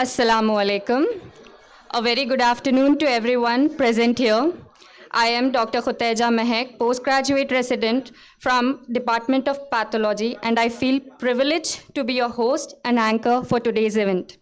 Assalamu alaikum. A very good afternoon to everyone present here. I am Dr. Khaja, postgraduate resident from Department of Pathology, and I feel privileged to be your host and anchor for today's event.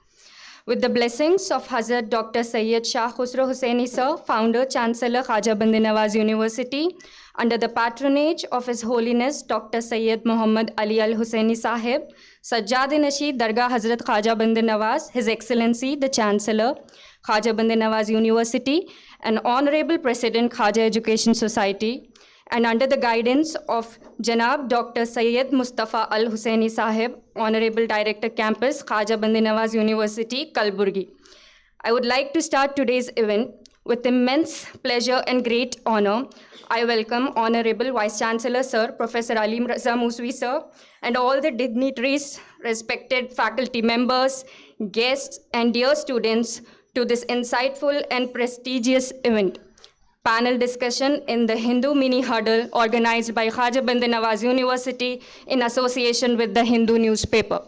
With the blessings of Hazrat Dr. Sayyid Shah Khusro Hussaini Sir, founder, Chancellor, Khaja Bandanawaz University, under the patronage of His Holiness Dr. Sayyid Muhammad Ali Al Hussaini Sahib, Sajjad-e-Nasheed Dargah Hazrat Khaja Bandanawaz, His Excellency the Chancellor, Khaja Bandanawaz University, and Honorable President Khaja Education Society, and under the guidance of Janab Dr. Sayyid Mustafa Al Hussaini Sahib, Honorable Director Campus, Khaja Bandanawaz University, Kalaburagi. I would like to start today's event with immense pleasure and great honor. I welcome Honorable Vice Chancellor Sir, Professor Ali Raza Muswi Sir, and all the dignitaries, respected faculty members, guests, and dear students to this insightful and prestigious event. Panel discussion in the Hindu mini huddle organized by Khaja Bandanawaz University in association with the Hindu newspaper.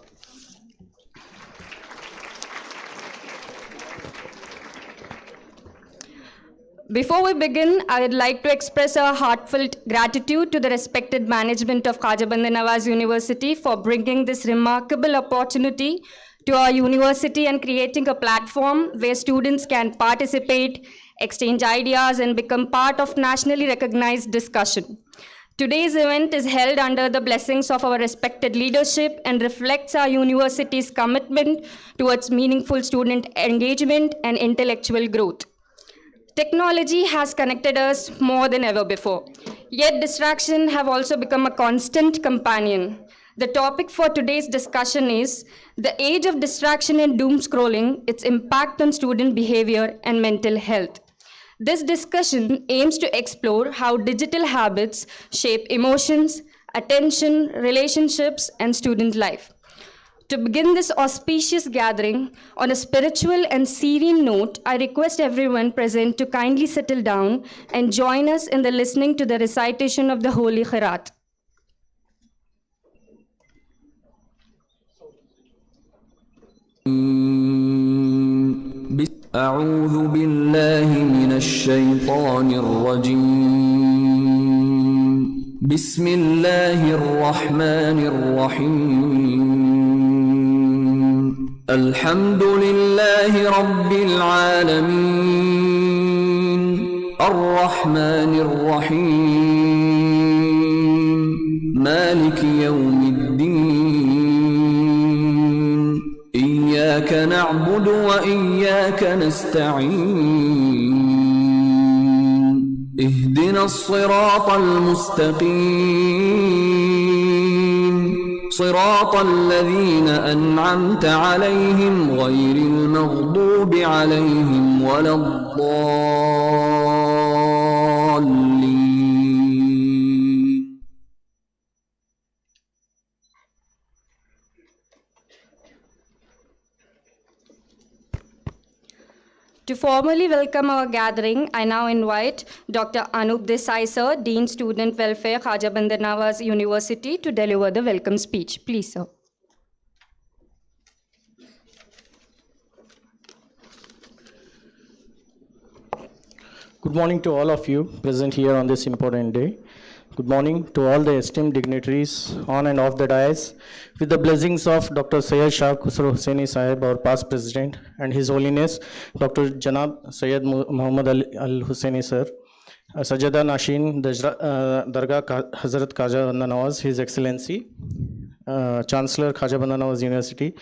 Before we begin, I would like to express our heartfelt gratitude to the respected management of Khaja Bandanawaz University for bringing this remarkable opportunity to our university and creating a platform where students can participate, exchange ideas, and become part of nationally recognized discussion. Today's event is held under the blessings of our respected leadership and reflects our university's commitment towards meaningful student engagement and intellectual growth. Technology has connected us more than ever before, yet distractions have also become a constant companion. The topic for today's discussion is the age of distraction and doom scrolling, its impact on student behavior and mental health. This discussion aims to explore how digital habits shape emotions, attention, relationships, and student life. To begin this auspicious gathering on a spiritual and serene note, I request everyone present to kindly settle down and join us in the listening to the recitation of the Holy Khirat. أعوذ بالله من الشيطان الرجيم بسم الله الرحمن الرحيم الحمد لله رب العالمين الرحمن الرحيم مالك يوم الدين إياك نعبد وإياك نستعين اهدنا الصراط المستقيم صراط الذين أنعمت عليهم غير المغضوب عليهم ولا الضالين. To formally welcome our gathering, I now invite Dr. Anup Desai Sir, Dean Student Welfare, Khaja Bandanawaz University, to deliver the welcome speech. Please, sir. Good morning to all of you present here on this important day. Good morning to all the esteemed dignitaries on and off the dais. With the blessings of Dr. Sayyid Shah Khusro Hussaini Sahib, our past president, and His Holiness Dr. Janab Sayyid Muhammad Al Hussaini Sir, Sajjada Nashin Dargah Hazrat Khaja Bandanawaz, His Excellency, Chancellor Khaja Bandanawaz University,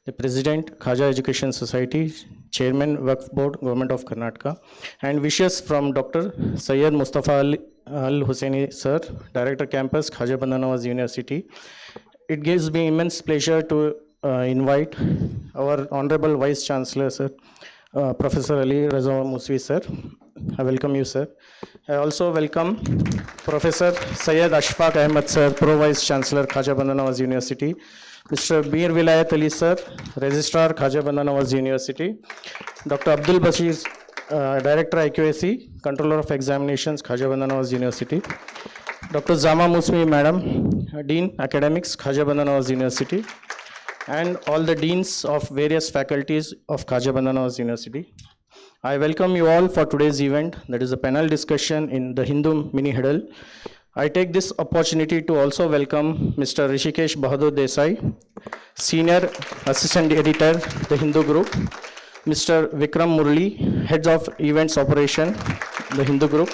the President Khaja Education Society, Chairman Waqf Board, Government of Karnataka, and wishes from Dr. Sayyid Mustafa Al Hussaini Sir, Director Campus, Khaja Bandanawaz University. It gives me immense pleasure to invite our Honorable Vice Chancellor Sir, Professor Ali Raza Muswi Sir. I welcome you, sir. I also welcome Professor Syed Ashfaq Ahmed Sir, Pro Vice Chancellor, Khaja Bandanawaz University. Mr. Mir Vilayat Ali Sir, Registrar, Khaja Bandanawaz University. Dr. Abdul Bashir, Director IQAC, Controller of Examinations, Khaja Bandanawaz University. Dr. Zama Musmi Madam, Dean Academics, Khaja Bandanawaz University. and all the deans of various faculties of Khaja Bandanawaz University. I welcome you all for today's event, that is a panel discussion in the Hindu mini huddle. I take this opportunity to also welcome Mr. Rishikesh Bahadur Desai, Senior Assistant Editor, The Hindu Group, Mr. Vikram Murli, Head of Events Operation, The Hindu Group,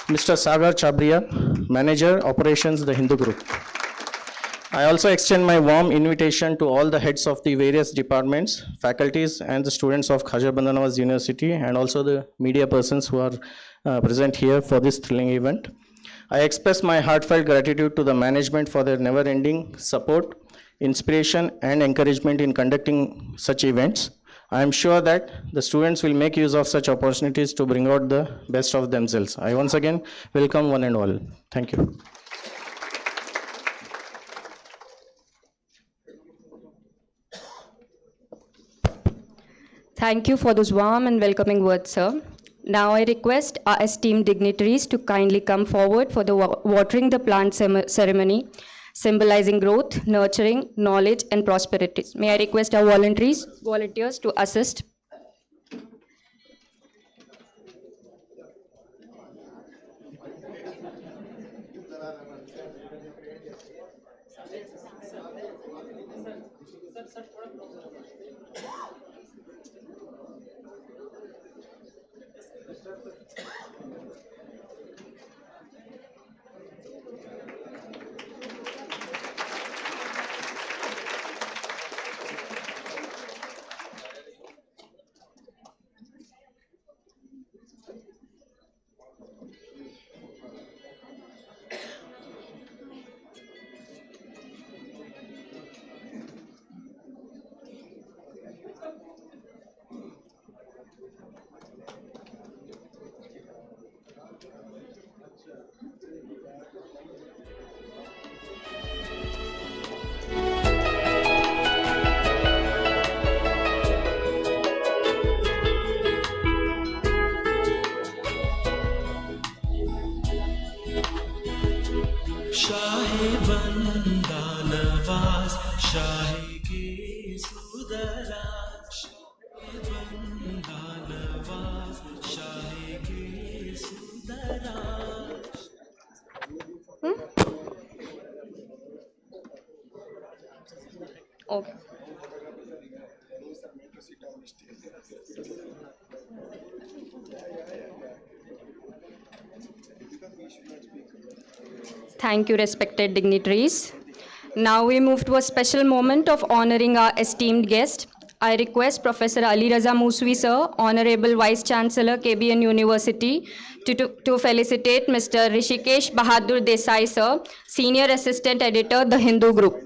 Mr. Sagar Chabria, Manager Operations, The Hindu Group. I also extend my warm invitation to all the heads of the various departments, faculties, and the students of Khaja Bandanawaz University, and also the media persons who are present here for this thrilling event. I express my heartfelt gratitude to the management for their never-ending support, inspiration, and encouragement in conducting such events. I am sure that the students will make use of such opportunities to bring out the best of themselves. I once again welcome one and all. Thank you. Thank you for those warm and welcoming words, sir. Now I request our esteemed dignitaries to kindly come forward for the watering the plant ceremony, symbolizing growth, nurturing, knowledge, and prosperity. May I request our volunteers to assist. Shah बंदानवाज Shah के सुदराज शाहे बंदानवाज शाहे के सुदराज Okay. Thank you, respected dignitaries. Now we move to a special moment of honoring our esteemed guest. I request Professor Ali Raza Muswi, sir, Honorable Vice Chancellor, KBN University, to felicitate Mr. Rishikesh Bahadur Desai, sir, Senior Assistant Editor, The Hindu Group.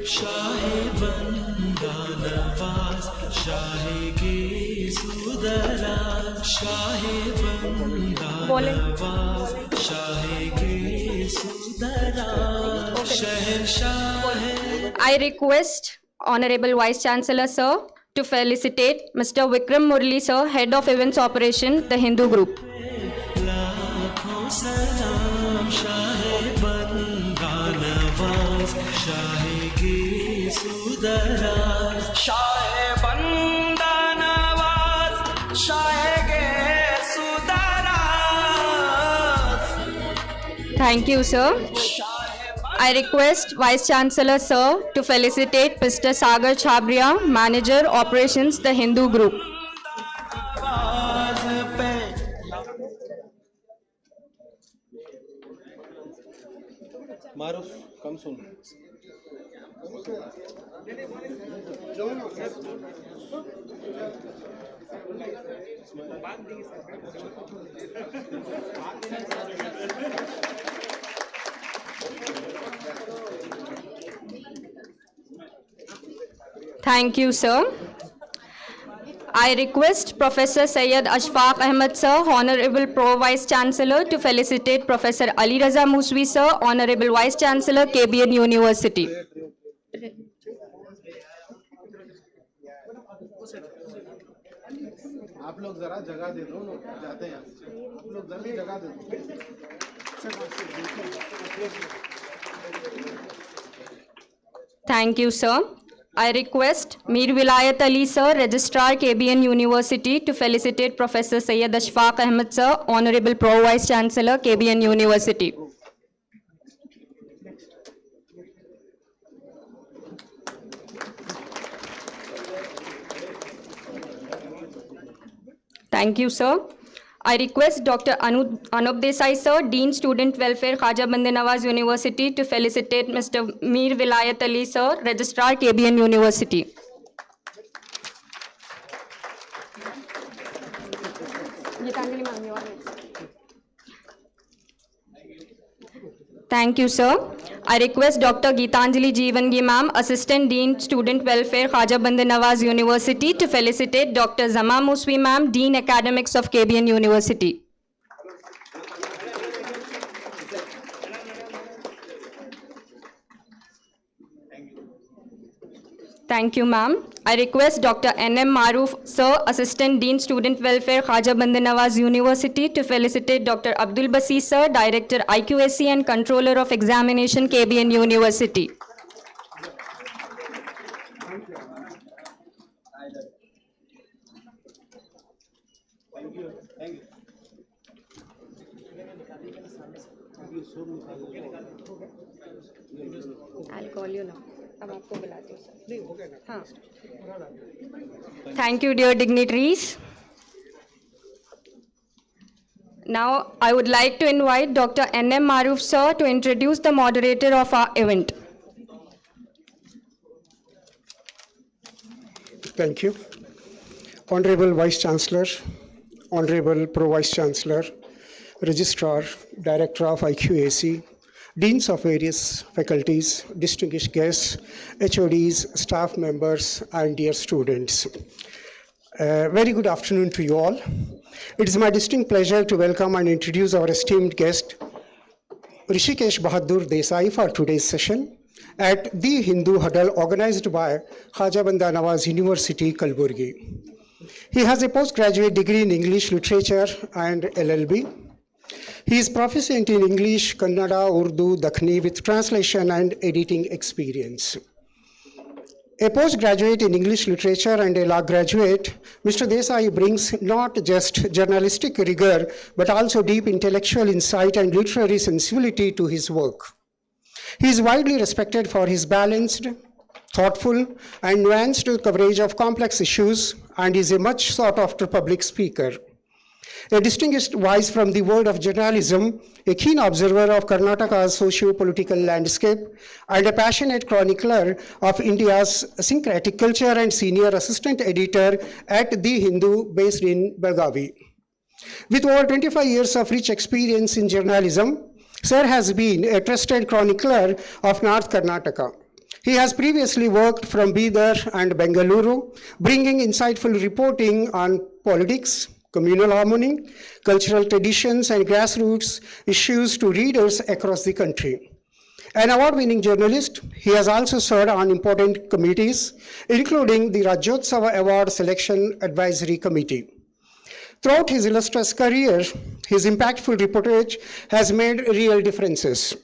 Shah बंदानवाज Shah के सुदराज शाहे बंदानवाज शाहे के सुदराज शहंशाह I request Honorable Vice Chancellor, sir, to felicitate Mr. Vikram Murli, sir, Head of Events Operation, The Hindu Group. लाखों सलाम शाहे बंदानवाज शाहे के सुदराज शाहे बंदानवाज शाहे के सुदराज Thank you, sir. I request Vice Chancellor, sir, to felicitate Mr. Sagar Chabria, Manager Operations, The Hindu Group. Maruf, come soon. Thank you, sir. I request Professor Syed Ashfaq Ahmed Sir, Honorable Pro Vice Chancellor, to felicitate Professor Ali Raza Muswi Sir, Honorable Vice Chancellor, KBN University. आप लोग जरा जगह दे दो, लोग जाते हैं यहाँ से। आप लोग जल्दी जगह दे दो। Thank you, sir. I request Mir Vilayat Ali Sir, Registrar KBN University, to felicitate Professor Syed Ashfaq Ahmed Sir, Honorable Pro Vice Chancellor, KBN University. Thank you, sir. I request Dr. Anup Desai Sir, Dean Student Welfare, Khaja Bandanawaz University, to felicitate Mr. Mir Vilayat Ali Sir, Registrar KBN University. Thank you, sir. I request Dr. Geetanjali Jeevangi Ma'am, Assistant Dean Student Welfare, Khaja Bandanawaz University, to felicitate Dr. Zama Muswi Ma'am, Dean Academics of KBN University. Thank you, ma'am. I request Dr. N.M. Maroof Sir, Assistant Dean Student Welfare, Khaja Bandanawaz University, to felicitate Dr. Abdul Basir Sir, Director IQAC and Controller of Examination, KBN University. I'll call you now. Thank you, dear dignitaries. Now, I would like to invite Dr. N.M. Maroof Sir to introduce the moderator of our event. Thank you. Honorable Vice Chancellor, Honorable Pro Vice Chancellor, Registrar, Director of IQAC, Deans of various faculties, distinguished guests, HODs, staff members, and dear students. Very good afternoon to you all. It is my distinct pleasure to welcome and introduce our esteemed guest, Rishikesh Bahadur Desai, for today's session at the Hindu Huddle organized by Khaja Bandanawaz University, Kalaburagi. He has a postgraduate degree in English Literature and LLB. He is proficient in English, Kannada, Urdu, Dakhni with translation and editing experience. A postgraduate in English literature and a law graduate, Mr. Desai brings not just journalistic rigor, but also deep intellectual insight and literary sensibility to his work. He is widely respected for his balanced, thoughtful, and nuanced coverage of complex issues, and is a much sought-after public speaker. A distinguished voice from the world of journalism, a keen observer of Karnataka's socio-political landscape, and a passionate chronicler of India's syncretic culture, and senior assistant editor at The Hindu based in Belgavi. With over 25 years of rich experience in journalism, Sir has been a trusted chronicler of North Karnataka. He has previously worked from Bidar and Bengaluru, bringing insightful reporting on politics, communal harmony, cultural traditions, and grassroots issues to readers across the country. An award-winning journalist, he has also served on important committees, including the Rajyotsava Award Selection Advisory Committee. Throughout his illustrious career, his impactful reportage has made real differences.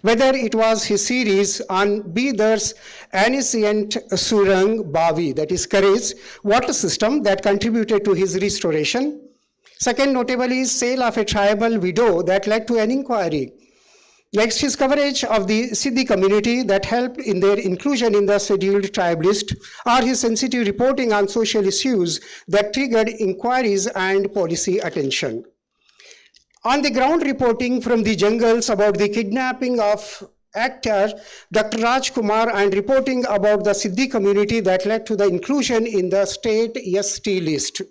Whether it was his series on Bidar's ancient Surang Bavi, that is Courage, water system that contributed to his restoration. Second, notably, is sale of a tribal widow that led to an inquiry. Next, his coverage of the Siddhi community that helped in their inclusion in the scheduled tribe list, or his sensitive reporting on social issues that triggered inquiries and policy attention. On the ground reporting from the jungles about the kidnapping of actor Dr. Raj Kumar and reporting about the Siddhi community that led to the inclusion in the state ST list.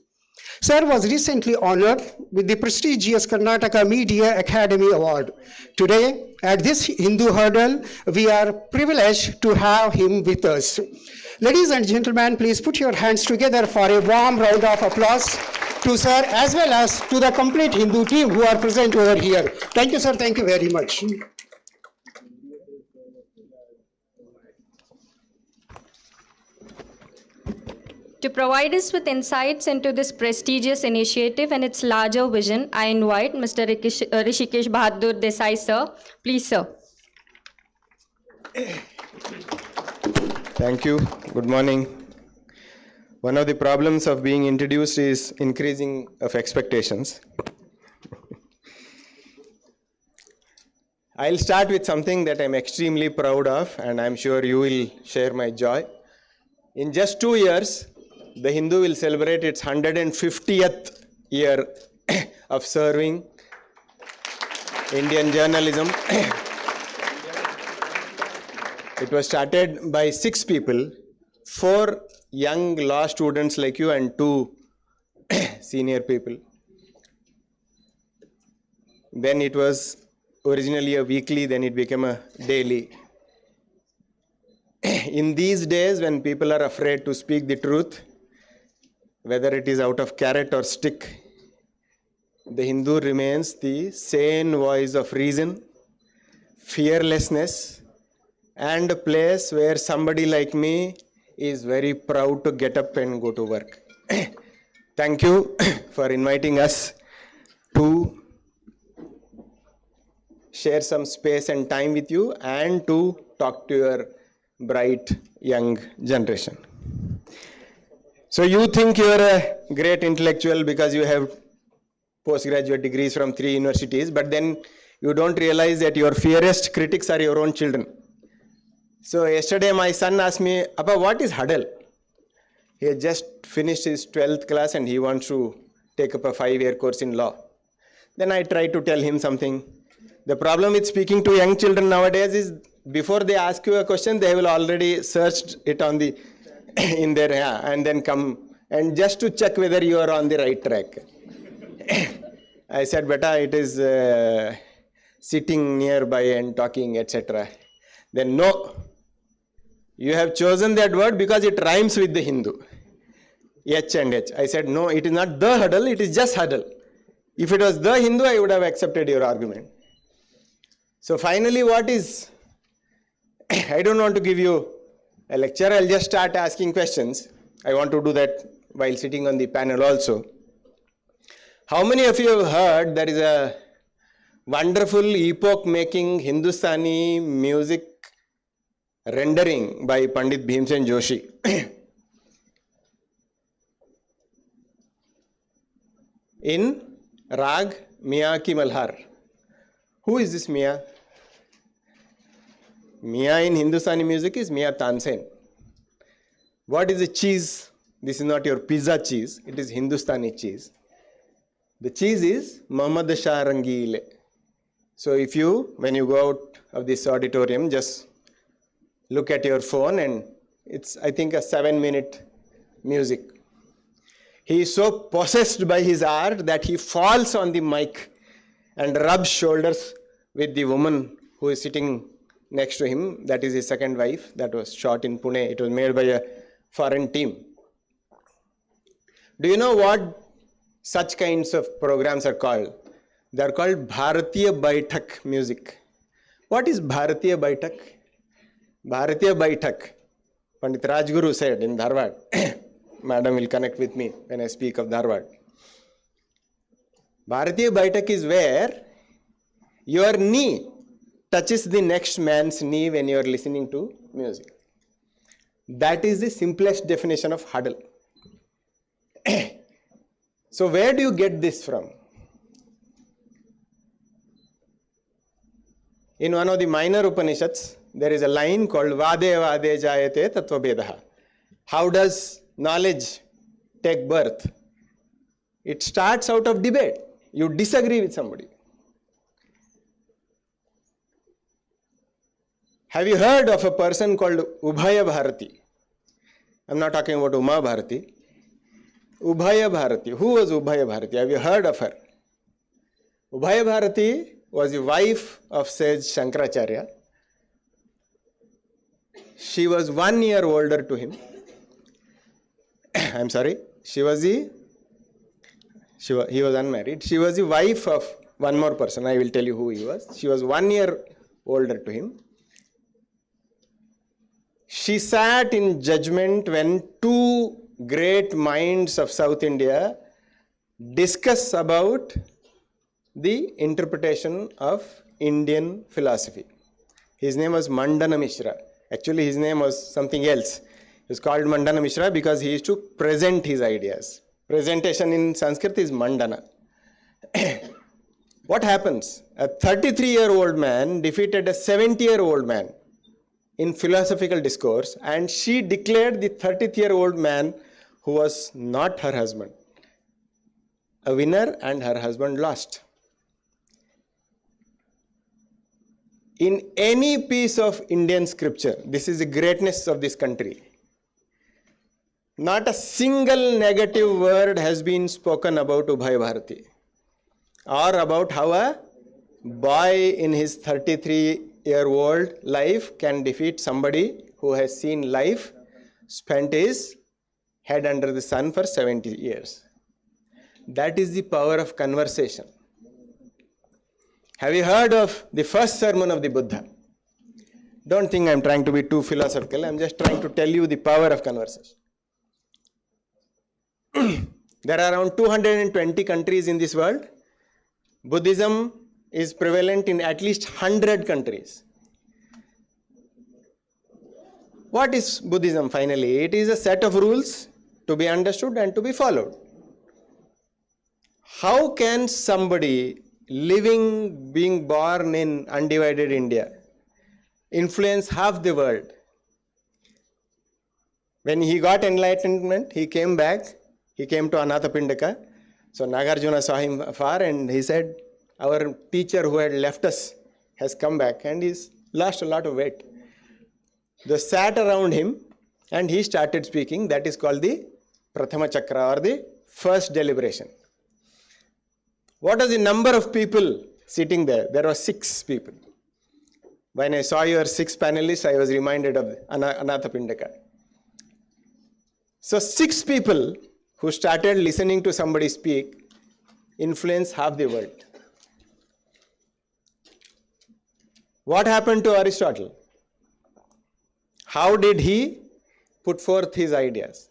Sir was recently honored with the prestigious Karnataka Media Academy Award. Today, at this Hindu Huddle, we are privileged to have him with us. Ladies and gentlemen, please put your hands together for a warm round of applause to sir as well as to the complete Hindu team who are present over here. Thank you, sir. Thank you very much. To provide us with insights into this prestigious initiative and its larger vision, I invite Mr. Rishikesh Bahadur Desai, sir. Please, sir. Thank you. Good morning. One of the problems of being introduced is increasing of expectations. I'll start with something that I'm extremely proud of, and I'm sure you will share my joy. In just 2 years, the Hindu will celebrate its 150th year of serving Indian journalism. It was started by 6 people, 4 young law students like you and 2 senior people. Then it was originally a weekly, then it became a daily. In these days when people are afraid to speak the truth, whether it is out of carrot or stick, the Hindu remains the sane voice of reason, fearlessness, and a place where somebody like me is very proud to get up and go to work. Thank you for inviting us to share some space and time with you and to talk to your bright young generation. So you think you're a great intellectual because you have postgraduate degrees from 3 universities, but then you don't realize that your fiercest critics are your own children. So yesterday my son asked me, Appa, what is Huddle? He had just finished his 12th class and he wants to take up a 5-year course in law. Then I tried to tell him something. The problem with speaking to young children nowadays is before they ask you a question, they will already searched it on the in their and then come and just to check whether you are on the right track. I said, beta, it is sitting nearby and talking, etc. Then no, you have chosen that word because it rhymes with the Hindu. H and H. I said, no, it is not the huddle, it is just huddle. If it was the Hindu, I would have accepted your argument. So finally, what is, I don't want to give you a lecture, I'll just start asking questions. I want to do that while sitting on the panel also. How many of you have heard there is a wonderful epoch-making Hindustani music rendering by Pandit Bhimsen Joshi? In Rag Mia Ki Malhar. Who is this Mia? Mia in Hindustani music is Mia Tansen. What is the cheese? This is not your pizza cheese, it is Hindustani cheese. The cheese is Muhammad Shah Rangile. So if you, when you go out of this auditorium, just look at your phone and it's, I think, a 7-minute music. He is so possessed by his art that he falls on the mic and rubs shoulders with the woman who is sitting next to him. That is his second wife. That was shot in Pune. It was made by a foreign team. Do you know what such kinds of programs are called? They are called Bharatiya Baitak music. What is Bharatiya Baitak? Bharatiya Baitak, Pandit Rajguru said in Dharwad. Madam will connect with me when I speak of Dharwad. Bharatiya Baitak is where your knee touches the next man's knee when you are listening to music. That is the simplest definition of huddle. So where do you get this from? In one of the minor Upanishads, there is a line called Vade Vade Jayate Tattva Vedaha. How does knowledge take birth? It starts out of debate. You disagree with somebody. Have you heard of a person called Ubhaya Bharati? I'm not talking about Uma Bharati. Ubhaya Bharati. Who was Ubhaya Bharati? Have you heard of her? Ubhaya Bharati was the wife of sage Shankaracharya. She was 1 year older to him. I'm sorry, he was unmarried. She was the wife of one more person. I will tell you who he was. She was 1 year older to him. She sat in judgment when two great minds of South India discuss about the interpretation of Indian philosophy. His name was Mandana Mishra. Actually, his name was something else. He was called Mandana Mishra because he used to present his ideas. Presentation in Sanskrit is Mandana. What happens? A 33-year-old man defeated a 70-year-old man in philosophical discourse, and she declared the 30th-year-old man, who was not her husband, a winner, and her husband lost. In any piece of Indian scripture, this is the greatness of this country, not a single negative word has been spoken about Ubhay Bharati or about how a boy in his 33-year-old life can defeat somebody who has seen life, spent his head under the sun for 70 years. That is the power of conversation. Have you heard of the first sermon of the Buddha? Don't think I'm trying to be too philosophical. I'm just trying to tell you the power of conversation. There are around 220 countries in this world. Buddhism is prevalent in at least 100 countries. What is Buddhism finally? It is a set of rules to be understood and to be followed. How can somebody being born in undivided India, influence half the world? When he got enlightenment, he came back. He came to Anathapindika. So Nagarjuna saw him afar and he said, our teacher who had left us has come back and he's lost a lot of weight. They sat around him and he started speaking. That is called the Prathama Chakra, or the first deliberation. What was the number of people sitting there? There were 6 people. When I saw your 6 panelists, I was reminded of Anathapindika. So 6 people who started listening to somebody speak influence half the world. What happened to Aristotle? How did he put forth his ideas?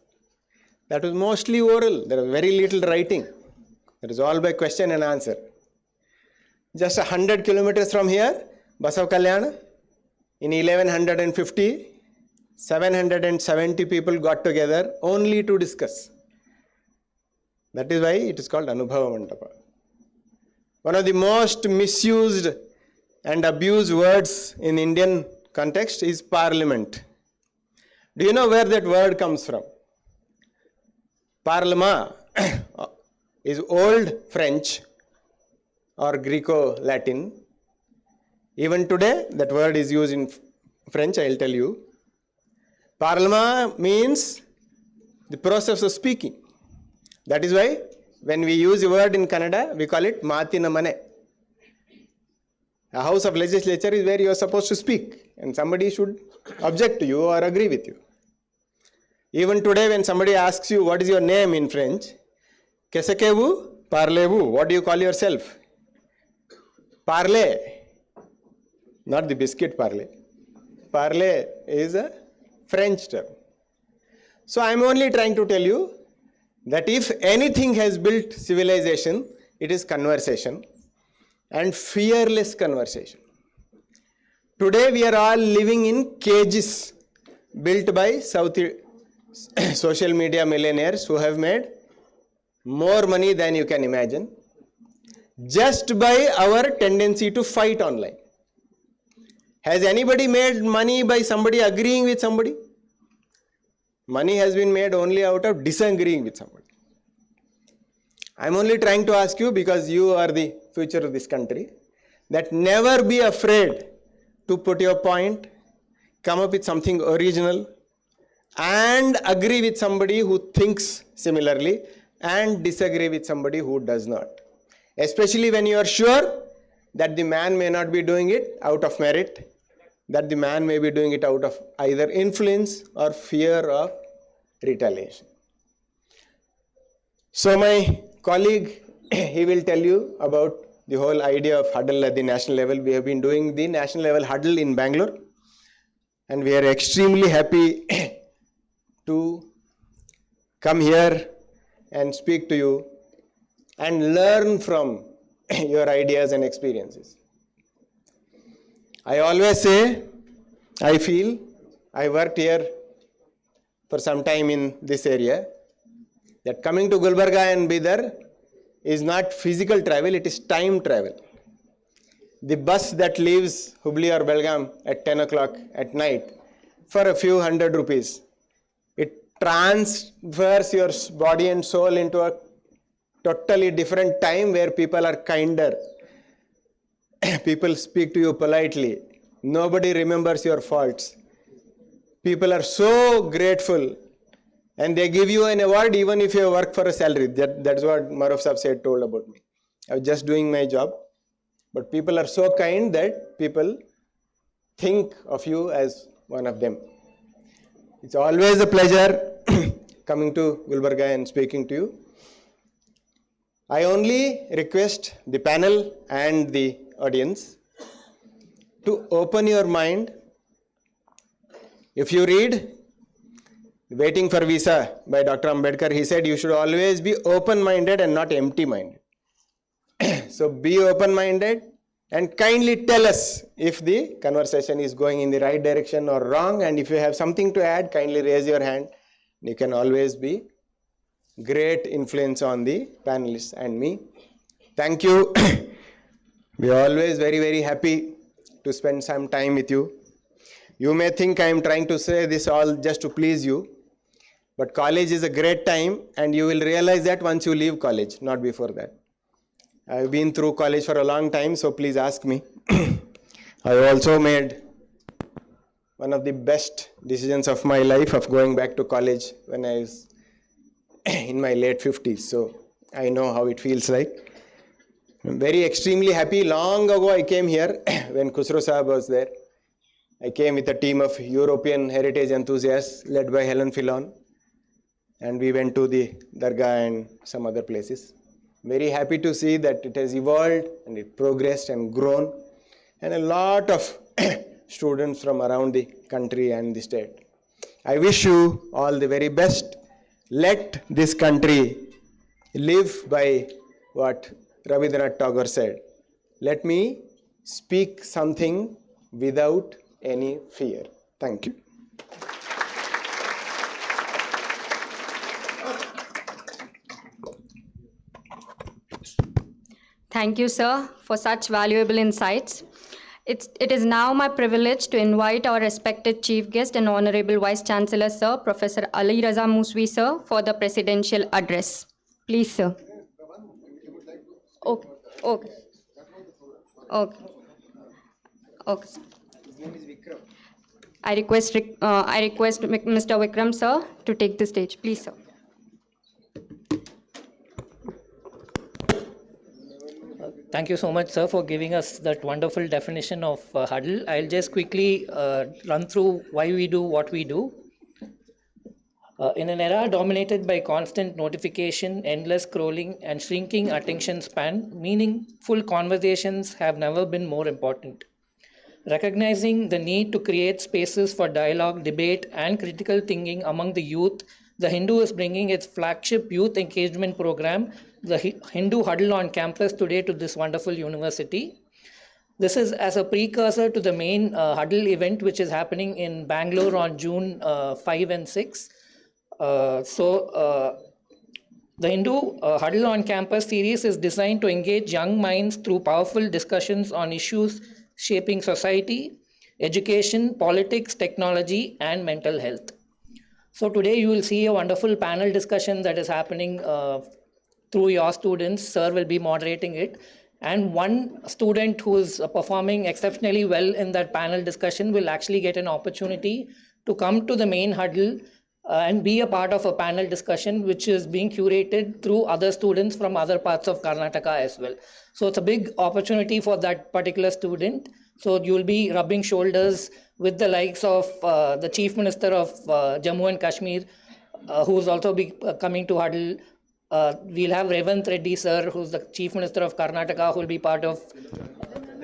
That was mostly oral. There was very little writing. It is all by question and answer. Just 100 kilometers from here, Basav Kalyana, in 1150, 770 people got together only to discuss. That is why it is called Anubhava Mandapa. One of the most misused and abused words in Indian context is parliament. Do you know where that word comes from? Parlement is old French or Greco-Latin. Even today, that word is used in French, I will tell you. Parlement means the process of speaking. That is why when we use a word in Kannada, we call it Matina Mane. A house of legislature is where you are supposed to speak and somebody should object to you or agree with you. Even today when somebody asks you what is your name in French, Kaise que vous? Parlez-vous? What do you call yourself? Parle. Not the biscuit parle. Parle is a French term. So I am only trying to tell you that if anything has built civilization, it is conversation, and fearless conversation. Today we are all living in cages built by social media millionaires who have made more money than you can imagine, just by our tendency to fight online. Has anybody made money by somebody agreeing with somebody? Money has been made only out of disagreeing with somebody. I am only trying to ask you, because you are the future of this country, that never be afraid to put your point, come up with something original, and agree with somebody who thinks similarly, and disagree with somebody who does not. Especially when you are sure that the man may not be doing it out of merit, that the man may be doing it out of either influence or fear of retaliation. So my colleague, he will tell you about the whole idea of Huddle at the national level. We have been doing the national level Huddle in Bangalore, and we are extremely happy to come here and speak to you and learn from your ideas and experiences. I always say, I feel, I worked here for some time in this area, that coming to Gulbarga and Bidar is not physical travel, it is time travel. The bus that leaves Hubli or Belgaum at 10 o'clock at night for a few hundred rupees, it transfers your body and soul into a totally different time where people are kinder. People speak to you politely. Nobody remembers your faults. People are so grateful, and they give you an award even if you work for a salary. That's what Maruf Sahib said, told about me. I was just doing my job, but people are so kind that people think of you as one of them. It's always a pleasure coming to Gulbarga and speaking to you. I only request the panel and the audience to open your mind. If you read Waiting for Visa by Dr. Ambedkar, he said you should always be open-minded and not empty-minded. So be open-minded and kindly tell us if the conversation is going in the right direction or wrong, and if you have something to add, kindly raise your hand. You can always be great influence on the panelists and me. Thank you. We are always very, very happy to spend some time with you. You may think I am trying to say this all just to please you, but college is a great time, and you will realize that once you leave college, not before that. I have been through college for a long time, so please ask me. I also made one of the best decisions of my life of going back to college when I was in my late 50s, so I know how it feels like. I'm very extremely happy. Long ago I came here when Khusro Sahib was there. I came with a team of European heritage enthusiasts led by Helen Filon, and we went to the Dargah and some other places. Very happy to see that it has evolved and it progressed and grown, and a lot of students from around the country and the state. I wish you all the very best. Let this country live by what Rabindranath Tagore said. Let me speak something without any fear. Thank you. Thank you, sir, for such valuable insights. It is now my privilege to invite our respected Chief Guest and Honorable Vice Chancellor, Sir, Professor Ali Raza Muswi, sir, for the presidential address. Please, sir. Okay. Okay. Okay. Okay. I request Mr. Vikram, sir, to take the stage. Please, sir. Thank you so much, sir, for giving us that wonderful definition of huddle. I'll just quickly run through why we do what we do. In an era dominated by constant notification, endless scrolling, and shrinking attention span, meaningful conversations have never been more important. Recognizing the need to create spaces for dialogue, debate, and critical thinking among the youth, the Hindu is bringing its flagship youth engagement program, the Hindu Huddle on campus today to this wonderful university. This is as a precursor to the main Huddle event, which is happening in Bangalore on June 5 and 6. The Hindu Huddle on Campus series is designed to engage young minds through powerful discussions on issues shaping society, education, politics, technology, and mental health. So today you will see a wonderful panel discussion that is happening through your students. Sir will be moderating it. And one student who is performing exceptionally well in that panel discussion will actually get an opportunity to come to the main huddle and be a part of a panel discussion which is being curated through other students from other parts of Karnataka as well. So it's a big opportunity for that particular student. So you will be rubbing shoulders with the likes of the Chief Minister of Jammu and Kashmir, who is also be coming to Huddle, We'll have Revanth Reddy sir, who's the Chief Minister of Karnataka, who will be part of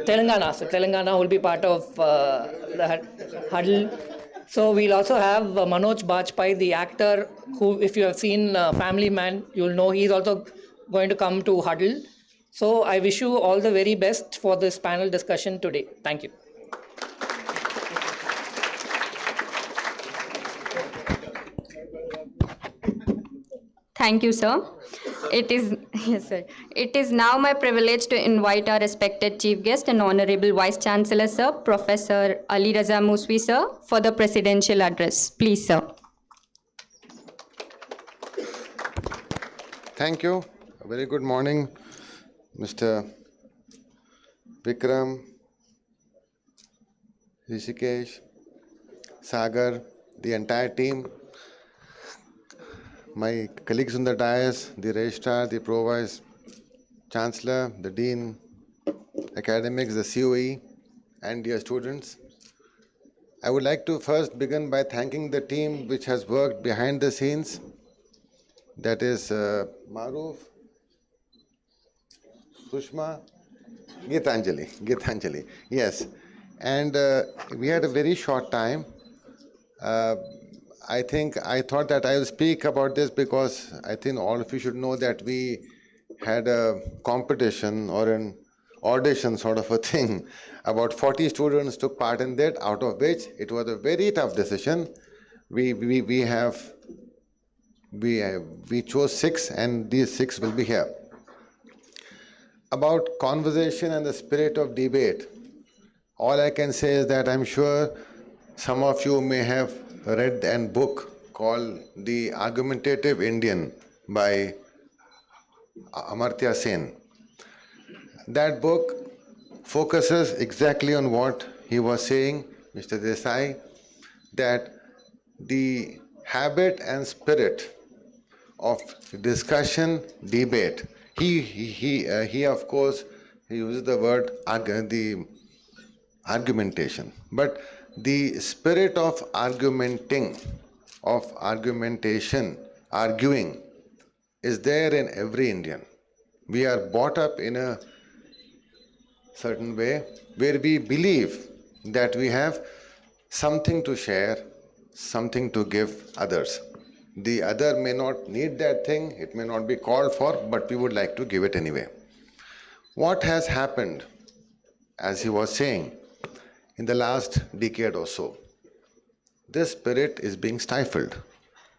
Telangana. So Telangana will be part of the Huddle. So we'll also have Manoj Bajpayee, the actor, who, if you have seen Family Man, you'll know he's also going to come to Huddle. So I wish you all the very best for this panel discussion today. Thank you. Thank you, sir. It is yes, sir. It is now my privilege to invite our respected chief guest and honorable Vice Chancellor, sir, Professor Ali Raza Muswi, sir, for the presidential address. Please, sir. Thank you. A very good morning, Mr. Vikram, Rishikesh, Sagar, the entire team, my colleagues on the dais, the registrar, the pro-vice chancellor, the dean, academics, the COE, and dear students. I would like to first begin by thanking the team which has worked behind the scenes. That is Maruf, Sushma, Geetanjali, yes. And we had a very short time. I thought that I will speak about this because I think all of you should know that we had a competition or an audition sort of a thing. About 40 students took part in that, out of which it was a very tough decision. We chose 6 and these 6 will be here. About conversation and the spirit of debate, all I can say is that I'm sure some of you may have read a book called The Argumentative Indian by Amartya Sen. That book focuses exactly on what he was saying, Mr. Desai, that the habit and spirit of discussion, debate. He of course, he uses the word the argumentation, but the spirit of argumentation, arguing, is there in every Indian. We are brought up in a certain way where we believe that we have something to share, something to give others. The other may not need that thing, it may not be called for, but we would like to give it anyway. What has happened, as he was saying, in the last decade or so, this spirit is being stifled.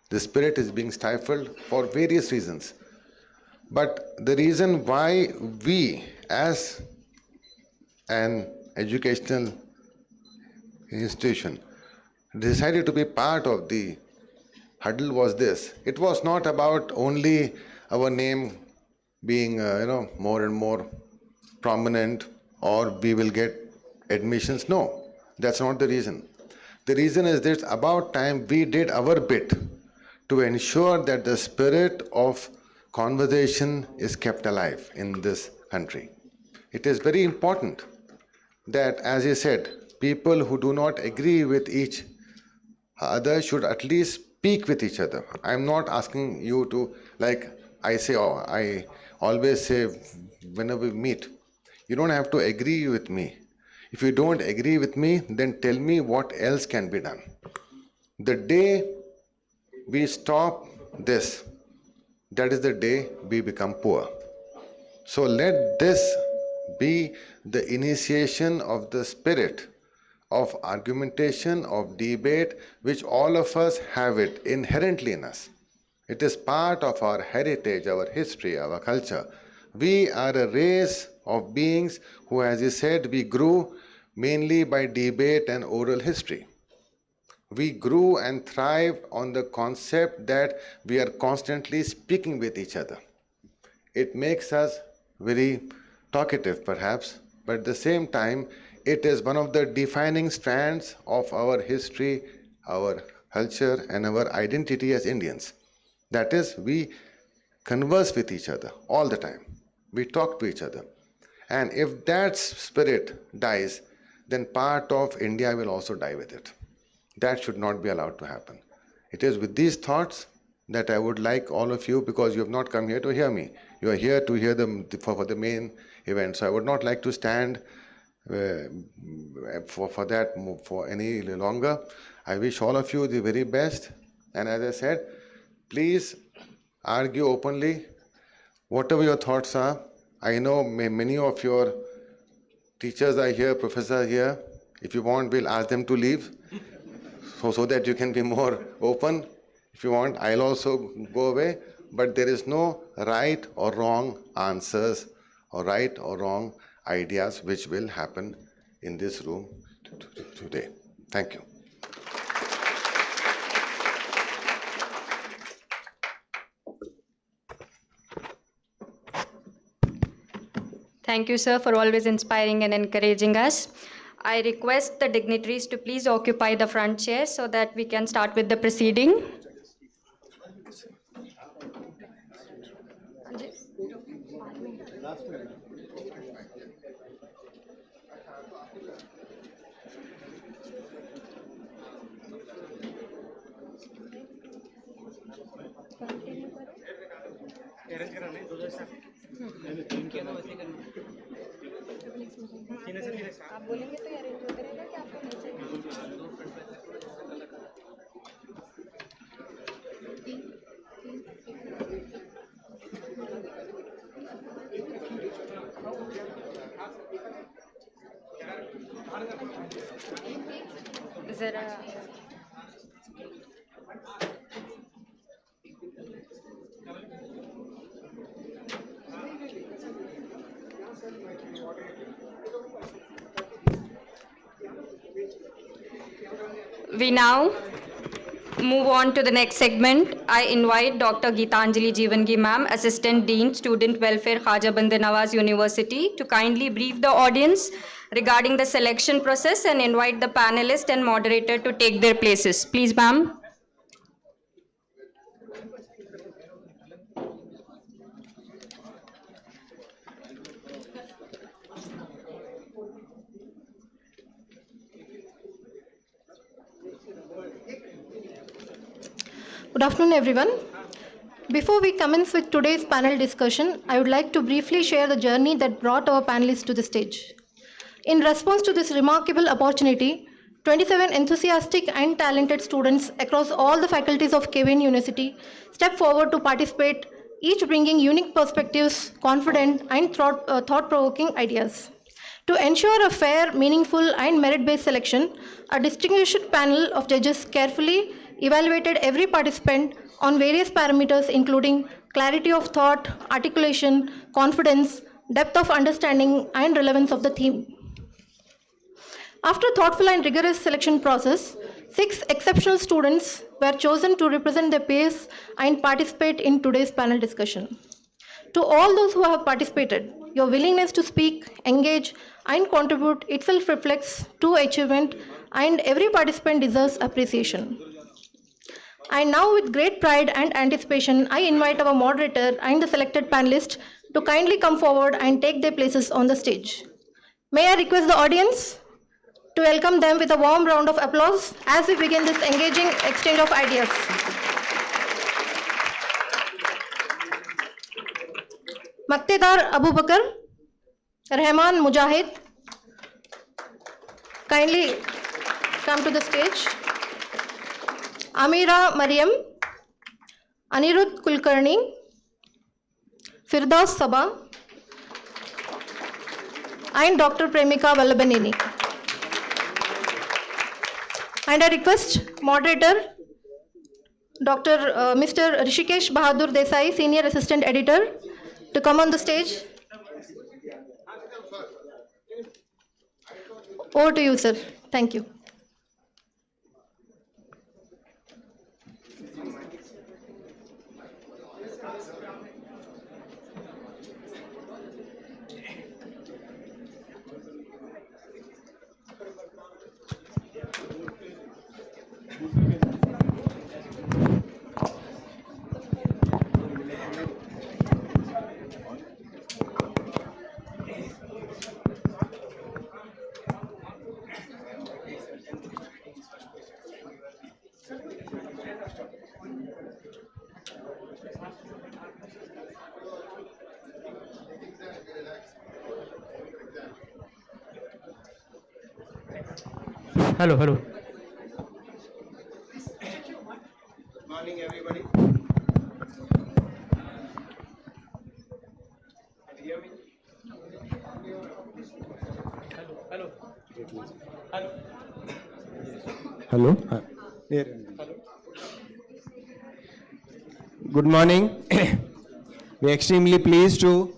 The spirit is being stifled for various reasons. But the reason why we, as an educational institution, decided to be part of the Huddle was this. It was not about only our name being more and more prominent or we will get admissions. No, that's not the reason. The reason is that about time we did our bit to ensure that the spirit of conversation is kept alive in this country. It is very important that, as he said, people who do not agree with each other should at least speak with each other. I'm not asking you to, like I always say whenever we meet, you don't have to agree with me. If you don't agree with me, then tell me what else can be done. The day we stop this, that is the day we become poor. So let this be the initiation of the spirit of argumentation, of debate, which all of us have it inherently in us. It is part of our heritage, our history, our culture. We are a race of beings who, as he said, we grew mainly by debate and oral history. We grew and thrived on the concept that we are constantly speaking with each other. It makes us very talkative, perhaps, but at the same time, it is one of the defining strands of our history, our culture, and our identity as Indians. That is, we converse with each other all the time. We talk to each other. And if that spirit dies, then part of India will also die with it. That should not be allowed to happen. It is with these thoughts that I would like all of you, because you have not come here to hear me. You are here to hear for the main event. So I would not like to stand for that for any longer. I wish all of you the very best. And as I said, please argue openly. Whatever your thoughts are, I know many of your teachers are here, professors are here. If you want, we'll ask them to leave so that you can be more open. If you want, I'll also go away. But there is no right or wrong answers or right or wrong ideas which will happen in this room today. Thank you. Thank you, sir, for always inspiring and encouraging us. I request the dignitaries to please occupy the front chair so that we can start with the proceeding. We now move on to the next segment. I invite Dr. Geetanjali Jeevangi ma'am, Assistant Dean, Student Welfare, Khaja Bandanawaz University, to kindly brief the audience regarding the selection process and invite the panelists and moderator to take their places. Please, ma'am. Good afternoon, everyone. Before we commence with today's panel discussion, I would like to briefly share the journey that brought our panelists to the stage. In response to this remarkable opportunity, 27 enthusiastic and talented students across all the faculties of KBN University stepped forward to participate, each bringing unique perspectives, confident and thought-provoking ideas. To ensure a fair, meaningful and merit-based selection, a distinguished panel of judges carefully evaluated every participant on various parameters including clarity of thought, articulation, confidence, depth of understanding, and relevance of the theme. After a thoughtful and rigorous selection process, 6 exceptional students were chosen to represent their peers and participate in today's panel discussion. To all those who have participated, your willingness to speak, engage, and contribute itself reflects true achievement, and every participant deserves appreciation. And now, with great pride and anticipation, I invite our moderator and the selected panelists to kindly come forward and take their places on the stage. May I request the audience to welcome them with a warm round of applause as we begin this engaging exchange of ideas. Maktedar Abu Bakr, Rahman Mujahid, kindly come to the stage. Amira Mariam, Anirudh Kulkarni, Firdaus Sabah, and Dr. Premika Vallabaneni. And I request moderator, Mr. Rishikesh Bahadur Desai, Senior Assistant Editor, to come on the stage. Over to you, sir. Thank you. Hello. Good morning, everybody. Can you hear me? Hello. Good morning. We are extremely pleased to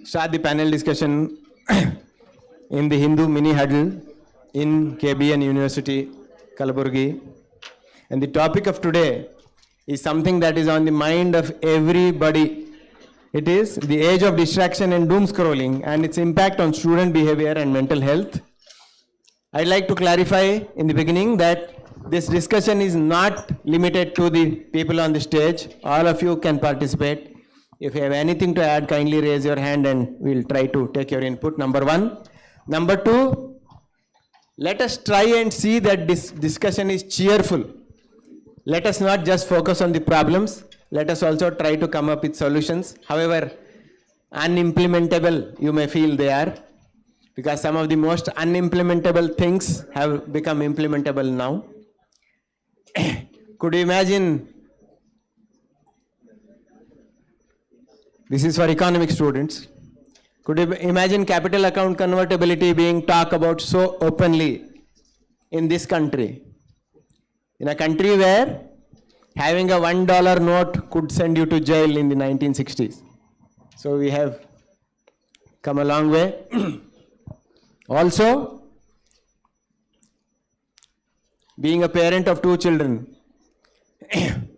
start the panel discussion in the Hindu mini huddle in KBN University, Kalaburagi. And the topic of today is something that is on the mind of everybody. It is the age of distraction and doom scrolling and its impact on student behavior and mental health. I'd like to clarify in the beginning that this discussion is not limited to the people on the stage. All of you can participate. If you have anything to add, kindly raise your hand and we'll try to take your input, number one. Number two, let us try and see that this discussion is cheerful. Let us not just focus on the problems. Let us also try to come up with solutions. However unimplementable you may feel they are, because some of the most unimplementable things have become implementable now. Could you imagine, this is for economic students, could you imagine capital account convertibility being talked about so openly in this country? In a country where having a $1 note could send you to jail in the 1960s. So we have come a long way. Also, being a parent of 2 children,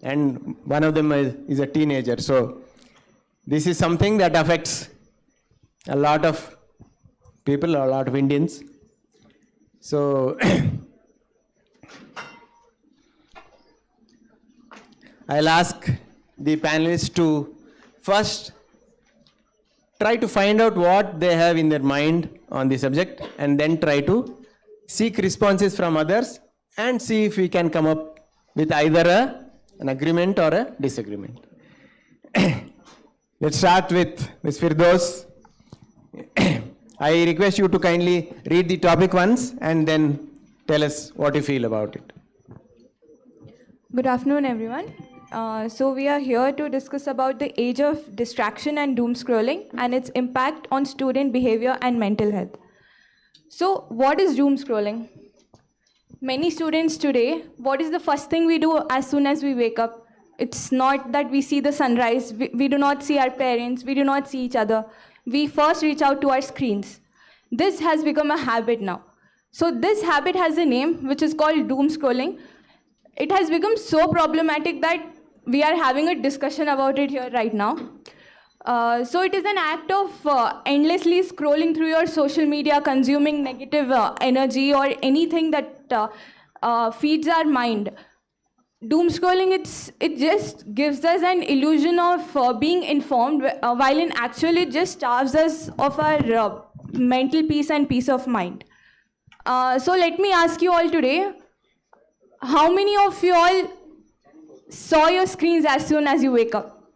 and one of them is a teenager. So this is something that affects a lot of people, a lot of Indians. So I'll ask the panelists to first try to find out what they have in their mind on the subject and then try to seek responses from others and see if we can come up with either an agreement or a disagreement. Let's start with Ms. Firdaus. I request you to kindly read the topic once and then tell us what you feel about it. Good afternoon, everyone. So we are here to discuss about the age of distraction and doom scrolling and its impact on student behavior and mental health. So what is doom scrolling? Many students today, what is the first thing we do as soon as we wake up? It's not that we see the sunrise, we do not see our parents, we do not see each other. We first reach out to our screens. This has become a habit now. So this habit has a name which is called doom scrolling. It has become so problematic that we are having a discussion about it here right now. So it is an act of endlessly scrolling through your social media, consuming negative energy or anything that feeds our mind. Doom scrolling, it just gives us an illusion of being informed, while in actual it just starves us of our mental peace and peace of mind. So let me ask you all today, how many of you all saw your screens as soon as you wake up?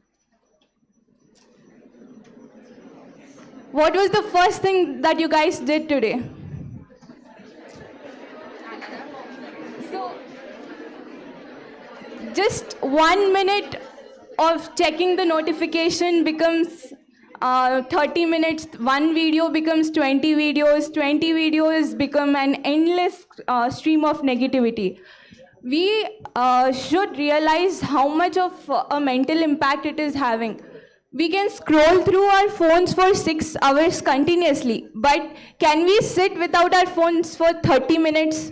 What was the first thing that you guys did today? So, just 1 minute of checking the notification becomes 30 minutes, one video becomes 20 videos become an endless stream of negativity. We should realize how much of a mental impact it is having. We can scroll through our phones for 6 hours continuously, but can we sit without our phones for 30 minutes?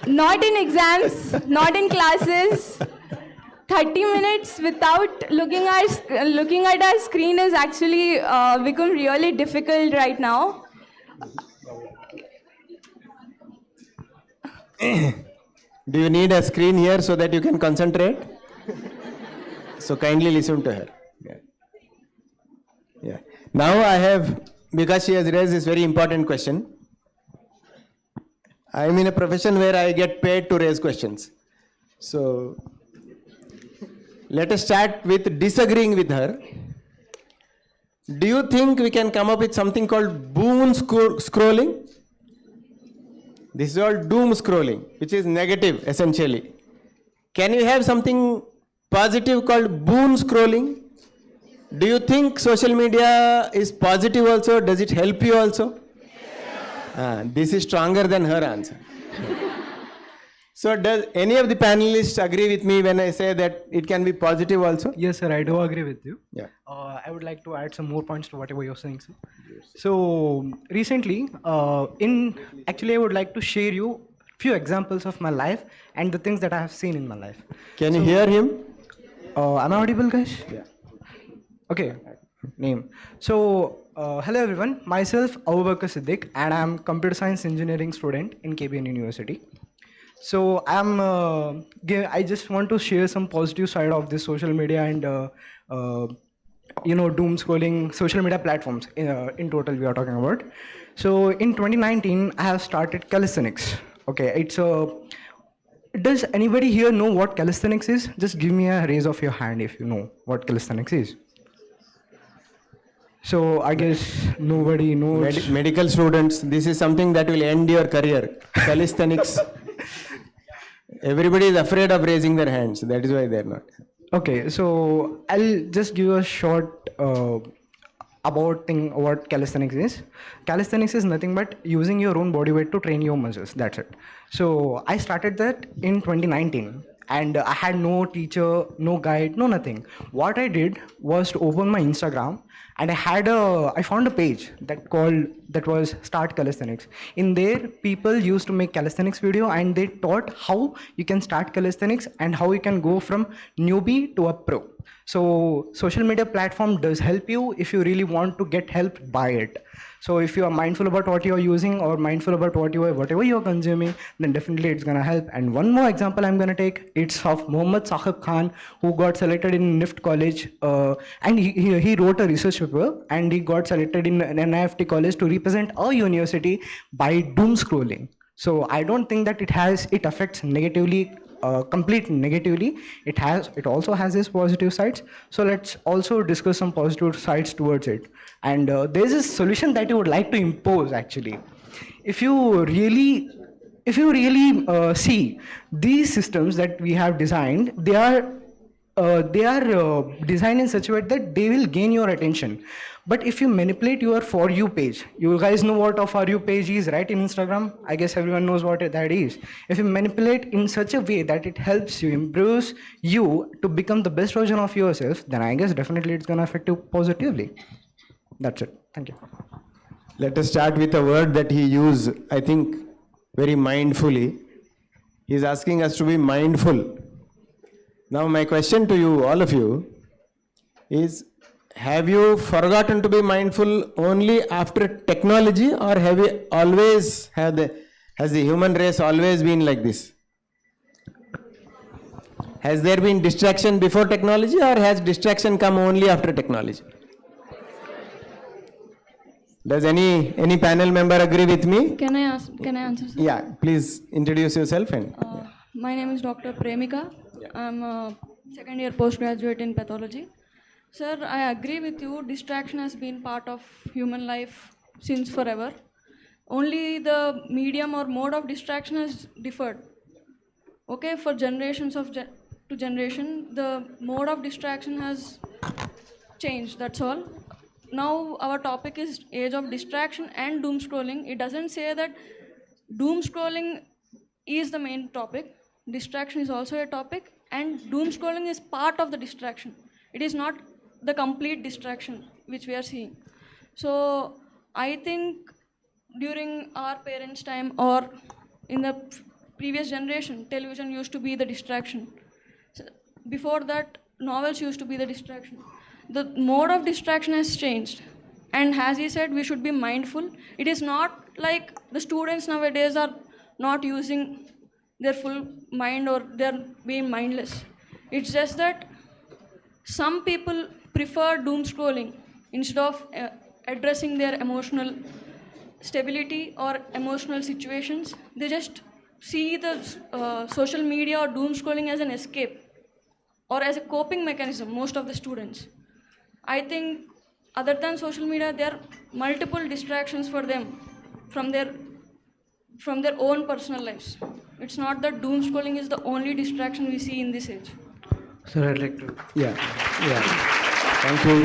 Not in exams, not in classes. 30 minutes without looking at our screen is actually become really difficult right now. Do you need a screen here so that you can concentrate? So kindly listen to her. Yeah. Now I have, because she has raised this very important question. I am in a profession where I get paid to raise questions. So let us start with disagreeing with her. Do you think we can come up with something called scrolling? This is all doom scrolling, which is negative essentially. Can we have something positive called boon scrolling? Do you think social media is positive also? Does it help you also? This is stronger than her answer. So does any of the panelists agree with me when I say that it can be positive also? Yes, sir, I do agree with you. Yeah. I would like to add some more points to whatever you're saying, sir. So recently, actually I would like to share you few examples of my life and the things that I have seen in my life. Can you hear him? Am I audible, guys? Yeah. Okay. Name. So, hello everyone. Myself, Abu Bakr Siddiq, and I'm computer science engineering student in KBN University. So I just want to share some positive side of this social media and doom scrolling social media platforms in total we are talking about. So in 2019 I have started calisthenics. Okay, does anybody here know what calisthenics is? Just give me a raise of your hand if you know what calisthenics is. So I guess nobody knows. Medical students, this is something that will end your career. Calisthenics. Everybody is afraid of raising their hands. That is why they're not. Okay, so I'll just give a short about thing what calisthenics is. Calisthenics is nothing but using your own body weight to train your muscles. That's it. So I started that in 2019. And I had no teacher, no guide, no nothing. What I did was to open my Instagram, and I found a page that was Start Calisthenics. In there, people used to make calisthenics video, and they taught how you can start calisthenics and how you can go from newbie to a pro. So social media platform does help you if you really want to get help by it. So if you are mindful about what you are using or mindful about whatever you are consuming, then definitely it's gonna help. And one more example I'm gonna take, it's of Mohammad Sahib Khan, who got selected in NIFT college, and he wrote a research paper, and he got selected in an NIFT college to represent our university by doom scrolling. So I don't think that it affects negatively. Completely negatively. It also has its positive sides. So let's also discuss some positive sides towards it. And there's a solution that you would like to impose actually. If you really see these systems that we have designed, they are designed in such a way that they will gain your attention. But if you manipulate your For You page, you guys know what a For You page is, right? In Instagram, I guess everyone knows what that is. If you manipulate in such a way that it helps you, improves you to become the best version of yourself, then I guess definitely it's gonna affect you positively. That's it. Thank you. Let us start with a word that he used, I think, very mindfully. He's asking us to be mindful. Now my question to you, all of you, is have you forgotten to be mindful only after technology, or have you always has the human race always been like this? Has there been distraction before technology, or has distraction come only after technology? Does any panel member agree with me? Can I answer, sir? Yeah, please introduce yourself. And My name is Dr. Premika. I'm a second year postgraduate in pathology. Sir, I agree with you. Distraction has been part of human life since forever. Only the medium or mode of distraction has differed. Okay, for generations to generation, the mode of distraction has changed. That's all. Now our topic is age of distraction and doom scrolling. It doesn't say that doom scrolling is the main topic. Distraction is also a topic, and doom scrolling is part of the distraction. It is not the complete distraction which we are seeing. So I think during our parents' time or in the previous generation, television used to be the distraction. So before that, novels used to be the distraction. The mode of distraction has changed. And as he said, we should be mindful. It is not like the students nowadays are not using their full mind or they're being mindless. It's just that some people prefer doom scrolling instead of addressing their emotional stability or emotional situations. They just see the social media or doom scrolling as an escape or as a coping mechanism, most of the students. I think other than social media, there are multiple distractions for them from their own personal lives. It's not that doom scrolling is the only distraction we see in this age. Sir, I'd like to. Yeah. Thank you.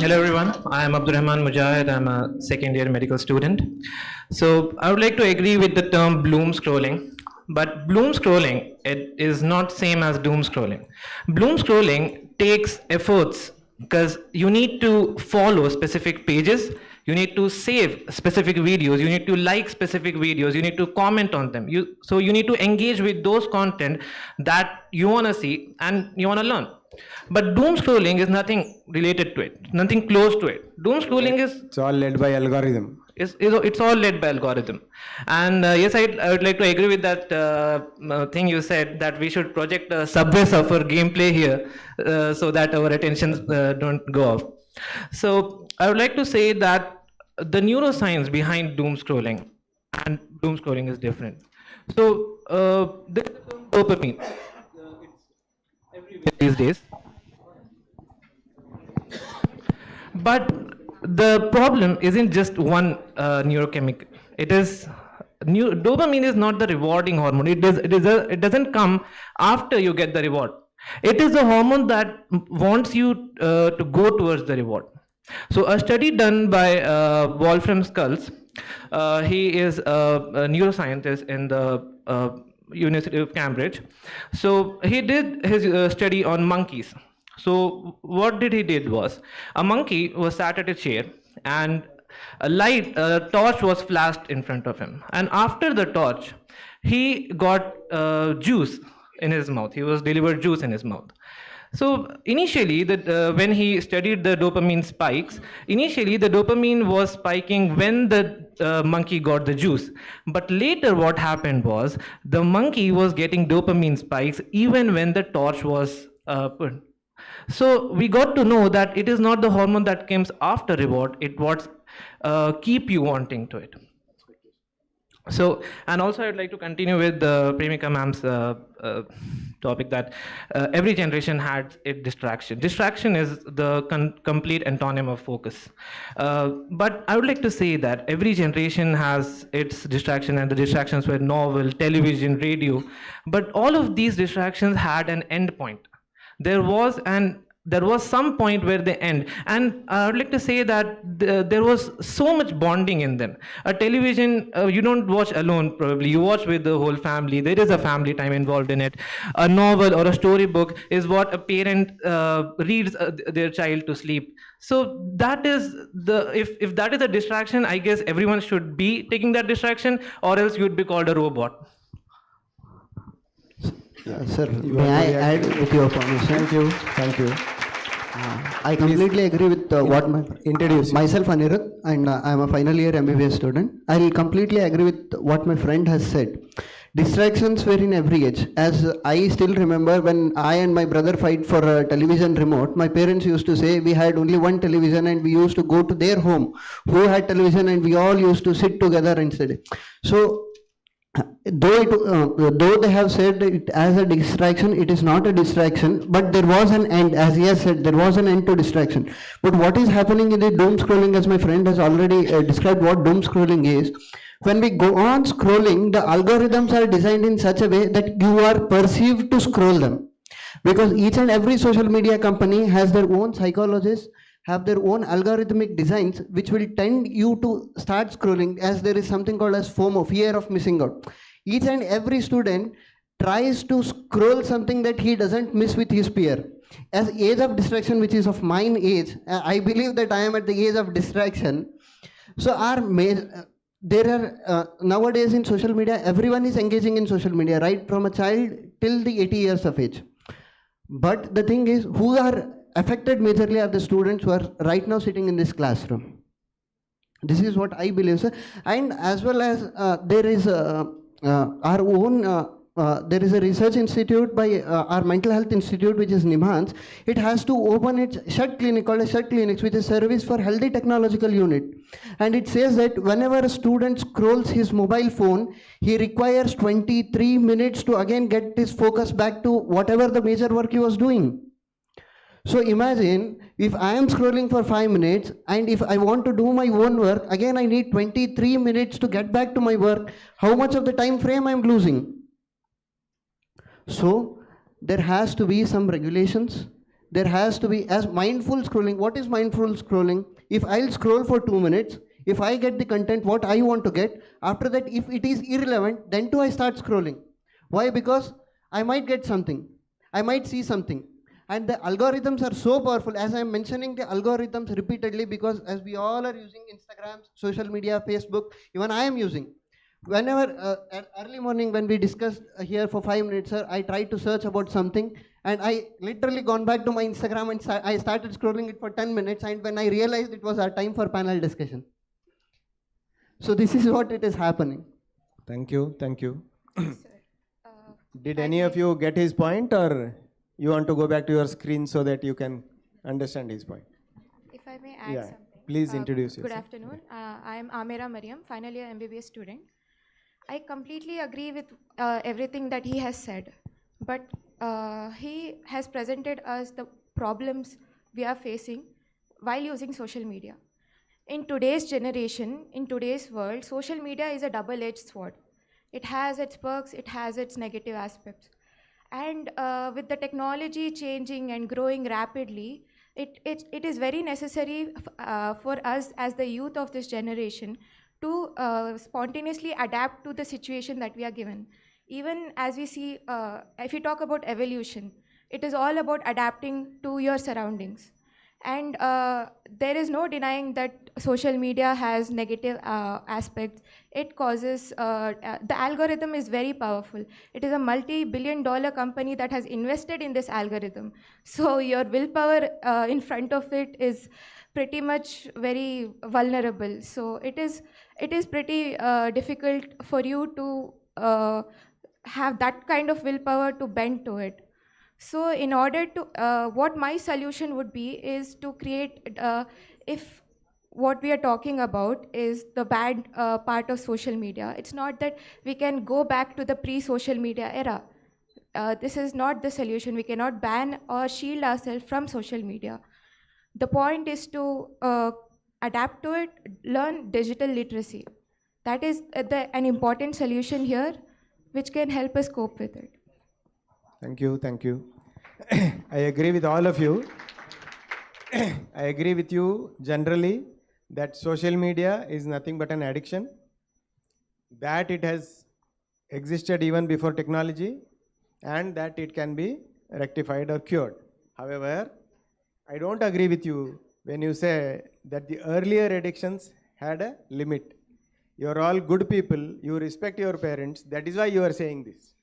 Hello everyone, I am Abdurrahman Mujahid. I'm a second year medical student. So I would like to agree with the term bloom scrolling, but bloom scrolling, it is not same as doom scrolling. Bloom scrolling takes efforts because you need to follow specific pages, you need to save specific videos, you need to like specific videos, you need to comment on them. So you need to engage with those content that you want to see and you want to learn. But doom scrolling is nothing related to it, nothing close to it. Doom scrolling It's all led by algorithm. It's all led by algorithm. And yes, I would like to agree with that thing you said, that we should project a Subway Surfer gameplay here so that our attentions don't go off. So I would like to say that the neuroscience behind doom scrolling and doom scrolling is different. So there is the term dopamine. It's everywhere these days. But the problem isn't just one neurochemical. Dopamine is not the rewarding hormone. It doesn't come after you get the reward. It is a hormone that wants you to go towards the reward. So a study done by Wolfram Skulls, he is a neuroscientist in the University of Cambridge. So he did his study on monkeys. So what he did was, a monkey was sat at a chair and a torch was flashed in front of him. And after the torch, he got juice in his mouth. He was delivered juice in his mouth. So initially, when he studied the dopamine spikes, initially the dopamine was spiking when the monkey got the juice. But later what happened was, the monkey was getting dopamine spikes even when the torch was put. So we got to know that it is not the hormone that comes after reward, it what keep you wanting to it. So, and also I would like to continue with Premika ma'am's topic that every generation had its distraction. Distraction is the complete antonym of focus. But I would like to say that every generation has its distraction, and the distractions were novel, television, radio. But all of these distractions had an end point. There was some point where they end, and I would like to say that there was so much bonding in them. A television, you don't watch alone probably, you watch with the whole family. There is a family time involved in it. A novel or a storybook is what a parent reads their child to sleep. So that is if that is a distraction, I guess everyone should be taking that distraction, or else you'd be called a robot. Sir, may I add with your permission? Thank you. I completely agree with what myself Anirudh, and I am a final year MBBS student. I will completely agree with what my friend has said. Distractions were in every age. As I still remember, when I and my brother fight for a television remote, my parents used to say we had only one television and we used to go to their home who had television, and we all used to sit together and study. So though they have said it as a distraction, it is not a distraction, but there was an end. As he has said, there was an end to distraction. But what is happening in the doom scrolling, as my friend has already described what doom scrolling is, when we go on scrolling, the algorithms are designed in such a way that you are perceived to scroll them, because each and every social media company has their own psychologists, have their own algorithmic designs which will tend you to start scrolling, as there is something called as FOMO, fear of missing out. Each and every student tries to scroll something that he doesn't miss with his peer. As age of distraction, which is of mine age, I believe that I am at the age of distraction. So there are nowadays in social media, everyone is engaging in social media, right from a child till the 80 years of age. But the thing is, who are affected majorly are the students who are right now sitting in this classroom. This is what I believe, sir. And as well as there is our own, there is a research institute by our mental health institute, which is NIMHANS. It has to open its SHUT clinic, called as SHUT clinics, which is Service for Healthy Technological Unit. And it says that whenever a student scrolls his mobile phone, he requires 23 minutes to again get his focus back to whatever the major work he was doing. So imagine if I am scrolling for 5 minutes and if I want to do my own work, again I need 23 minutes to get back to my work. How much of the time frame I am losing? So there has to be some regulations. There has to be, as mindful scrolling. What is mindful scrolling? If I'll scroll for 2 minutes, if I get the content what I want to get, after that if it is irrelevant, then too I start scrolling. Why? Because I might get something. I might see something. And the algorithms are so powerful. As I'm mentioning the algorithms repeatedly, because as we all are using Instagram, social media, Facebook, even I am using. Whenever at early morning when we discussed here for 5 minutes, sir, I tried to search about something and I literally gone back to my Instagram and I started scrolling it for 10 minutes, and when I realized it was our time for panel discussion. So this is what it is happening. Thank you, thank you. Did any of you get his point, or you want to go back to your screen so that you can understand his point? If I may add something. Please introduce yourself. Good afternoon. I am Amira Mariam, final year MBBS student. I completely agree with everything that he has said, but he has presented us the problems we are facing while using social media. In today's generation, in today's world, social media is a double-edged sword. It has its perks, it has its negative aspects. And with the technology changing and growing rapidly, it is very necessary for us as the youth of this generation to spontaneously adapt to the situation that we are given. Even as we see, if you talk about evolution, it is all about adapting to your surroundings. And there is no denying that social media has negative aspects. It causes, the algorithm is very powerful. It is a multi-billion-dollar company that has invested in this algorithm. So your willpower in front of it is pretty much very vulnerable. So it is pretty difficult for you to have that kind of willpower to bend to it. So in order to, what my solution would be is to create, if what we are talking about is the bad part of social media, it's not that we can go back to the pre-social media era. This is not the solution. We cannot ban or shield ourselves from social media. The point is to adapt to it, learn digital literacy. That is an important solution here, which can help us cope with it. Thank you, thank you. I agree with all of you. I agree with you generally that social media is nothing but an addiction, that it has existed even before technology, and that it can be rectified or cured. However, I don't agree with you when you say that the earlier addictions had a limit. You are all good people, you respect your parents, that is why you are saying this.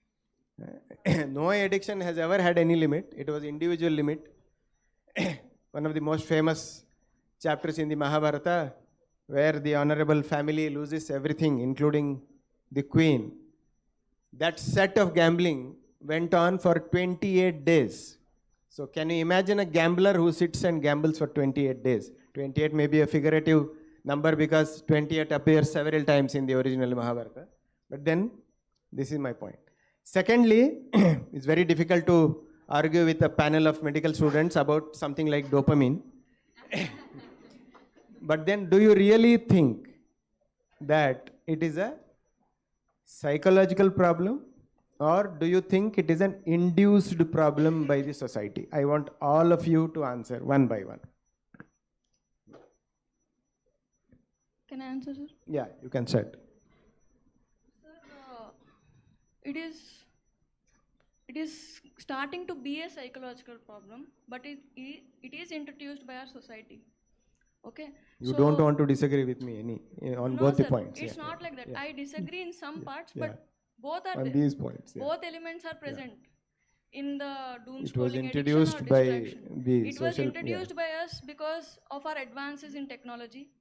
No addiction has ever had any limit. It was individual limit. One of the most famous chapters in the Mahabharata, where the honorable family loses everything, including the queen. That set of gambling went on for 28 days. So can you imagine a gambler who sits and gambles for 28 days? 28 may be a figurative number because 28 appears several times in the original Mahabharata. But then, this is my point. Secondly, it's very difficult to argue with a panel of medical students about something like dopamine. But then, do you really think that it is a psychological problem, or do you think it is an induced problem by the society? I want all of you to answer one by one. Can I answer, sir? Yeah, you can start. Sir, it is starting to be a psychological problem, but it is introduced by our society. Okay. You don't want to disagree with me on both the points. It's not like that. Yeah. I disagree in some parts, Yeah. but both are On there. these points, yeah. Both elements are present in the doom It was scrolling introduced addiction or by distraction. the It was social- introduced by us because of our advances in technology,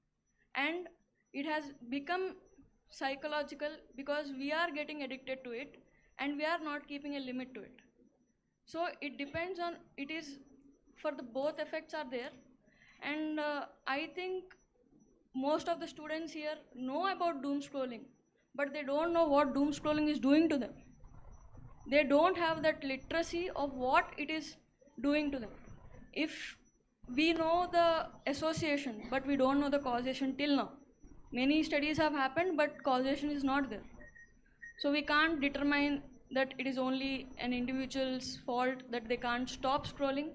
and it has become psychological because we are getting addicted to it and we are not keeping a limit to it. So it depends on, it is for the both effects are there, and I think most of the students here know about doom scrolling, but they don't know what doom scrolling is doing to them. They don't have that literacy of what it is doing to them. if we know the association, but we don't know the causation till now. Many studies have happened, but causation is not there. So we can't determine that it is only an individual's fault that they can't stop scrolling.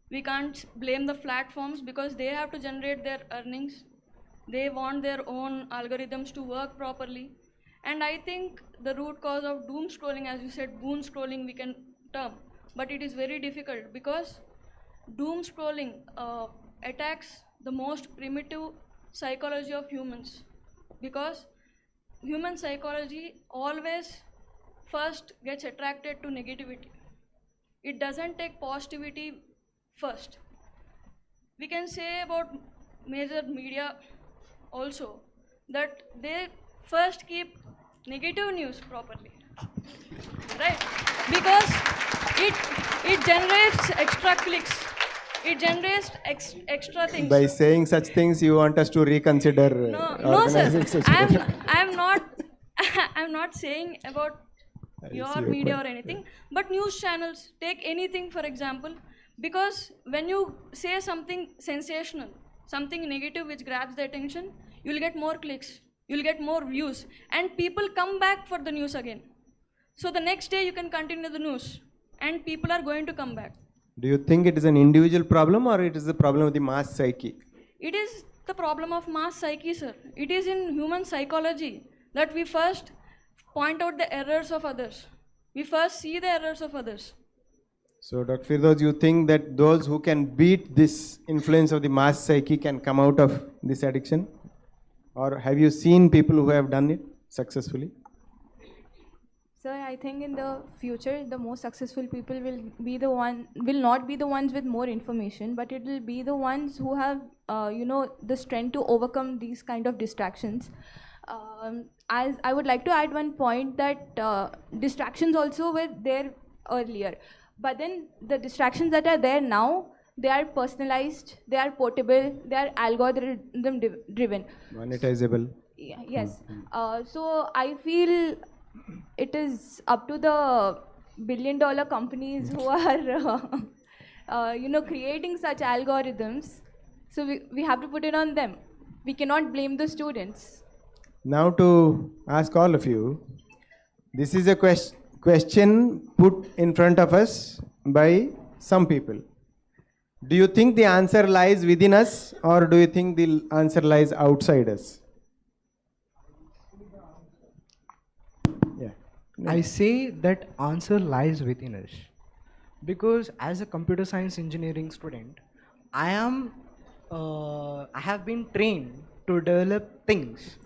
We can't blame the platforms because they have to generate their earnings. They want their own algorithms to work properly. And I think the root cause of doom scrolling, as you said, boon scrolling we can term, but it is very difficult because doom scrolling attacks the most primitive psychology of humans, because human psychology always first gets attracted to negativity. It doesn't take positivity first. We can say about major media also that they first keep negative news properly, right? Because it generates extra clicks, it generates extra things. By saying such things, you want us to reconsider No, sir. I'm not saying about your media or anything, but news channels, take anything for example, because when you say something sensational, something negative which grabs the attention, you'll get more clicks, you'll get more views, and people come back for the news again. So the next day you can continue the news and people are going to come back. Do you think it is an individual problem or it is the problem of the mass psyche? It is the problem of mass psyche, sir. It is in human psychology that we first point out the errors of others. We first see the errors of others. So, Dr. Firdaus, you think that those who can beat this influence of the mass psyche can come out of this addiction? Or have you seen people who have done it successfully? Sir, I think in the future, the most successful people will not be the ones with more information, but it will be the ones who have, the strength to overcome these kind of distractions. As I would like to add one point that distractions also were there earlier, but then the distractions that are there now, they are personalized, they are portable, they are algorithm driven. Monetizable. Yes. So I feel it is up to the billion-dollar companies who are, creating such algorithms. So we have to put it on them. We cannot blame the students. Now to ask all of you, this is a question put in front of us by some people. Do you think the answer lies within us or do you think the answer lies outside us? I say that answer lies within us, because as a computer science engineering student, I have been trained to develop things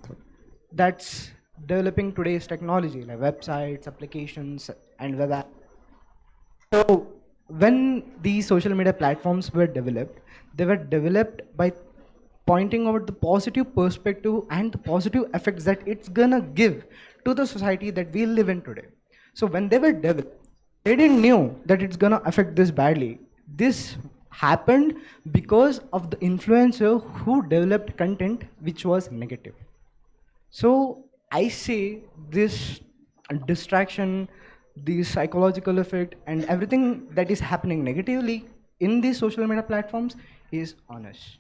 that's developing today's technology like websites, applications, and web apps. So when these social media platforms were developed, they were developed by pointing out the positive perspective and the positive effects that it's gonna give to the society that we live in today. So when they were developed, they didn't know that it's gonna affect this badly. This happened because of the influencer who developed content which was negative. So I say this distraction, the psychological effect, and everything that is happening negatively in these social media platforms is on us.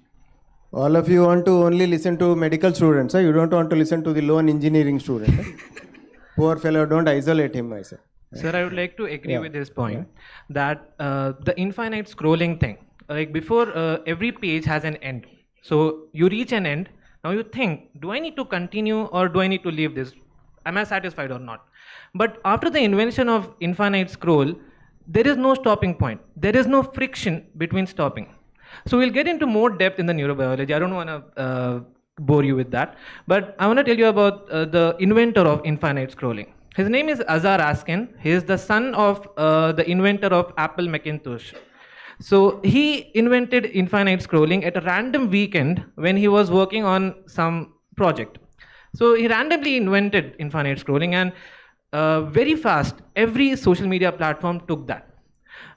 All of you want to only listen to medical students, huh? You don't want to listen to the loan engineering student. Huh? Poor fellow, don't isolate him, I say. Sir, I would like to agree with this point that the infinite scrolling thing, like before every page has an end. So you reach an end, now you think, do I need to continue or do I need to leave this? Am I satisfied or not? But after the invention of infinite scroll, there is no stopping point. There is no friction between stopping. So we'll get into more depth in the neurobiology. I don't want to bore you with that. But I want to tell you about the inventor of infinite scrolling. His name is Azar Askin. He is the son of the inventor of Apple Macintosh. So he invented infinite scrolling at a random weekend when he was working on some project. So he randomly invented infinite scrolling, and very fast, every social media platform took that.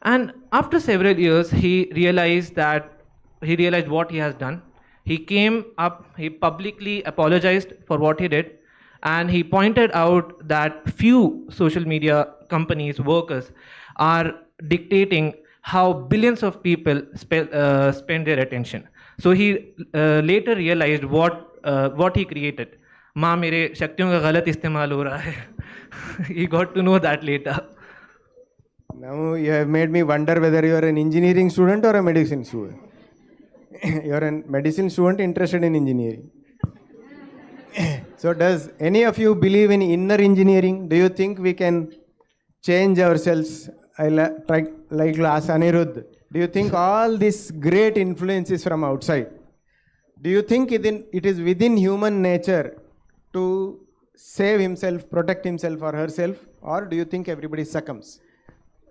And after several years, he realized what he has done. He came up, he publicly apologized for what he did, and he pointed out that few social media companies, workers, are dictating how billions of people spend their attention. So he later realized what he created. माँ मेरे शक्तियों का गलत इस्तेमाल हो रहा है. He got to know that later. Now you have made me wonder whether you are an engineering student or a medicine student. You are a medicine student interested in engineering. So does any of you believe in inner engineering? Do you think we can change ourselves? Like last Anirudh. Do you think all this great influence is from outside? Do you think it is within human nature to save himself, protect himself or herself? Or do you think everybody succumbs?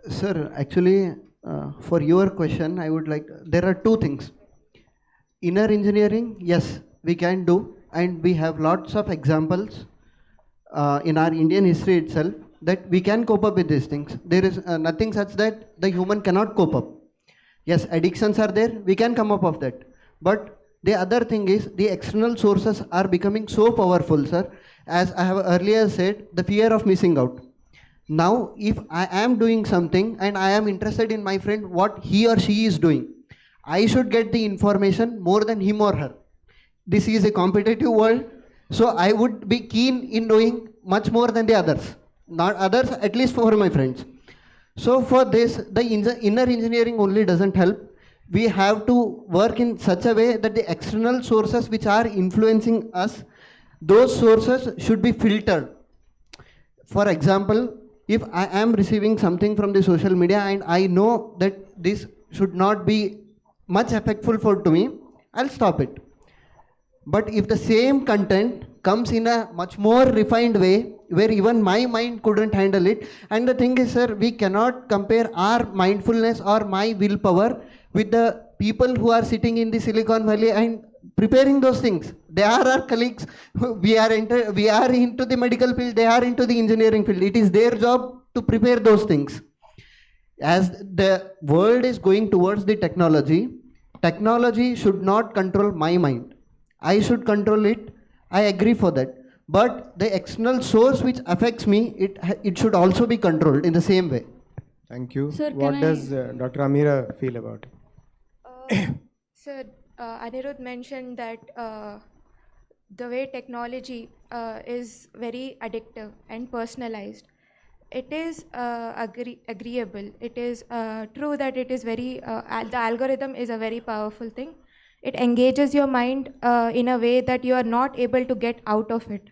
Sir, actually, for your question, I would like, there are two things. Inner engineering, yes, we can do, and we have lots of examples in our Indian history itself that we can cope up with these things. There is nothing such that the human cannot cope up. Yes, addictions are there, we can come up of that. But the other thing is the external sources are becoming so powerful, sir. As I have earlier said, the fear of missing out. Now, if I am doing something and I am interested in my friend, what he or she is doing, I should get the information more than him or her. This is a competitive world, so I would be keen in doing much more than the others. Not others, at least for my friends. So for this, the inner engineering only doesn't help. We have to work in such a way that the external sources which are influencing us, those sources should be filtered. For example, if I am receiving something from the social media and I know that this should not be much effectful to me, I'll stop it. But if the same content comes in a much more refined way, where even my mind couldn't handle it, and the thing is, sir, we cannot compare our mindfulness or my willpower with the people who are sitting in the Silicon Valley and preparing those things. They are our colleagues. We are into the medical field, they are into the engineering field. It is their job to prepare those things. As the world is going towards the technology, technology should not control my mind. I should control it. I agree for that. But the external source which affects me, it should also be controlled in the same way. Thank you. Sir, what does Dr. Amira feel about it? Sir, Anirudh mentioned that the way technology is very addictive and personalized. It is agreeable. It is true that it is very, the algorithm is a very powerful thing. It engages your mind in a way that you are not able to get out of it.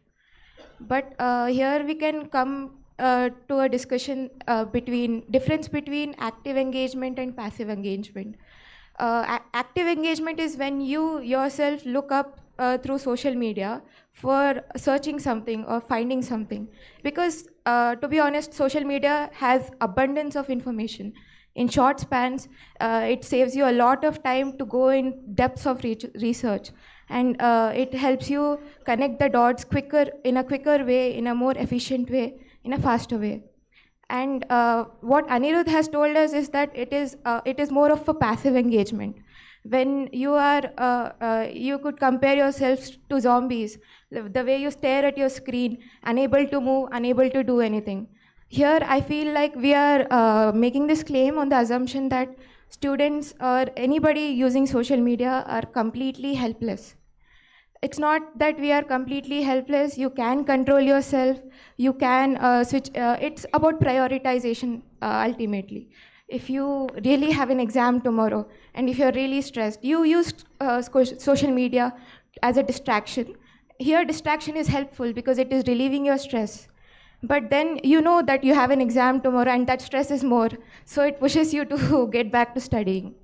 But here we can come to a discussion difference between active engagement and passive engagement. Active engagement is when you yourself look up through social media for searching something or finding something. Because to be honest, social media has abundance of information. In short spans, it saves you a lot of time to go in depths of research. And it helps you connect the dots in a quicker way, in a more efficient way, in a faster way. And what Anirudh has told us is that it is more of a passive engagement. When you are, you could compare yourself to zombies, the way you stare at your screen, unable to move, unable to do anything. Here, I feel like we are making this claim on the assumption that students or anybody using social media are completely helpless. It's not that we are completely helpless. You can control yourself. You can switch. It's about prioritization ultimately. If you really have an exam tomorrow and if you're really stressed, you use social media as a distraction. Here, distraction is helpful because it is relieving your stress. But then you know that you have an exam tomorrow and that stress is more. So it pushes you to get back to studying.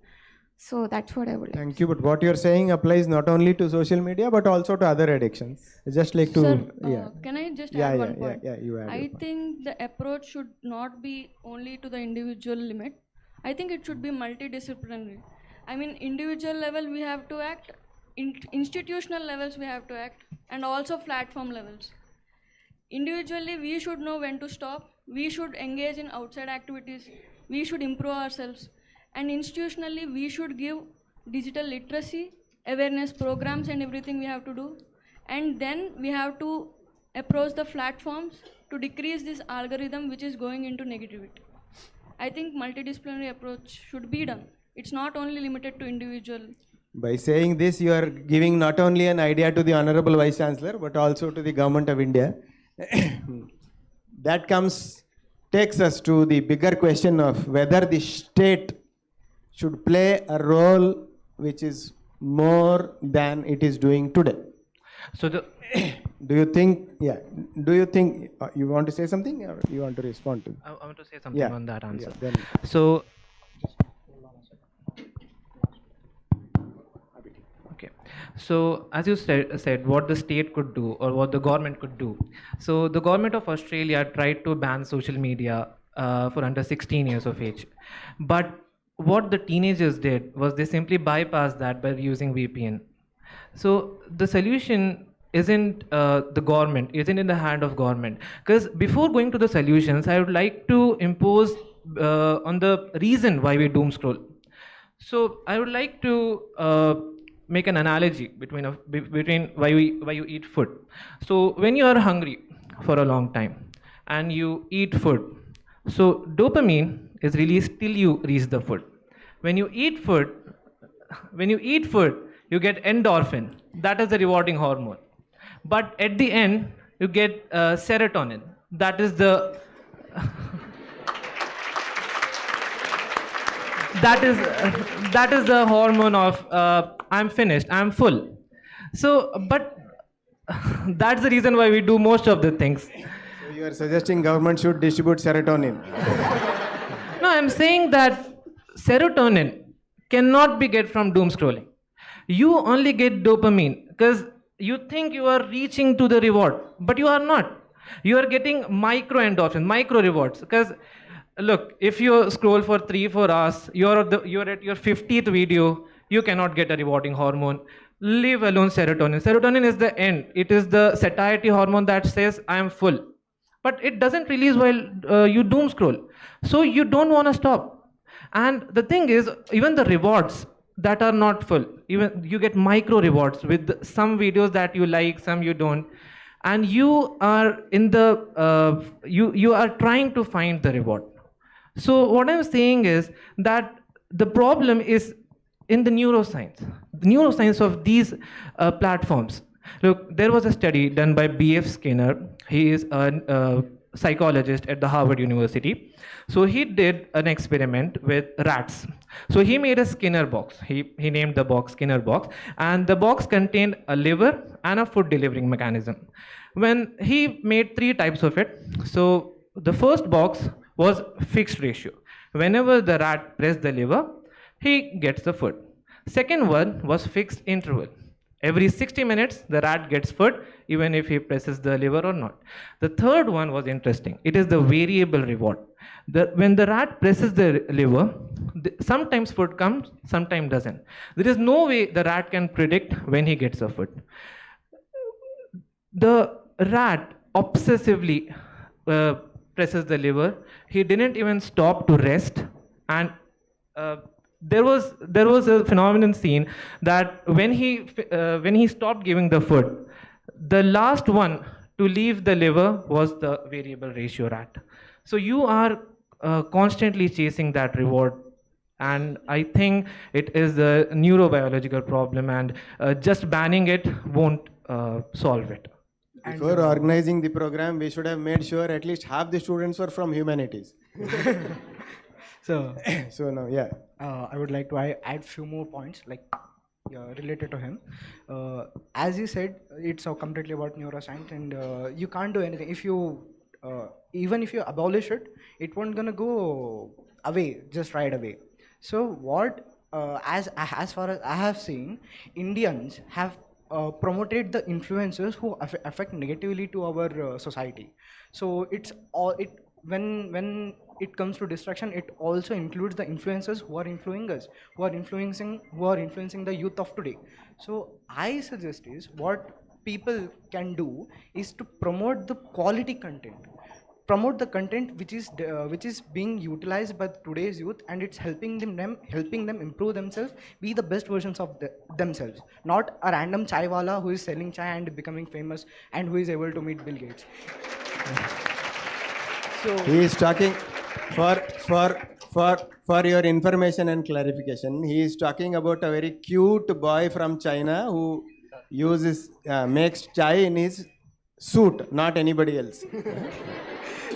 So that's what I would like. Thank you. But what you're saying applies not only to social media but also to other addictions. It's just like to Sir, can I just add one point? Yeah, you add. I think the approach should not be only to the individual limit. I think it should be multidisciplinary. I mean, individual level we have to act, institutional levels we have to act, and also platform levels. Individually, we should know when to stop. We should engage in outside activities. We should improve ourselves. And institutionally, we should give digital literacy, awareness programs and everything we have to do. And then we have to approach the platforms to decrease this algorithm which is going into negativity. I think multidisciplinary approach should be done. It's not only limited to individual. By saying this, you are giving not only an idea to the Honorable Vice Chancellor, but also to the Government of India. That takes us to the bigger question of whether the state should play a role which is more than it is doing today. So do you think you want to say something, or you want to respond to? I want to say something on that answer. Yeah, then. So, okay. So, as you said, what the state could do or what the government could do. So, the government of Australia tried to ban social media for under 16 years of age. But what the teenagers did was they simply bypassed that by using VPN. So, the solution isn't the government, isn't in the hand of government. Because before going to the solutions, I would like to impose on the reason why we doom scroll. So I would like to make an analogy between why you eat food. So when you are hungry for a long time and you eat food, so dopamine is released till you reach the food. When you eat food, you get endorphin. That is the rewarding hormone. But at the end, you get serotonin. That is the that is the hormone of I'm finished, I'm full. So, but that's the reason why we do most of the things. So you are suggesting government should distribute serotonin? No, I'm saying that serotonin cannot be get from doom scrolling. You only get dopamine because you think you are reaching to the reward, but you are not. You are getting micro endorphin, micro rewards. Because look, if you scroll for 3-4 hours, you're at your 50th video, you cannot get a rewarding hormone. Leave alone serotonin. Serotonin is the end. It is the satiety hormone that says I am full, but it doesn't release while you doom scroll. So you don't want to stop. And the thing is, even the rewards that are not full, even you get micro rewards with some videos that you like, some you don't, and you are in the you are trying to find the reward. So what I'm saying is that the problem is in the neuroscience of these platforms. Look, there was a study done by B.F. Skinner. He is a psychologist at the Harvard University. So he did an experiment with rats. So he made a Skinner box. He named the box Skinner box, and the box contained a liver and a food delivering mechanism. When he made 3 types of it, so the first box was fixed ratio. Whenever the rat pressed the liver, he gets the food. Second one was fixed interval. Every 60 minutes, the rat gets food, even if he presses the liver or not. The third one was interesting. It is the variable reward. When the rat presses the liver, sometimes food comes, sometimes doesn't. There is no way the rat can predict when he gets the food. The rat obsessively presses the liver. He didn't even stop to rest, and there was a phenomenon seen that when he stopped giving the food, the last one to leave the liver was the variable ratio rat. So you are constantly chasing that reward, and I think it is a neurobiological problem, and just banning it won't solve it. Before organizing the program, we should have made sure at least half the students were from humanities. So now, yeah. I would like to add few more points related to him. As you said, it's completely about neuroscience, and you can't do anything. If you even if you abolish it, it won't gonna go away just right away. So what, as far as I have seen, Indians have promoted the influencers who affect negatively to our society. So when it comes to distraction, it also includes the influencers who are influencing us, who are influencing the youth of today. So I suggest is what people can do is to promote the quality content, promote the content which is being utilized by today's youth, and it's helping them improve themselves, be the best versions of themselves, not a random chai wala who is selling chai and becoming famous and who is able to meet Bill Gates. So he is talking For your information and clarification, he is talking about a very cute boy from China who makes chai in his suit, not anybody else.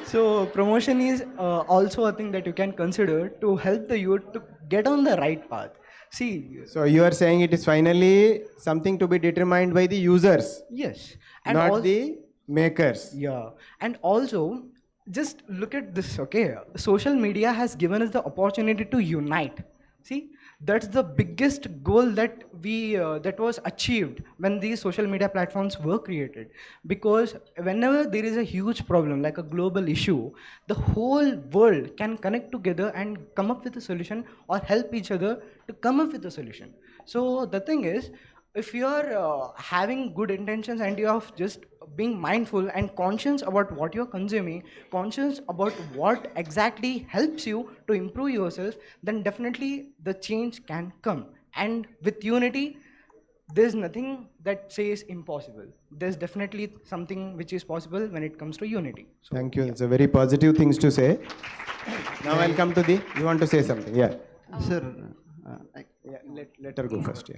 So promotion is also a thing that you can consider to help the youth to get on the right path. See. So you are saying it is finally something to be determined by the users. Yes. Not the makers. Yeah. And also, just look at this, okay? Social media has given us the opportunity to unite. See, that's the biggest goal that that was achieved when these social media platforms were created. Because whenever there is a huge problem like a global issue, the whole world can connect together and come up with a solution or help each other to come up with a solution. So the thing is, if you're having good intentions and you're just being mindful and conscious about what you're consuming, conscious about what exactly helps you to improve yourself, then definitely the change can come. And with unity, there's nothing that says impossible. There's definitely something which is possible when it comes to unity. So, thank you. It's a very positive things to say. Now I'll come to you want to say something? Yeah. Sir. Let her go first. Yeah.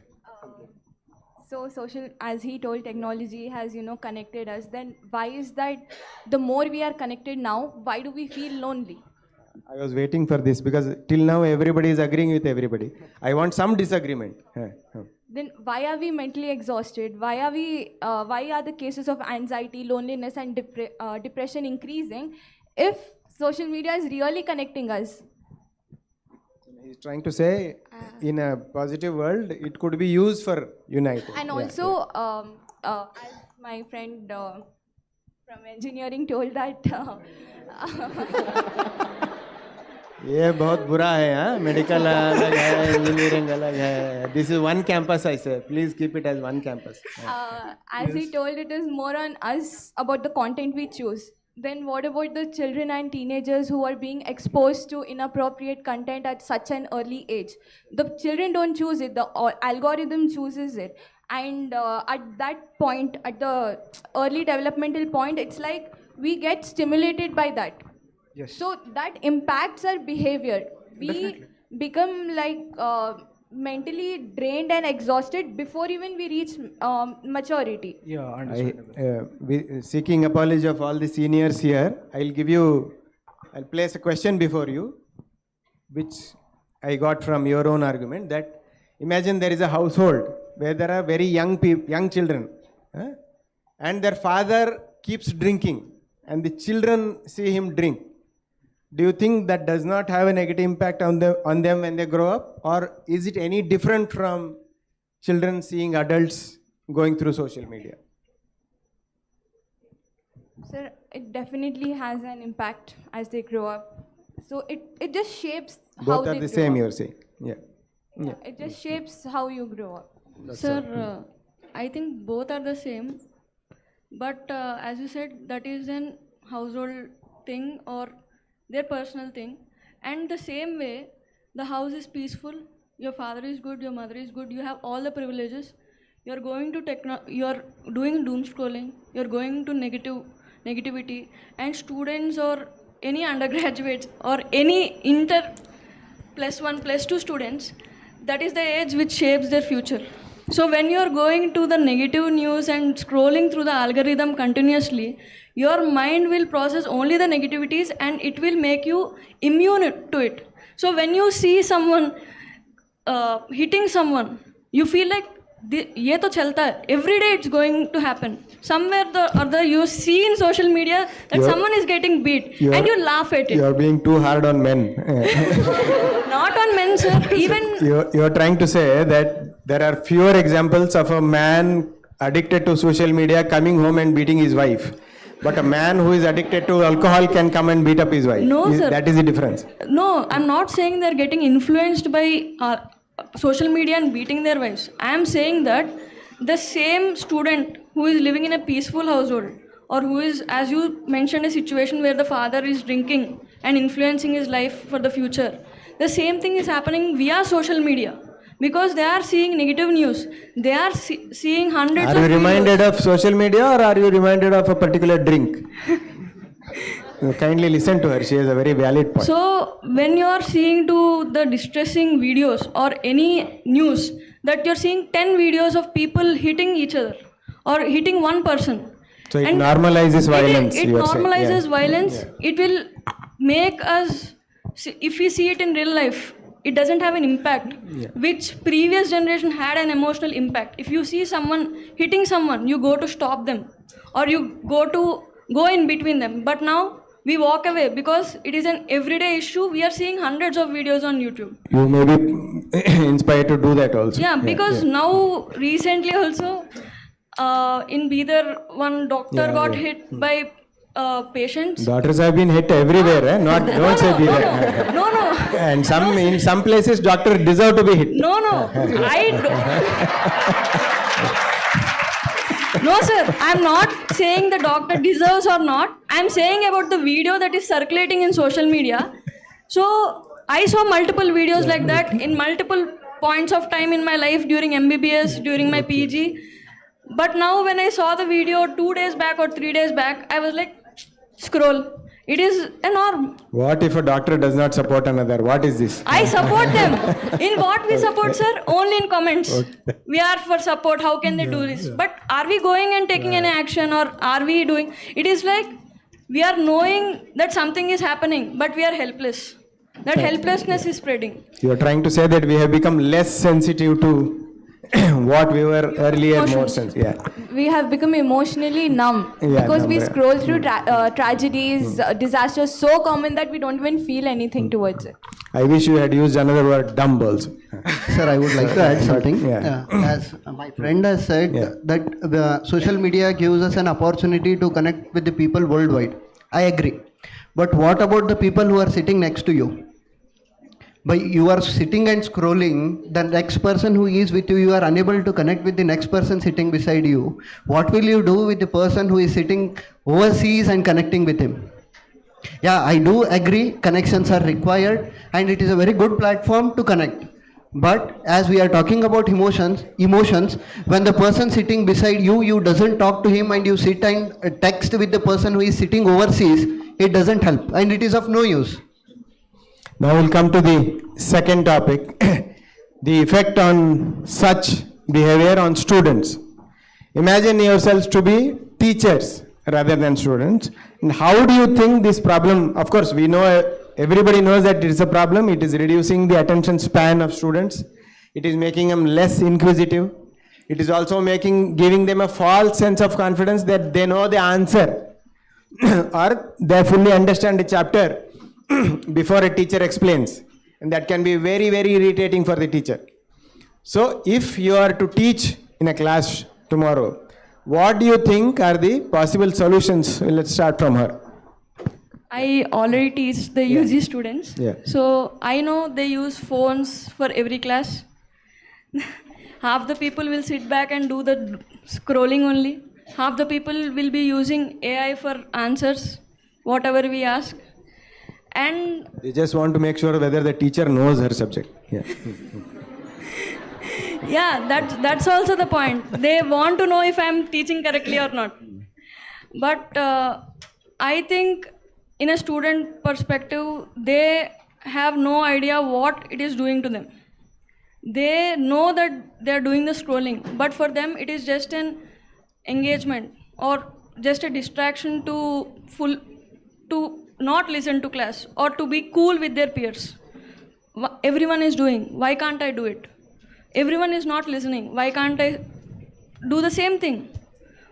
So social, as he told, technology has, connected us. Then why is that the more we are connected now, why do we feel lonely? I was waiting for this because till now everybody is agreeing with everybody. I want some disagreement. Then why are we mentally exhausted? Why are the cases of anxiety, loneliness and depression increasing if social media is really connecting us? He's trying to say, in a positive world, it could be used for uniting. And also, as my friend from engineering told that. ये बहुत बुरा है हाँ medical अलग है engineering अलग है this is one campus I say please keep it as one campus as he told, it is more on us about the content we choose. Then what about the children and teenagers who are being exposed to inappropriate content at such an early age? The children don't choose it, the algorithm chooses it. And at that point, at the early developmental point, it's like we get stimulated by that. Yes. So that impacts our behavior. We Definitely. become like mentally drained and exhausted before even we reach maturity. Yeah, understandable. Seeking apology of all the seniors here, I'll place a question before you, which I got from your own argument, that imagine there is a household where there are very young children, and their father keeps drinking, and the children see him drink. Do you think that does not have a negative impact on them when they grow up? Or is it any different from children seeing adults going through social media? Sir, it definitely has an impact as they grow up. So it just shapes how Both they are grow the same, up. you're saying. Yeah. It just shapes how you grow up. Sir, I think both are the same. But as you said, that is an household thing or their personal thing. And the same way, the house is peaceful, your father is good, your mother is good, you have all the privileges. You're going to you're doing doom scrolling, you're going to negativity, and students or any undergraduates or any +1, +2 students, that is the age which shapes their future. So when you're going to the negative news and scrolling through the algorithm continuously, your mind will process only the negativities and it will make you immune to it. So when you see someone hitting someone, you feel like, ye to chalta hai. Every day it's going to happen. Somewhere or other you see in social media that someone is getting beat and you laugh at it. You're being too hard on men. Not on men, sir. Even You're trying to say that there are fewer examples of a man addicted to social media coming home and beating his wife. But a man who is addicted to alcohol can come and beat up his wife. No, sir. That is the difference. No, I'm not saying they're getting influenced by social media and beating their wives. I am saying that the same student who is living in a peaceful household, or who is, as you mentioned, a situation where the father is drinking and influencing his life for the future, the same thing is happening via social media. Because they are seeing negative news. They are seeing hundreds of Are you videos. reminded of social media or are you reminded of a particular drink? Kindly listen to her. She has a very valid point. So when you are seeing to the distressing videos or any news, that you're seeing 10 videos of people hitting each other or hitting one person. So it normalizes violence. It you are saying. normalizes Yeah. violence. Yeah. It will make us, if we see it in real life, it doesn't have an impact, which previous generation had an emotional impact. If you see someone hitting someone, you go to stop them or you go in between them. But now we walk away because it is an everyday issue. We are seeing hundreds of videos on YouTube. You may be inspired to do that also. Yeah, because now recently also in Bidar, one doctor got hit by patients. Doctors have been hit everywhere, eh? Don't say that. No. And in some places, doctors deserve to be hit. No. No, sir. I'm not saying the doctor deserves or not. I'm saying about the video that is circulating in social media. So I saw multiple videos like that in multiple points of time in my life during MBBS, during my PG. But now when I saw the video 2 days back or 3 days back, I was like, scroll. It is a norm. What if a doctor does not support another? What is this? I support them. In what we support, sir? Only in comments. Okay. We are for support. How can they do this? But are we going and taking any action, or are we doing? It is like we are knowing that something is happening, but we are helpless. That helplessness is spreading. You are trying to say that we have become less sensitive to what we were earlier more sensitive. Yeah. We have become emotionally numb because we scroll through tragedies, disasters so common that we don't even feel anything towards it. I wish you had used another word, dumb also. Sir, I would like to add something. As my friend has said, that social media gives us an opportunity to connect with the people worldwide. I agree. But what about the people who are sitting next to you? But you are sitting and scrolling, the next person who is with you, you are unable to connect with the next person sitting beside you. What will you do with the person who is sitting overseas and connecting with him? Yeah, I do agree, connections are required and it is a very good platform to connect. But as we are talking about emotions, when the person sitting beside you, you doesn't talk to him and you sit and text with the person who is sitting overseas, it doesn't help and it is of no use. Now we'll come to the second topic, the effect on such behavior on students. Imagine yourselves to be teachers rather than students. And how do you think this problem, of course we know, everybody knows that it is a problem, it is reducing the attention span of students, it is making them less inquisitive, it is also giving them a false sense of confidence that they know the answer or they fully understand the chapter before a teacher explains, and that can be very, very irritating for the teacher. So if you are to teach in a class tomorrow, what do you think are the possible solutions? Let's start from her. I already teach the UG students. Yeah. So I know they use phones for every class. Half the people will sit back and do the scrolling only. Half the people will be using AI for answers, whatever we ask. And they just want to make sure whether the teacher knows her subject. Yeah. Yeah, that's also the point. They want to know if I'm teaching correctly or not. But I think in a student perspective, they have no idea what it is doing to them. They know that they're doing the scrolling, but for them it is just an engagement or just a distraction to not listen to class or to be cool with their peers. Everyone is doing, why can't I do it? Everyone is not listening, why can't I do the same thing?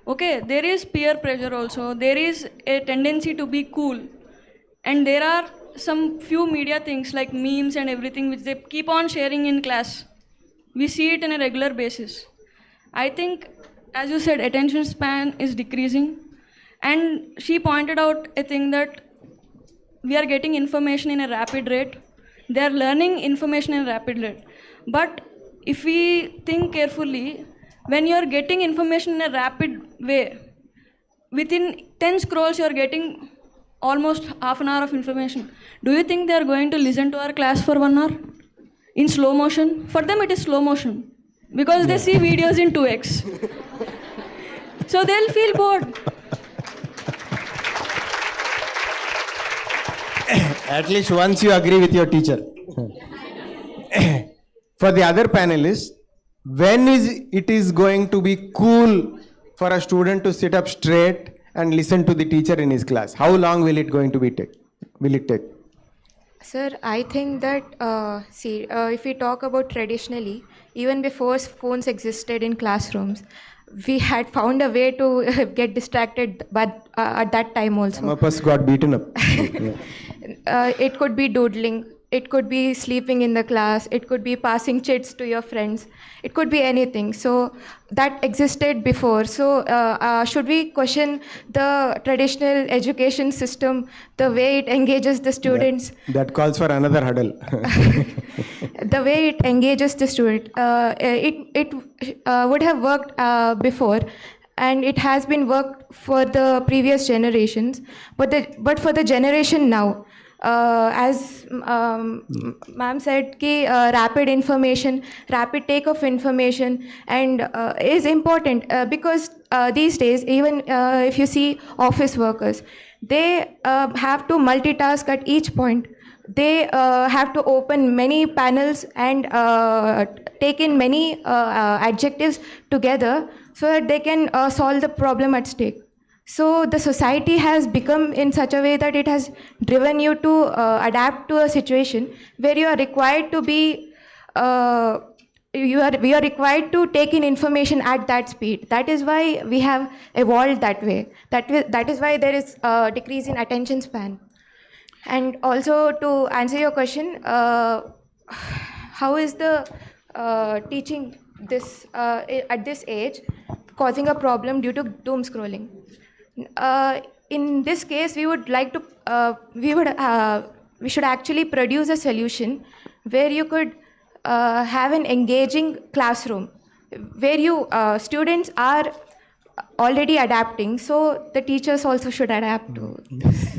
Okay, there is peer pressure also, there is a tendency to be cool, and there are some few media things like memes and everything which they keep on sharing in class. We see it on a regular basis. I think, as you said, attention span is decreasing, and she pointed out a thing that we are getting information in a rapid rate. They are learning information in a rapid rate. But if we think carefully, when you are getting information in a rapid way, within 10 scrolls you are getting almost half an hour of information. Do you think they are going to listen to our class for 1 hour? In slow motion? For them it is slow motion. Because they see videos in 2x. So they'll feel bored. At least once you agree with your teacher. For the other panelists, when it is going to be cool for a student to sit up straight and listen to the teacher in his class? How long will it take? Sir, I think that, if we talk about traditionally, even before phones existed in classrooms, we had found a way to get distracted, but at that time also. Some of us got beaten up. It could be doodling, it could be sleeping in the class, it could be passing chits to your friends, it could be anything. So that existed before. So should we question the traditional education system, the way it engages the students? That calls for another huddle. The way it engages the student, it would have worked before, and it has been worked for the previous generations, but for the generation now, as ma'am said, rapid take of information and is important, because these days, even if you see office workers, they have to multitask at each point. They have to open many panels and take in many adjectives together so that they can solve the problem at stake. So the society has become in such a way that it has driven you to adapt to a situation where you are required to be, we are required to take in information at that speed. That is why we have evolved that way. That is why there is a decrease in attention span. And also, to answer your question, how is the teaching this at this age causing a problem due to doom scrolling? In this case, we would like to, we should actually produce a solution where you could have an engaging classroom, where students are already adapting, so the teachers also should adapt to this.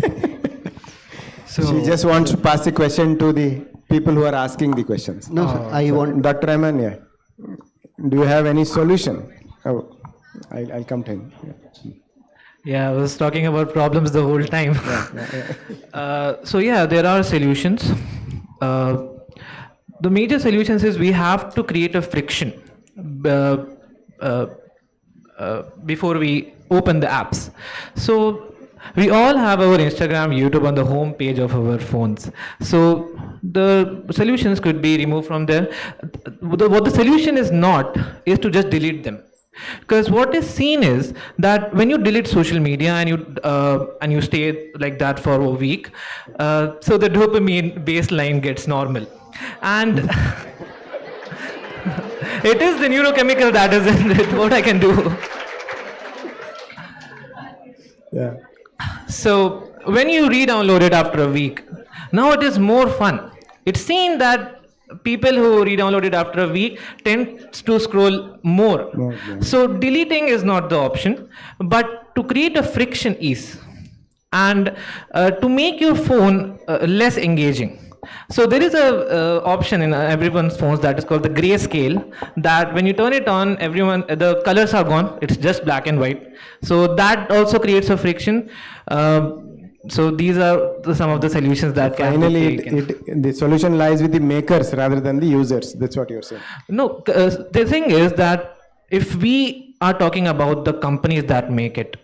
So she just wants to pass the question to the people who are asking the questions. No, sir, I want... Dr. Amanya, do you have any solution? Oh, I'll come to him. Yeah, I was talking about problems the whole time. So yeah, there are solutions. The major solutions is we have to create a friction before we open the apps. So we all have our Instagram, YouTube on the home page of our phones. So the solutions could be removed from there. What the solution is not is to just delete them. Because what is seen is that when you delete social media and you stay like that for a week, so the dopamine baseline gets normal, and it is the neurochemical that is in it. What I can do. Yeah. So when you re-download it after a week, now it is more fun. It's seen that people who re-download it after a week tend to scroll more. So deleting is not the option, but to create a friction is, and to make your phone less engaging. So there is a option in everyone's phones that is called the grayscale, that when you turn it on, the colors are gone, it's just black and white. So that also creates a friction. So these are some of the solutions that finally the solution lies with the makers rather than the users. That's what you're saying. No, the thing is that if we are talking about the companies that make it,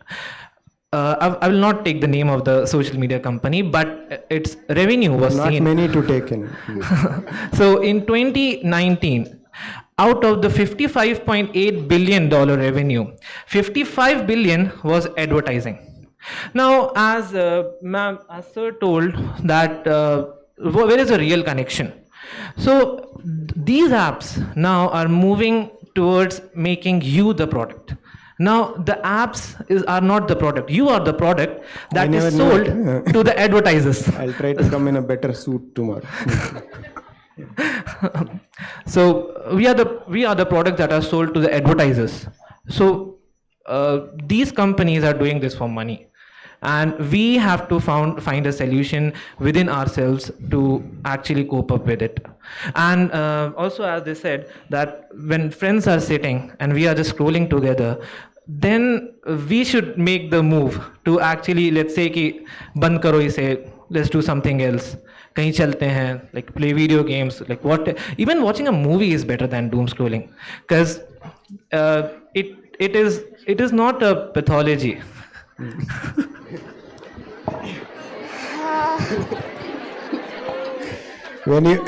I will not take the name of the social media company, but its revenue was not many to take in. So in 2019, out of the $55.8 billion revenue, 55 billion was advertising. Now, as sir told that where is a real connection? So these apps now are moving towards making you the product. Now the apps are not the product. You are the product that is sold to the advertisers. I'll try to come in a better suit tomorrow. So we are the products that are sold to the advertisers. So these companies are doing this for money. And we have to find a solution within ourselves to actually cope up with it. And also, as they said, that when friends are sitting and we are just scrolling together, then we should make the move to actually, let's say, ki band karo ise, let's do something else. कहीं चलते हैं, like play video games, like what, even watching a movie is better than doom scrolling, because it is not a pathology. When you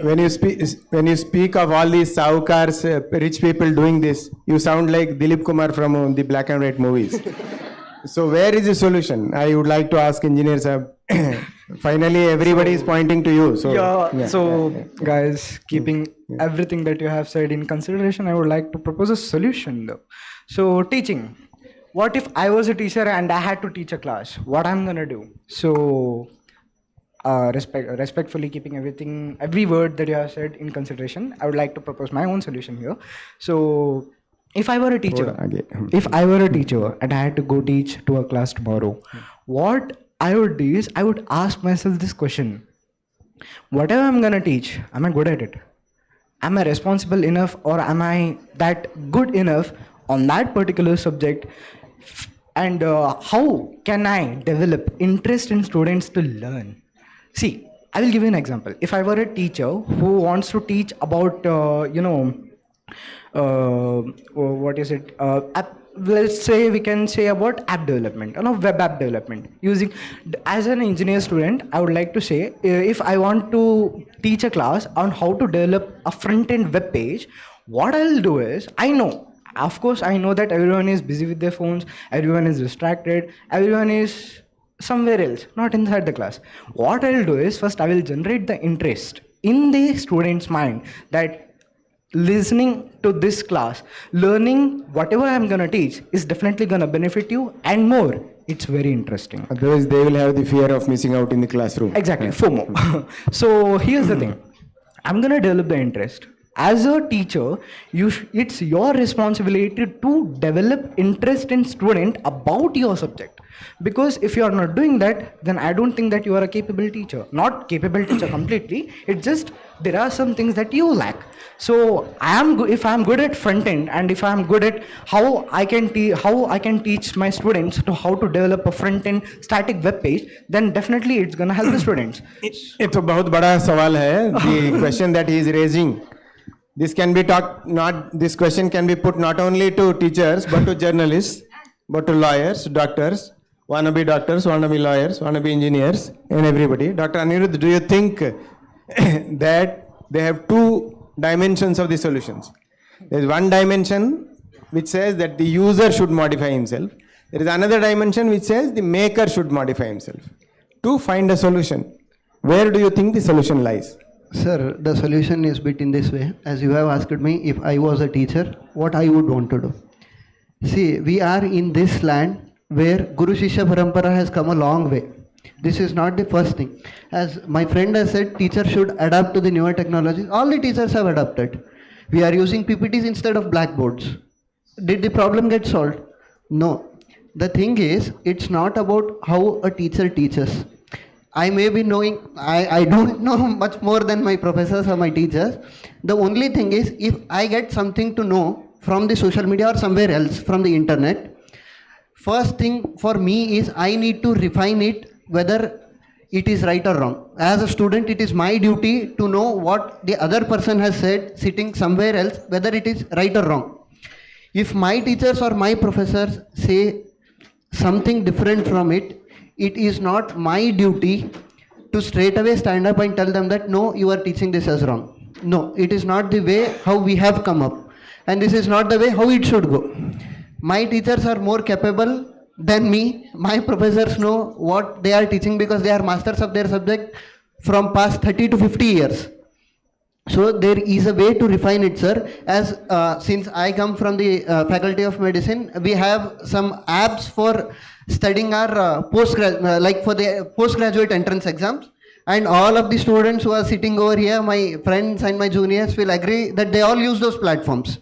when you speak of all these saukars, rich people doing this, you sound like Dilip Kumar from the black and white movies. So where is the solution? I would like to ask engineers. Finally, everybody is pointing to you. So guys, keeping everything that you have said in consideration, I would like to propose a solution though. So teaching. What if I was a teacher and I had to teach a class? What I'm gonna do? So respectfully keeping every word that you have said in consideration, I would like to propose my own solution here. So if I were a teacher, and I had to go teach to a class tomorrow, what I would do is I would ask myself this question: whatever I'm gonna teach, am I good at it? Am I responsible enough, or am I that good enough on that particular subject? And how can I develop interest in students to learn? See, I will give you an example. If I were a teacher who wants to teach about, let's say we can say about app development, web app development. As an engineer student, I would like to say, if I want to teach a class on how to develop a front-end web page, what I'll do is, of course, I know that everyone is busy with their phones, everyone is distracted, everyone is somewhere else, not inside the class. What I'll do is, first I will generate the interest in the student's mind that listening to this class, learning whatever I'm gonna teach is definitely gonna benefit you and more. It's very interesting. Otherwise, they will have the fear of missing out in the classroom. Exactly, FOMO. So here's the thing. I'm gonna develop the interest. As a teacher, it's your responsibility to develop interest in student about your subject. Because if you are not doing that, then I don't think that you are a capable teacher. Not capable teacher completely. It's just there are some things that you lack. So if I am good at front end, and if I am good at how I can teach my students to how to develop a front end static web page, then definitely it's gonna help the students. It's a बहुत बड़ा सवाल है. The question that he is raising. This question can be put not only to teachers, but to journalists, but to lawyers, doctors, wannabe lawyers, wannabe engineers, and everybody. Dr. Anirudh, do you think that they have two dimensions of the solutions? There is one dimension which says that the user should modify himself. There is another dimension which says the maker should modify himself. To find a solution, where do you think the solution lies? Sir, the solution is bit in this way. As you have asked me, if I was a teacher, what I would want to do. See, we are in this land where Guru Shishya Parampara has come a long way. This is not the first thing. As my friend has said, teachers should adapt to the newer technologies. All the teachers have adapted. We are using PPTs instead of blackboards. Did the problem get solved? No. The thing is, it's not about how a teacher teaches. I may be knowing, I don't know much more than my professors or my teachers. The only thing is, if I get something to know from the social media or somewhere else from the internet, first thing for me is I need to refine it whether it is right or wrong. As a student, it is my duty to know what the other person has said sitting somewhere else, whether it is right or wrong. If my teachers or my professors say something different from it, it is not my duty to straight away stand up and tell them that no, you are teaching this as wrong. No, it is not the way how we have come up, and this is not the way how it should go. My teachers are more capable than me. My professors know what they are teaching because they are masters of their subject from past 30 to 50 years. So there is a way to refine it, sir. As since I come from the Faculty of Medicine, we have some apps for studying our postgraduate entrance exams. And all of the students who are sitting over here, my friends and my juniors, will agree that they all use those platforms.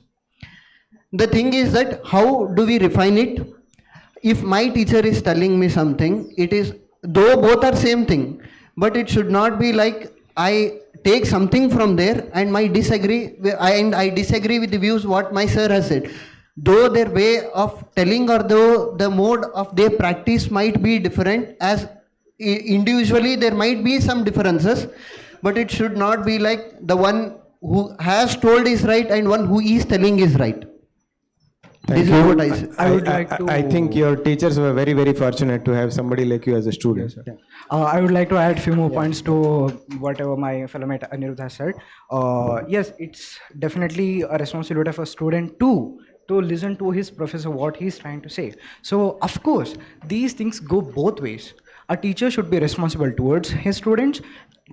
The thing is that how do we refine it? If my teacher is telling me something, it is, though both are same thing, but it should not be like I take something from there and I disagree with the views what my sir has said. Though their way of telling or though the mode of their practice might be different, as individually there might be some differences, but it should not be like the one who has told is right and one who is telling is right. This is what I say. I would like to. I think your teachers were very, very fortunate to have somebody like you as a student. Yes, I would like to add few more points to whatever my fellow mate Anirudh has said. Yes, it's definitely a responsibility of a student to listen to his professor what he is trying to say. So of course these things go both ways. A teacher should be responsible towards his students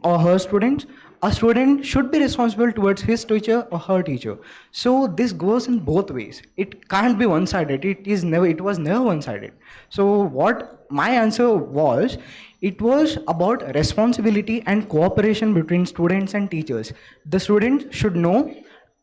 or her students. A student should be responsible towards his teacher or her teacher. So this goes in both ways. It can't be one-sided. It was never one-sided. So what my answer was, it was about responsibility and cooperation between students and teachers. The students should know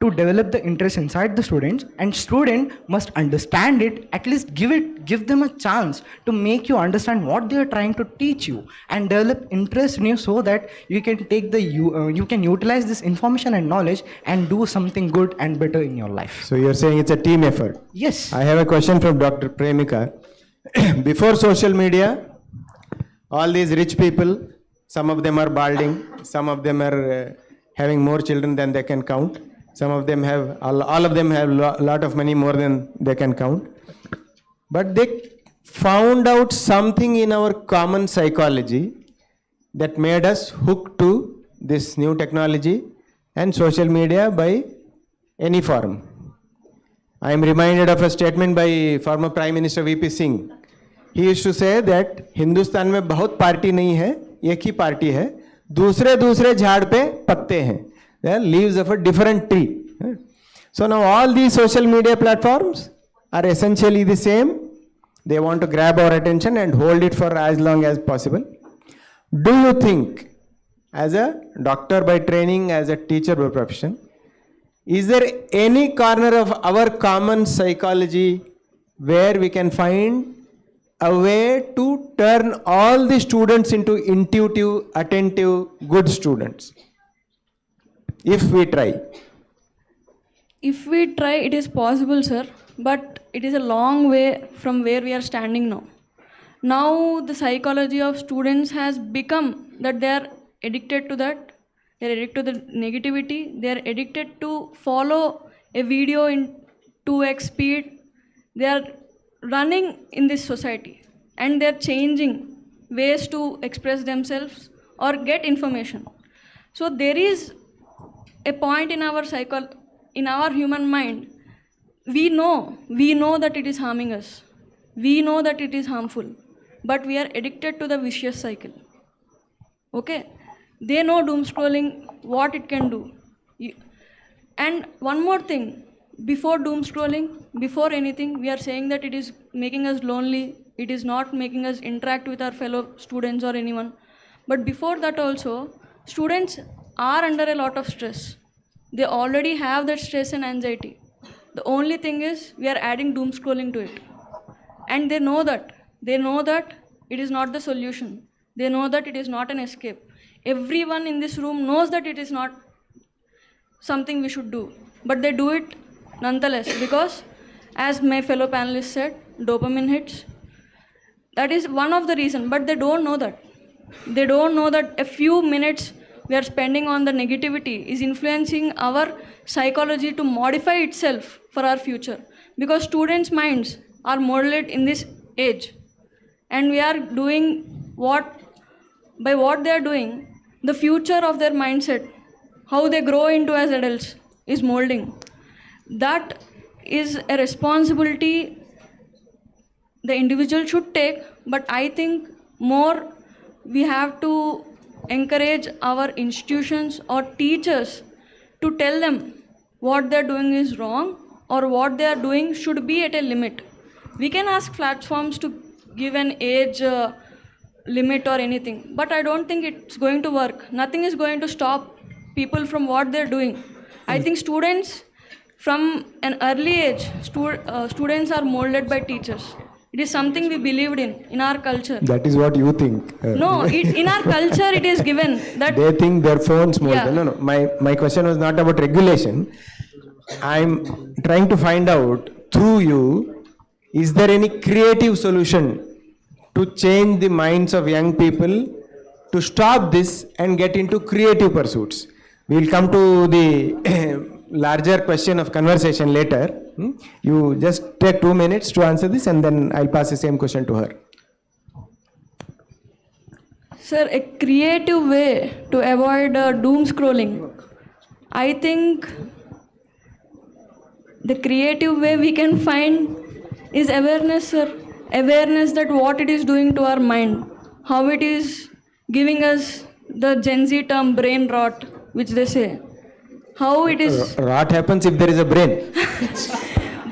to develop the interest inside the students, and student must understand it, at least give them a chance to make you understand what they are trying to teach you and develop interest in you, so that you can take you can utilize this information and knowledge and do something good and better in your life. So you're saying it's a team effort? Yes. I have a question from Dr. Premika. Before social media, all these rich people, some of them are balding, some of them are having more children than they can count. Some of them have, all of them have a lot of money, more than they can count. But they found out something in our common psychology that made us hooked to this new technology and social media by any form. I am reminded of a statement by former Prime Minister VP Singh. He used to say that Hindustan में बहुत party नहीं है, एक ही party है, दूसरे दूसरे झाड़ पे पत्ते हैं. They are leaves of a different tree. So now all these social media platforms are essentially the same. They want to grab our attention and hold it for as long as possible. Do you think, as a doctor by training, as a teacher by profession, is there any corner of our common psychology where we can find a way to turn all the students into intuitive, attentive, good students? If we try. If we try, it is possible, sir, but it is a long way from where we are standing now. Now the psychology of students has become that they are addicted to that, they are addicted to the negativity, they are addicted to follow a video in 2x speed. They are running in this society and they are changing ways to express themselves or get information. So there is a point in our in our human mind, we know that it is harming us. We know that it is harmful, but we are addicted to the vicious cycle. Okay? They know doom scrolling, what it can do. And one more thing, before doom scrolling, before anything, we are saying that it is making us lonely, it is not making us interact with our fellow students or anyone. But before that also, students are under a lot of stress. They already have that stress and anxiety. The only thing is we are adding doom scrolling to it. And they know that. They know that it is not the solution. They know that it is not an escape. Everyone in this room knows that it is not something we should do. But they do it nonetheless because, as my fellow panelists said, dopamine hits. That is one of the reasons, but they don't know that. They don't know that a few minutes we are spending on the negativity is influencing our psychology to modify itself for our future, because students' minds are molded in this age, and we are doing by what they are doing, the future of their mindset, how they grow into as adults is molding. That is a responsibility the individual should take, but I think more we have to encourage our institutions or teachers to tell them what they're doing is wrong or what they are doing should be at a limit. We can ask platforms to give an age limit or anything, but I don't think it's going to work. Nothing is going to stop people from what they're doing. I think students from an early age, students are molded by teachers. It is something we believed in our culture. That is what you think. No, in our culture it is given that they think their phones more. Yeah. No. My question was not about regulation. I'm trying to find out through you, is there any creative solution to change the minds of young people to stop this and get into creative pursuits? We will come to the larger question of conversation later. You just take 2 minutes to answer this and then I'll pass the same question to her. Sir, a creative way to avoid doom scrolling. I think the creative way we can find is awareness, sir. Awareness that what it is doing to our mind, how it is giving us the Gen Z term brain rot, which they say. How it is. Rot happens if there is a brain.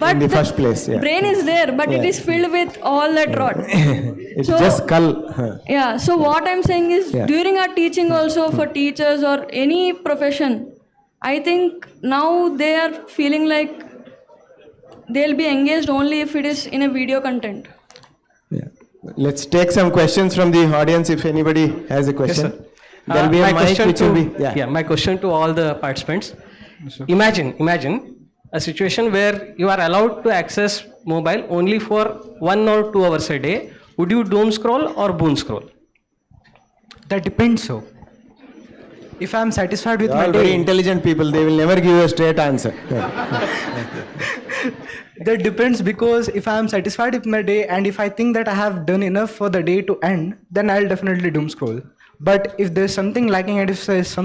But in the first place, yeah. Brain is there, but it Yeah. is filled with all that rot. It's So- just skull. Yeah, so what I'm saying is Yeah. during our teaching also for teachers or any profession, I think now they are feeling like they'll be engaged only if it is in a video content. Let's take some questions from the audience if anybody has a question. Yes, sir. There'll be a My mic question which will to- be. Yeah. my question to all the participants. Imagine a situation where you are allowed to access mobile only for 1 or 2 hours a day. Would you doom scroll or boom scroll? That depends. So, if I am satisfied with They my are day, very intelligent people. They will never give you a straight answer. that depends, because if I am satisfied with my day and if I think that I have done enough for the day to end, then I'll definitely doom scroll. But if there's something lacking and if there's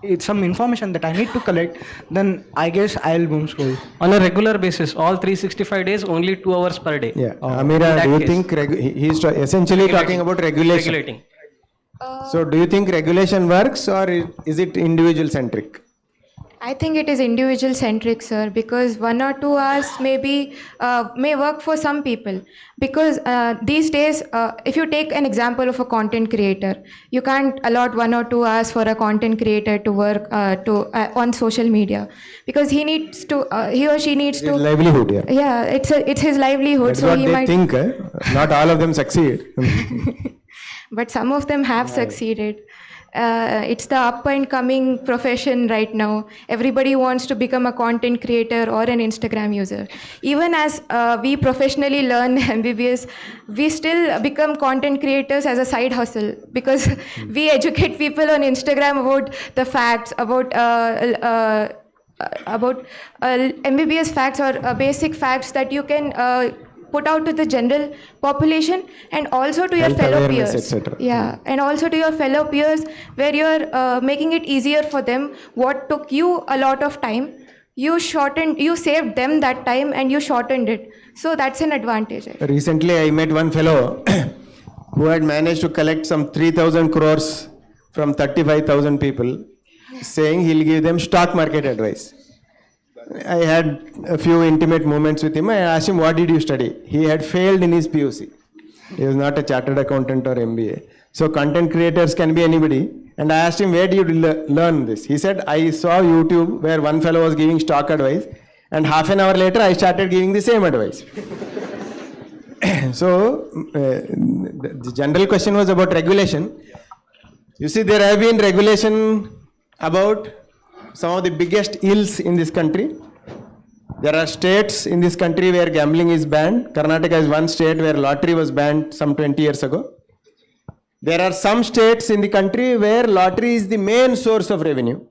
it's some information that I need to collect, then I guess I'll boom scroll. On a regular basis, all 365 days, only 2 hours per day. Yeah. In Amira, that do you case. think he's essentially talking about regulation? Regulating. So, do you think regulation works or is it individual centric? I think it is individual centric, sir, because 1 or 2 hours may work for some people. Because these days, if you take an example of a content creator, you can't allot 1 or 2 hours for a content creator to work on social media, because he or she needs to. His livelihood, yeah. Yeah, it's his livelihood. That's so what he they might. think. Not all of them succeed. But some of them have succeeded. It's the up and coming profession right now. Everybody wants to become a content creator or an Instagram user. Even as we professionally learn MBBS, we still become content creators as a side hustle, because we educate people on Instagram about the facts, about MBBS facts or basic facts that you can put out to the general population and also to your Health fellow awareness, peers. etc. Yeah, and also to your fellow peers, where you're making it easier for them. What took you a lot of time, you saved them that time and you shortened it. So that's an advantage. Recently, I met one fellow who had managed to collect some 3,000 crores from 35,000 people, saying he'll give them stock market advice. I had a few intimate moments with him. I asked him, what did you study? He had failed in his PUC. He was not a chartered accountant or MBA. So content creators can be anybody. And I asked him, where do you learn this? He said, I saw YouTube where one fellow was giving stock advice, and half an hour later I started giving the same advice. So the general question was about regulation. You see, there have been regulation about some of the biggest ills in this country. There are states in this country where gambling is banned. Karnataka is one state where lottery was banned some 20 years ago. There are some states in the country where lottery is the main source of revenue.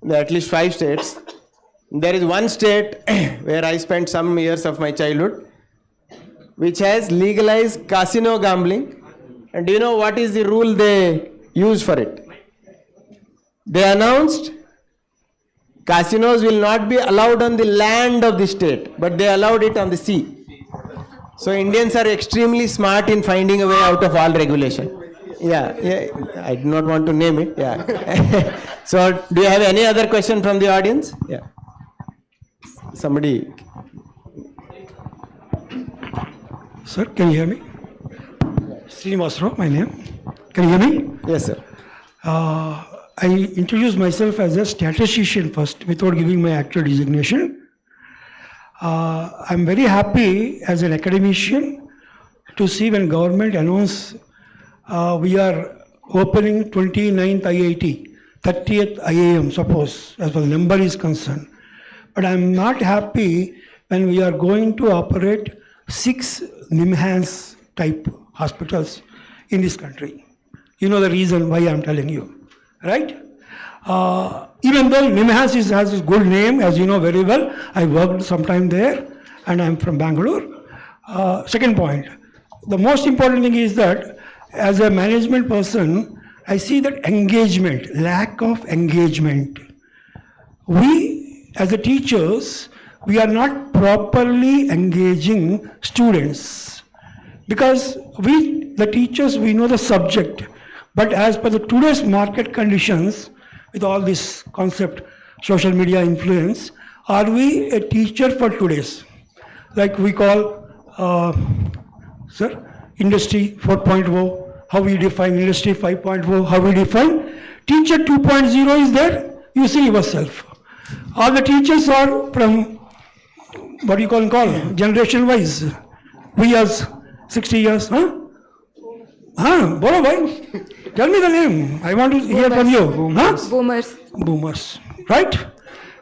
There are at least 5 states. There is one state where I spent some years of my childhood, which has legalized casino gambling. And do you know what is the rule they use for it? They announced casinos will not be allowed on the land of the state, but they allowed it on the sea. So Indians are extremely smart in finding a way out of all regulation. Yeah, I do not want to name it. Yeah. So do you have any other question from the audience? Yeah. Somebody. Sir, can you hear me? Srinivasrao, my name. Can you hear me? Yes, sir. I introduce myself as a statistician first, without giving my actual designation. I'm very happy as an academician to see when government announce we are opening 29th IIT, 30th IIM, suppose, as far as the number is concerned. But I'm not happy when we are going to operate 6 NIMHANS type hospitals in this country. You know the reason why I'm telling you, right? Even though NIMHAS has a good name, as you know very well, I worked sometime there and I'm from Bangalore. Second point, the most important thing is that as a management person, I see that engagement, lack of engagement. We, as a teachers, we are not properly engaging students because we, the teachers, we know the subject, but as per the today's market conditions, with all this concept, social media influence, are we a teacher for today's? Like we call, Industry 4.0, how we define Industry 5.0, how we define. Teacher 2.0 is there, you see yourself. All the teachers are from, what do you call generation wise. We as 60 years, Bolo bhai. Tell me the name. I want to hear from you. Boomers. Boomers. Right?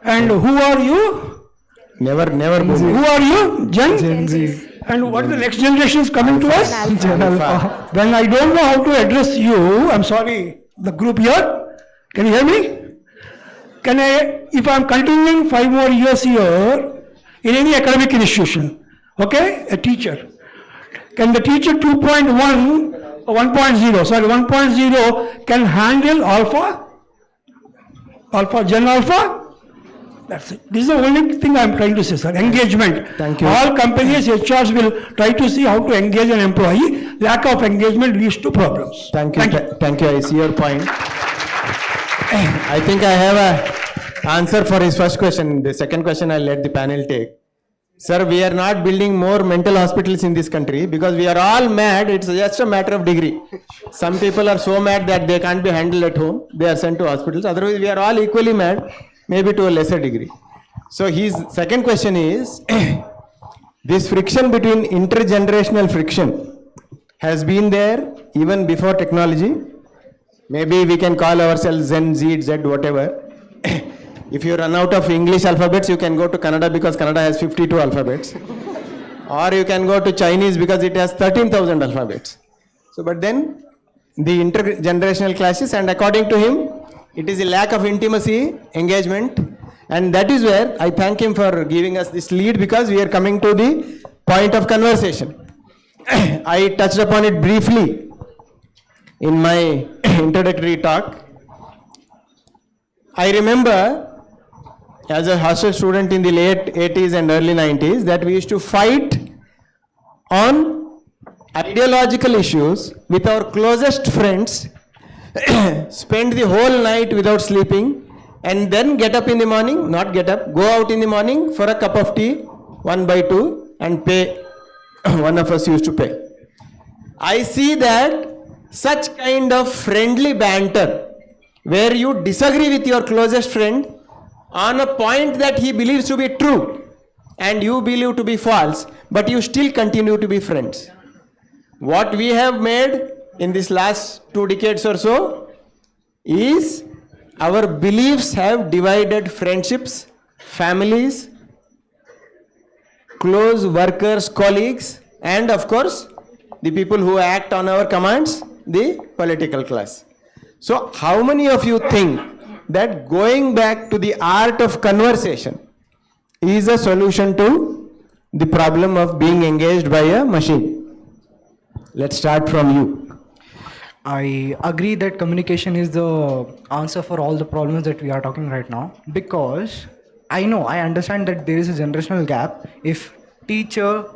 And who are you? Never boomers. Who are you? Gen Z. And what the next generation is coming to us? Gen Alpha. When I don't know how to address you, I'm sorry, the group here, can you hear me? Can I, if I'm continuing 5 more years here in any academic institution, okay, a teacher, can the teacher 2.1 or 1.0 can handle alpha, Gen Alpha? That's it. This is the only thing I'm trying to say, sir. Engagement. Thank you. All companies, HRs will try to see how to engage an employee. Lack of engagement leads to problems. Thank you. I see your point. I think I have a answer for his first question. The second question I'll let the panel take. Sir, we are not building more mental hospitals in this country because we are all mad. It's just a matter of degree. Some people are so mad that they can't be handled at home. They are sent to hospitals. Otherwise, we are all equally mad, maybe to a lesser degree. So his second question is, this friction between intergenerational friction has been there even before technology. Maybe we can call ourselves Zen, Z, Z, whatever. If you run out of English alphabets, you can go to Kannada because Kannada has 52 alphabets. Or you can go to Chinese because it has 13,000 alphabets. So, but then the intergenerational clashes, and according to him, it is a lack of intimacy, engagement, and that is where I thank him for giving us this lead because we are coming to the point of conversation. I touched upon it briefly in my introductory talk. I remember as a hostel student in the late 80s and early 90s that we used to fight on ideological issues with our closest friends, spend the whole night without sleeping, and then get up in the morning, not get up, go out in the morning for a cup of tea, 1 by 2, and pay. One of us used to pay. I see that such kind of friendly banter where you disagree with your closest friend on a point that he believes to be true and you believe to be false, but you still continue to be friends. What we have made in this last 2 decades or so is our beliefs have divided friendships, families, close workers, colleagues, and of course the people who act on our commands, the political class. So how many of you think that going back to the art of conversation is a solution to the problem of being engaged by a machine? Let's start from you. I agree that communication is the answer for all the problems that we are talking right now, because I understand that there is a generational gap. If teacher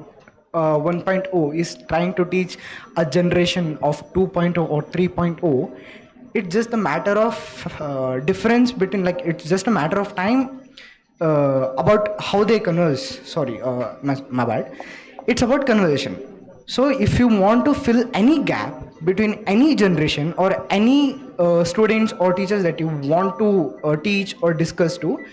1.0 is trying to teach a generation of 2.0 or 3.0, it's just a matter of difference between, like, it's just a matter of time about how they converse. Sorry, my bad. It's about conversation. So if you want to fill any gap between any generation or any students or teachers that you want to teach or discuss to,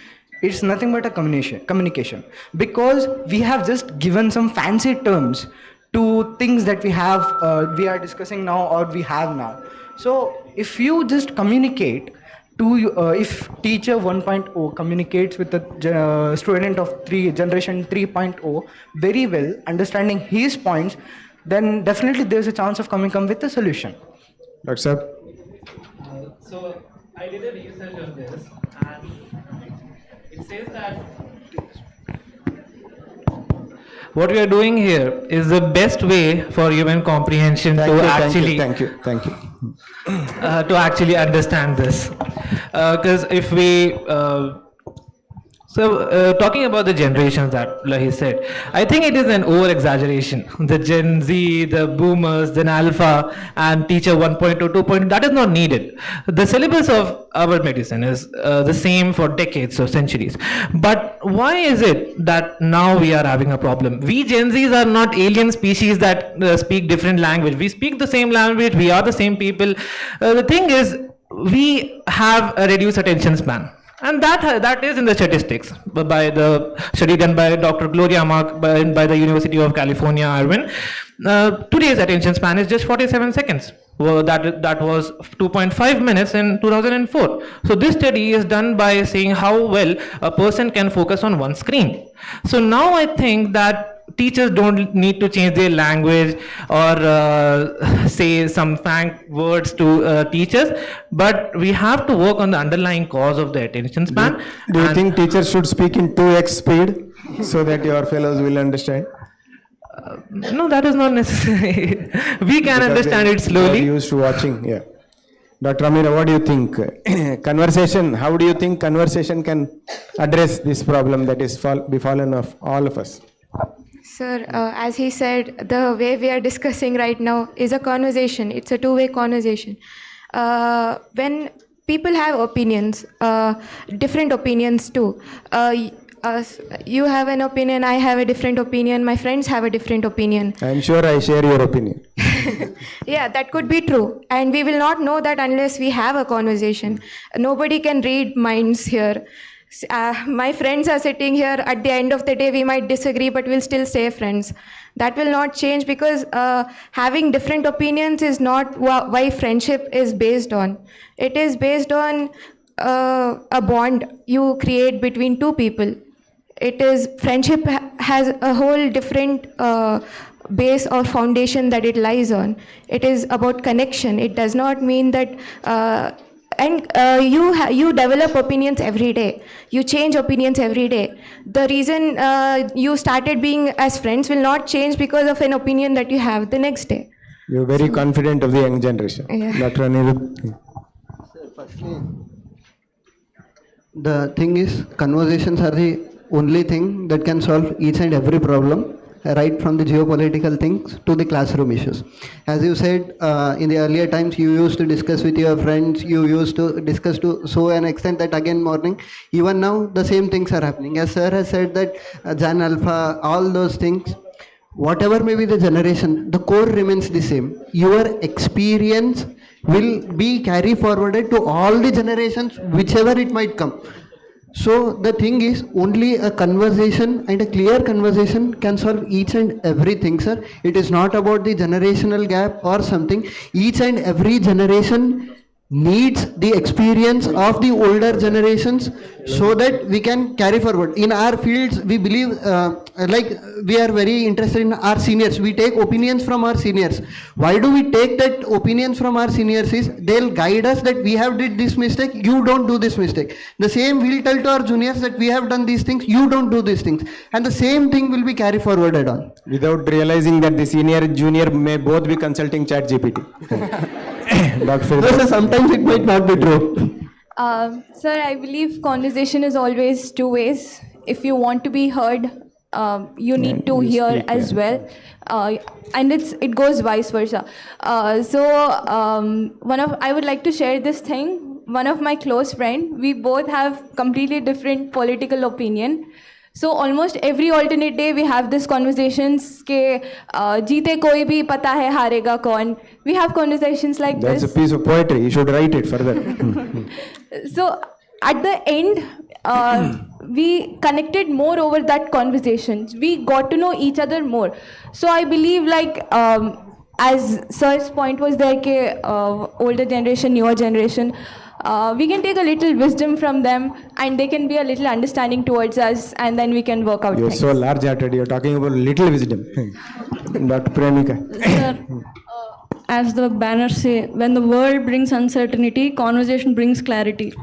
it's nothing but a communication, because we have just given some fancy terms to things that we are discussing now or we have now. So if you just communicate to, if teacher 1.0 communicates with the student of generation 3.0 very well, understanding his points, then definitely there's a chance of coming up with a solution. Dr. Sir? So I did a research on this, and it says that what we are doing here is the best way for human comprehension to actually to actually understand this. Because if we talking about the generations that Lahi said, I think it is an over-exaggeration. The Gen Z, the boomers, then Alpha, and teacher 1.2, 2.0, that is not needed. The syllabus of our medicine is the same for decades or centuries. But why is it that now we are having a problem? We Gen Zs are not alien species that speak different language. We speak the same language, we are the same people. The thing is, we have a reduced attention span. And that is in the statistics by the study done by Dr. Gloria Mark by the University of California, Irvine. Today's attention span is just 47 seconds. Well, that was 2.5 minutes in 2004. So this study is done by saying how well a person can focus on one screen. So now I think that teachers don't need to change their language or say some frank words to teachers, but we have to work on the underlying cause of the attention span. Do you think teachers should speak in 2x speed so that your fellows will understand? No, that is not necessary. We can Because understand it slowly. They are used to watching, yeah. Dr. Amira, what do you think? Conversation, how do you think conversation can address this problem that is befallen of all of us? Sir, as he said, the way we are discussing right now is a conversation. It's a two-way conversation. When people have opinions, different opinions too. You have an opinion, I have a different opinion, my friends have a different opinion. I am sure I share your opinion. Yeah, that could be true. And we will not know that unless we have a conversation. Nobody can read minds here. My friends are sitting here. At the end of the day, we might disagree, but we'll still stay friends. That will not change because having different opinions is not why friendship is based on. It is based on a bond you create between two people. It is friendship has a whole different base or foundation that it lies on. It is about connection. It does not mean that you develop opinions every day. You change opinions every day. The reason you started being as friends will not change because of an opinion that you have the next day. You're very confident of the young generation. Yeah. Dr. Anirudh. Firstly, the thing is, conversations are the only thing that can solve each and every problem, right from the geopolitical things to the classroom issues. As you said, in the earlier times, you used to discuss with your friends, you used to discuss to so an extent that again morning, even now the same things are happening. As sir has said that Jan Alpha, all those things, whatever may be the generation, the core remains the same. Your experience will be carried forwarded to all the generations, whichever it might come. So the thing is, only a conversation and a clear conversation can solve each and everything, sir. It is not about the generational gap or something. Each and every generation needs the experience of the older generations so that we can carry forward. In our fields, we believe, like we are very interested in our seniors. We take opinions from our seniors. Why do we take that opinions from our seniors is they'll guide us that we have did this mistake, you don't do this mistake. The same we'll tell to our juniors that we have done these things, you don't do these things. And the same thing will be carried forwarded on. Without realizing that the senior and junior may both be consulting ChatGPT. So sometimes it might not be true. Sir, I believe conversation is always two ways. If you want to be heard, you need to hear as well, and it goes vice versa. I would like to share this thing. One of my close friend, we both have completely different political opinion. So almost every alternate day we have this conversations ke jeete koi bhi pata hai harega kaun. We have conversations like That's this. a piece of poetry. You should write it further. So at the end, we connected more over that conversations. We got to know each other more. So I believe as sir's point was there ke older generation, newer generation, we can take a little wisdom from them and they can be a little understanding towards us and then we can work out You're things. so large-hearted. You're talking about little wisdom. Dr. Premika. Sir, as the banners say, when the world brings uncertainty, conversation brings clarity.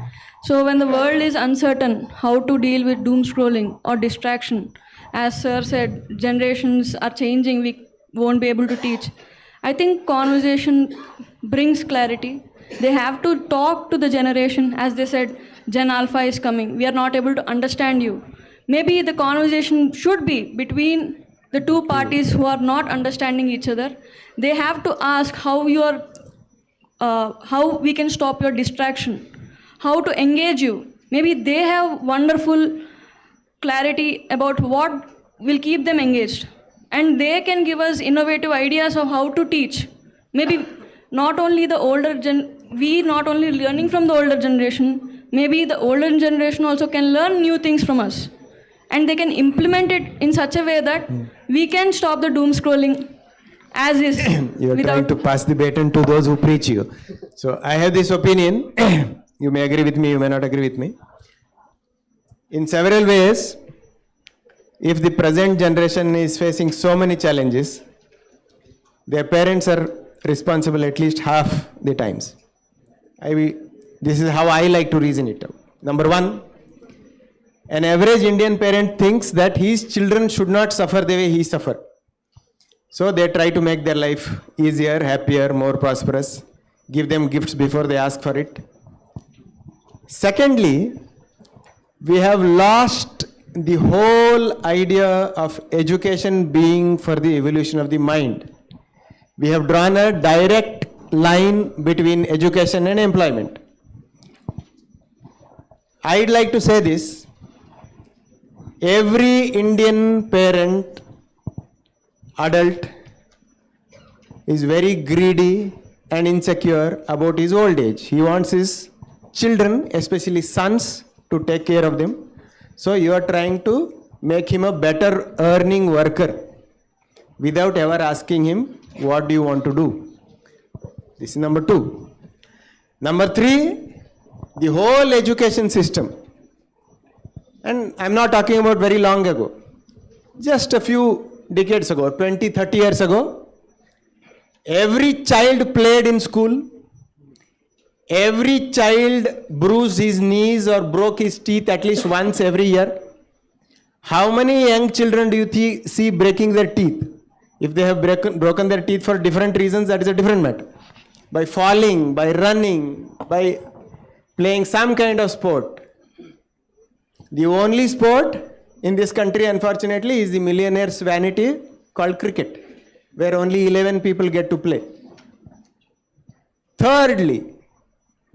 So when the world is uncertain how to deal with doom scrolling or distraction, as sir said, generations are changing, we won't be able to teach. I think conversation brings clarity. They have to talk to the generation, as they said, Gen Alpha is coming. We are not able to understand you. Maybe the conversation should be between the two parties who are not understanding each other. They have to ask how we can stop your distraction, how to engage you. Maybe they have wonderful clarity about what will keep them engaged, and they can give us innovative ideas of how to teach. Maybe not only not only learning from the older generation, maybe the older generation also can learn new things from us, and they can implement it in such a way that we can stop the doom scrolling as is. You are trying to pass the baton to those who preach you. So I have this opinion. You may agree with me, you may not agree with me. In several ways, if the present generation is facing so many challenges, their parents are responsible at least half the times. This is how I like to reason it out. Number one, an average Indian parent thinks that his children should not suffer the way he suffered. So they try to make their life easier, happier, more prosperous, give them gifts before they ask for it. Secondly, we have lost the whole idea of education being for the evolution of the mind. We have drawn a direct line between education and employment. I'd like to say this. Every Indian parent, adult, is very greedy and insecure about his old age. He wants his children, especially sons, to take care of them. So you are trying to make him a better earning worker without ever asking him, what do you want to do? This is number two. Number three, the whole education system. And I'm not talking about very long ago. Just a few decades ago, 20, 30 years ago, every child played in school. Every child bruised his knees or broke his teeth at least once every year. How many young children do you see breaking their teeth? If they have broken their teeth for different reasons, that is a different matter. By falling, by running, by playing some kind of sport. The only sport in this country, unfortunately, is the millionaire's vanity called cricket, where only 11 people get to play. Thirdly,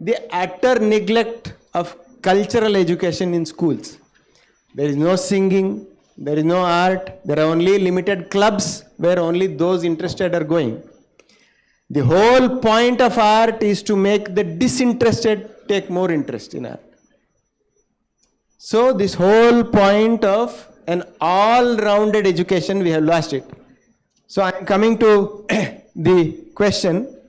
the utter neglect of cultural education in schools. There is no singing, there is no art, there are only limited clubs where only those interested are going. The whole point of art is to make the disinterested take more interest in art. So this whole point of an all-rounded education, we have lost it. So I am coming to the question,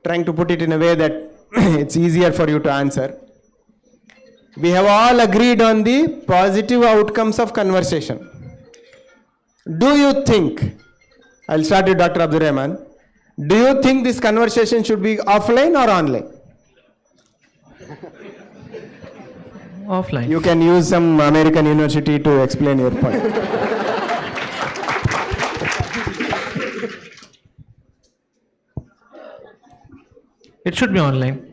trying to put it in a way that it's easier for you to answer. We have all agreed on the positive outcomes of conversation. Do you think, I'll start with Dr. Abdur Rahman, do you think this conversation should be offline or online? Offline. You can use some American university to explain your point. It should be online.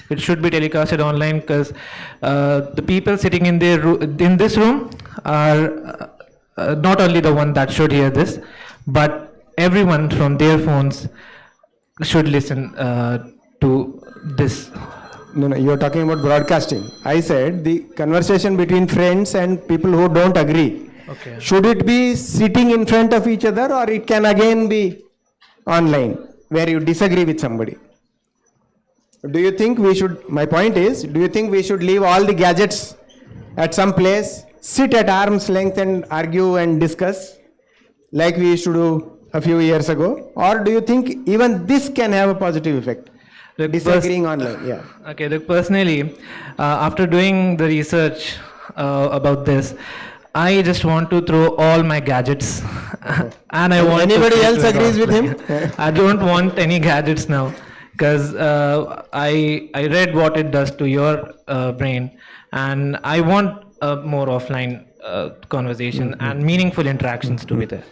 It should be telecasted online because the people sitting in this room are not only the one that should hear this, but everyone from their phones should listen to this. No, you're talking about broadcasting. I said the conversation between friends and people who don't agree. Okay. Should it be sitting in front of each other, or it can again be online where you disagree with somebody? Do you think we should, my point is, do you think we should leave all the gadgets at some place, sit at arm's length and argue and discuss like we used to do a few years ago? Or do you think even this can have a positive effect? Disagreeing online, yeah. Okay, look, personally, after doing the research about this, I just want to throw all my gadgets, and I want. Anybody to else agrees with him? I don't want any gadgets now, because I read what it does to your brain, and I want more offline conversation and meaningful interactions to be there.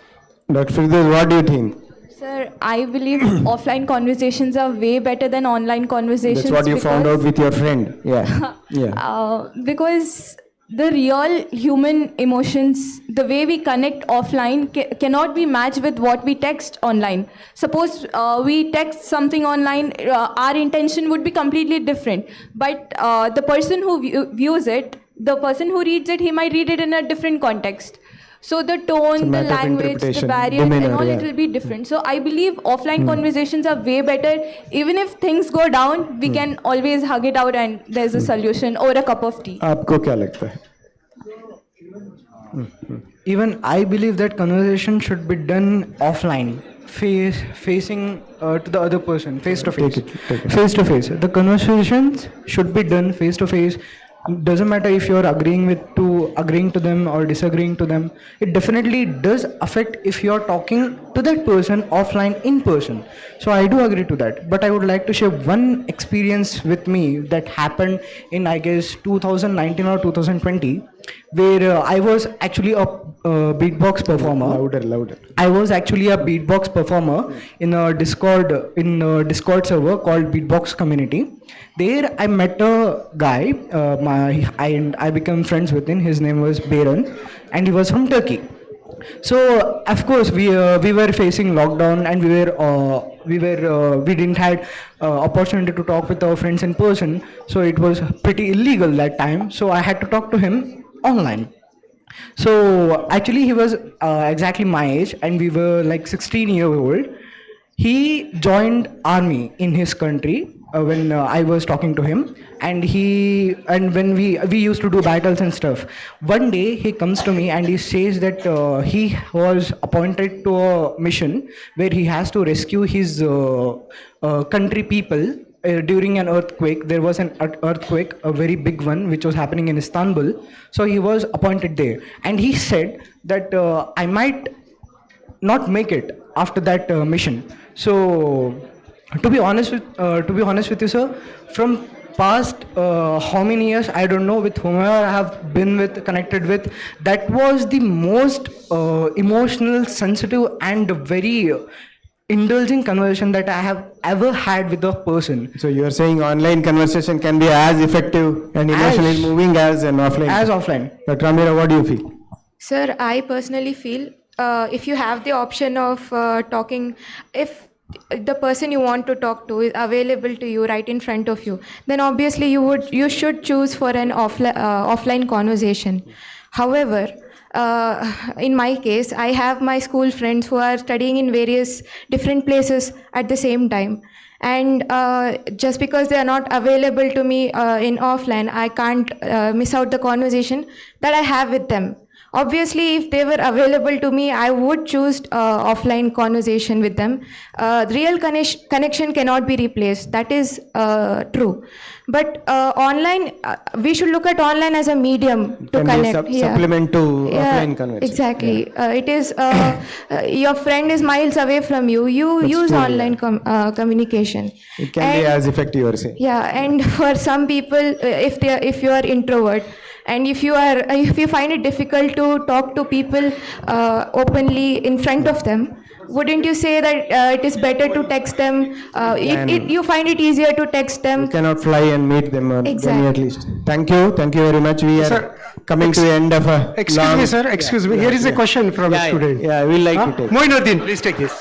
Dr. Firdaus, what do you think? Sir, I believe offline conversations are way better than online conversations. That's what you found out with your friend. Yeah. Yeah. Because the real human emotions, the way we connect offline cannot be matched with what we text online. Suppose we text something online, our intention would be completely different. But the person who views it, the person who reads it, he might read it in a different context. So the tone, the language, the barriers and all, it will be different. So I believe offline conversations are way better. Even if things go down, we can always hug it out and there's a solution or a cup of tea. आपको क्या लगता है? Even I believe that conversation should be done offline, facing to the other person, face to face. Face to face. The conversations should be done face to face. Doesn't matter if you're agreeing to them or disagreeing to them. It definitely does affect if you're talking to that person offline in person. So I do agree to that. But I would like to share one experience with me that happened in, I guess, 2019 or 2020, where I was actually a beatbox performer. Louder. I was actually a beatbox performer in a Discord server called Beatbox Community. There I met a guy. I became friends with him. His name was Baron, and he was from Turkey. So of course we were facing lockdown, and we didn't had opportunity to talk with our friends in person. So it was pretty illegal that time. So I had to talk to him online. So actually he was exactly my age, and we were like 16 years old. He joined army in his country when I was talking to him, and when we used to do battles and stuff. One day he comes to me and he says that he was appointed to a mission where he has to rescue his country people during an earthquake. There was an earthquake, a very big one, which was happening in Istanbul. So he was appointed there, and he said that I might not make it after that mission. So to be honest with you, sir, from past how many years, I don't know, with whomever I have been connected with, that was the most emotional, sensitive and very indulging conversation that I have ever had with a person. So you are saying online conversation can be as effective and emotionally moving as an offline? As offline. Dr. Amira, what do you feel? Sir, I personally feel if you have the option of talking, if the person you want to talk to is available to you right in front of you, then obviously you should choose for an offline conversation. However, in my case, I have my school friends who are studying in various different places at the same time. And just because they are not available to me in offline, I can't miss out the conversation that I have with them. Obviously, if they were available to me, I would choose offline conversation with them. Real connection cannot be replaced. That is true. But online, we should look at online as a medium to connect. Supplement to offline conversation. Exactly. It is your friend is miles away from you. You use online communication. It can be as effective, you are saying. Yeah, and for some people, if you are introvert, and if you find it difficult to talk to people openly in front of them, wouldn't you say that it is better to text them? You find it easier to text them. You cannot fly and meet them, Exactly. at least. Thank you very much. We are coming to the end of a Excuse me, sir. Excuse me. Here is a question from a student. Yeah, we like to take. Moinuddin, please take this.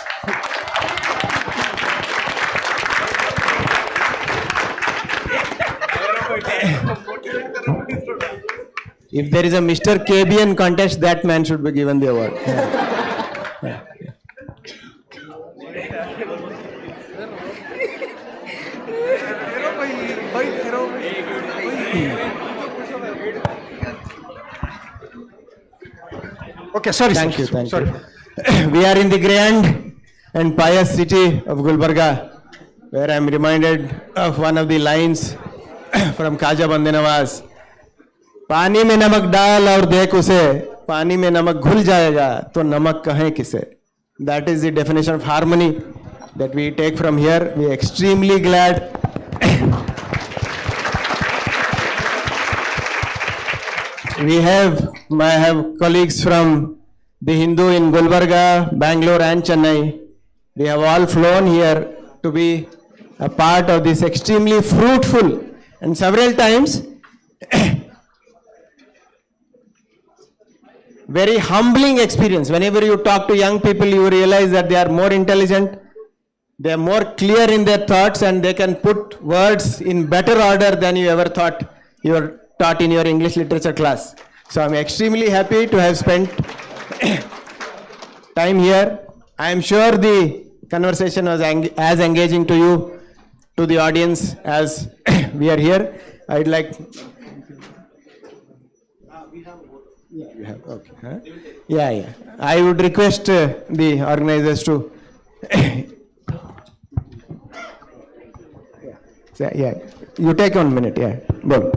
If there is a Mr. KBN contest, that man should be given the award. Okay, sorry. Thank you. We are in the grand and pious city of Gulbarga, where I am reminded of one of the lines from Khaja Bandanawaz. पानी में नमक डाल और देख उसे पानी में नमक घुल जाएगा तो नमक कहें किसे. That is the definition of harmony that we take from here. We are extremely glad. I have colleagues from the Hindu in Gulbarga, Bangalore and Chennai. They have all flown here to be a part of this extremely fruitful and several times very humbling experience. Whenever you talk to young people, you realize that they are more intelligent, they are more clear in their thoughts, and they can put words in better order than you ever thought you were taught in your English literature class. So I'm extremely happy to have spent time here. I am sure the conversation was as engaging to you, to the audience, as we are here. I'd like... You have, okay. Huh? Yeah. I would request the organizers to... yeah. You take 1 minute, yeah. Go.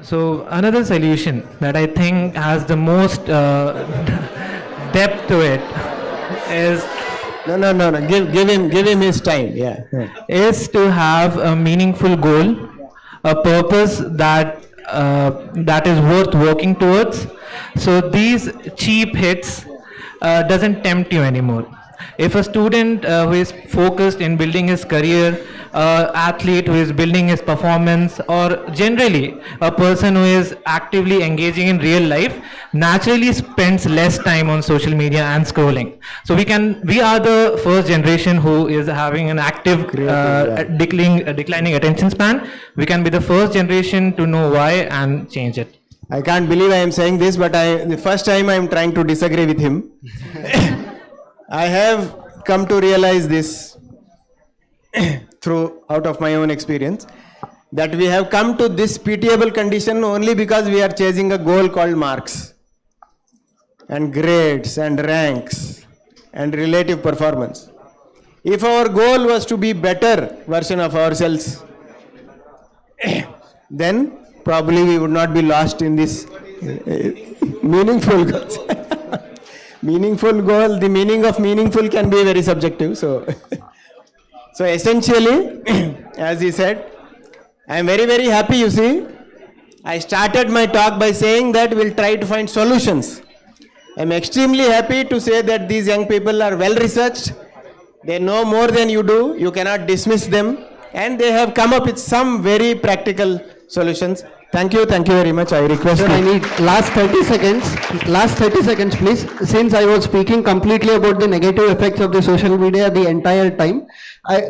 So another solution that I think has the most depth to it is... No. Give him his time, yeah. Is to have a meaningful goal, a purpose that is worth working towards. So these cheap hits doesn't tempt you anymore. If a student who is focused in building his career, athlete who is building his performance, or generally a person who is actively engaging in real life, naturally spends less time on social media and scrolling. So we are the first generation who is having an active declining attention span. We can be the first generation to know why and change it. I can't believe I am saying this, but the first time I am trying to disagree with him. I have come to realize this out of my own experience, that we have come to this pitiable condition only because we are chasing a goal called marks and grades and ranks and relative performance. If our goal was to be better version of ourselves, then probably we would not be lost in this meaningful goals. Meaningful goal, the meaning of meaningful can be very subjective. So essentially, as he said, I am very, very happy, you see. I started my talk by saying that we'll try to find solutions. I am extremely happy to say that these young people are well researched. They know more than you do. You cannot dismiss them. And they have come up with some very practical solutions. Thank you very much. I request Sir, I need last 30 seconds please. Since I was speaking completely about the negative effects of the social media the entire time,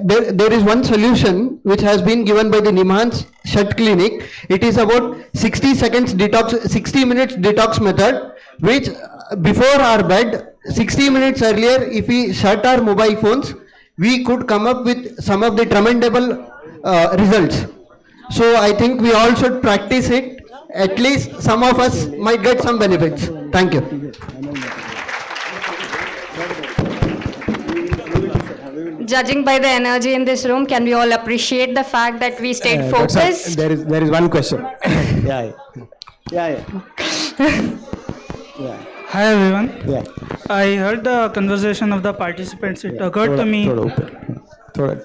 there is one solution which has been given by the Nimhan's Shut Clinic. It is about 60 minutes detox method, which before our bed, 60 minutes earlier, if we shut our mobile phones, we could come up with some of the tremendous results. So I think we all should practice it. At least some of us might get some benefits. Thank you. Judging by the energy in this room, can we all appreciate the fact that we stayed focused? There is one question. Yeah. Hi everyone. Yeah. I heard the conversation of the participants. It occurred to me.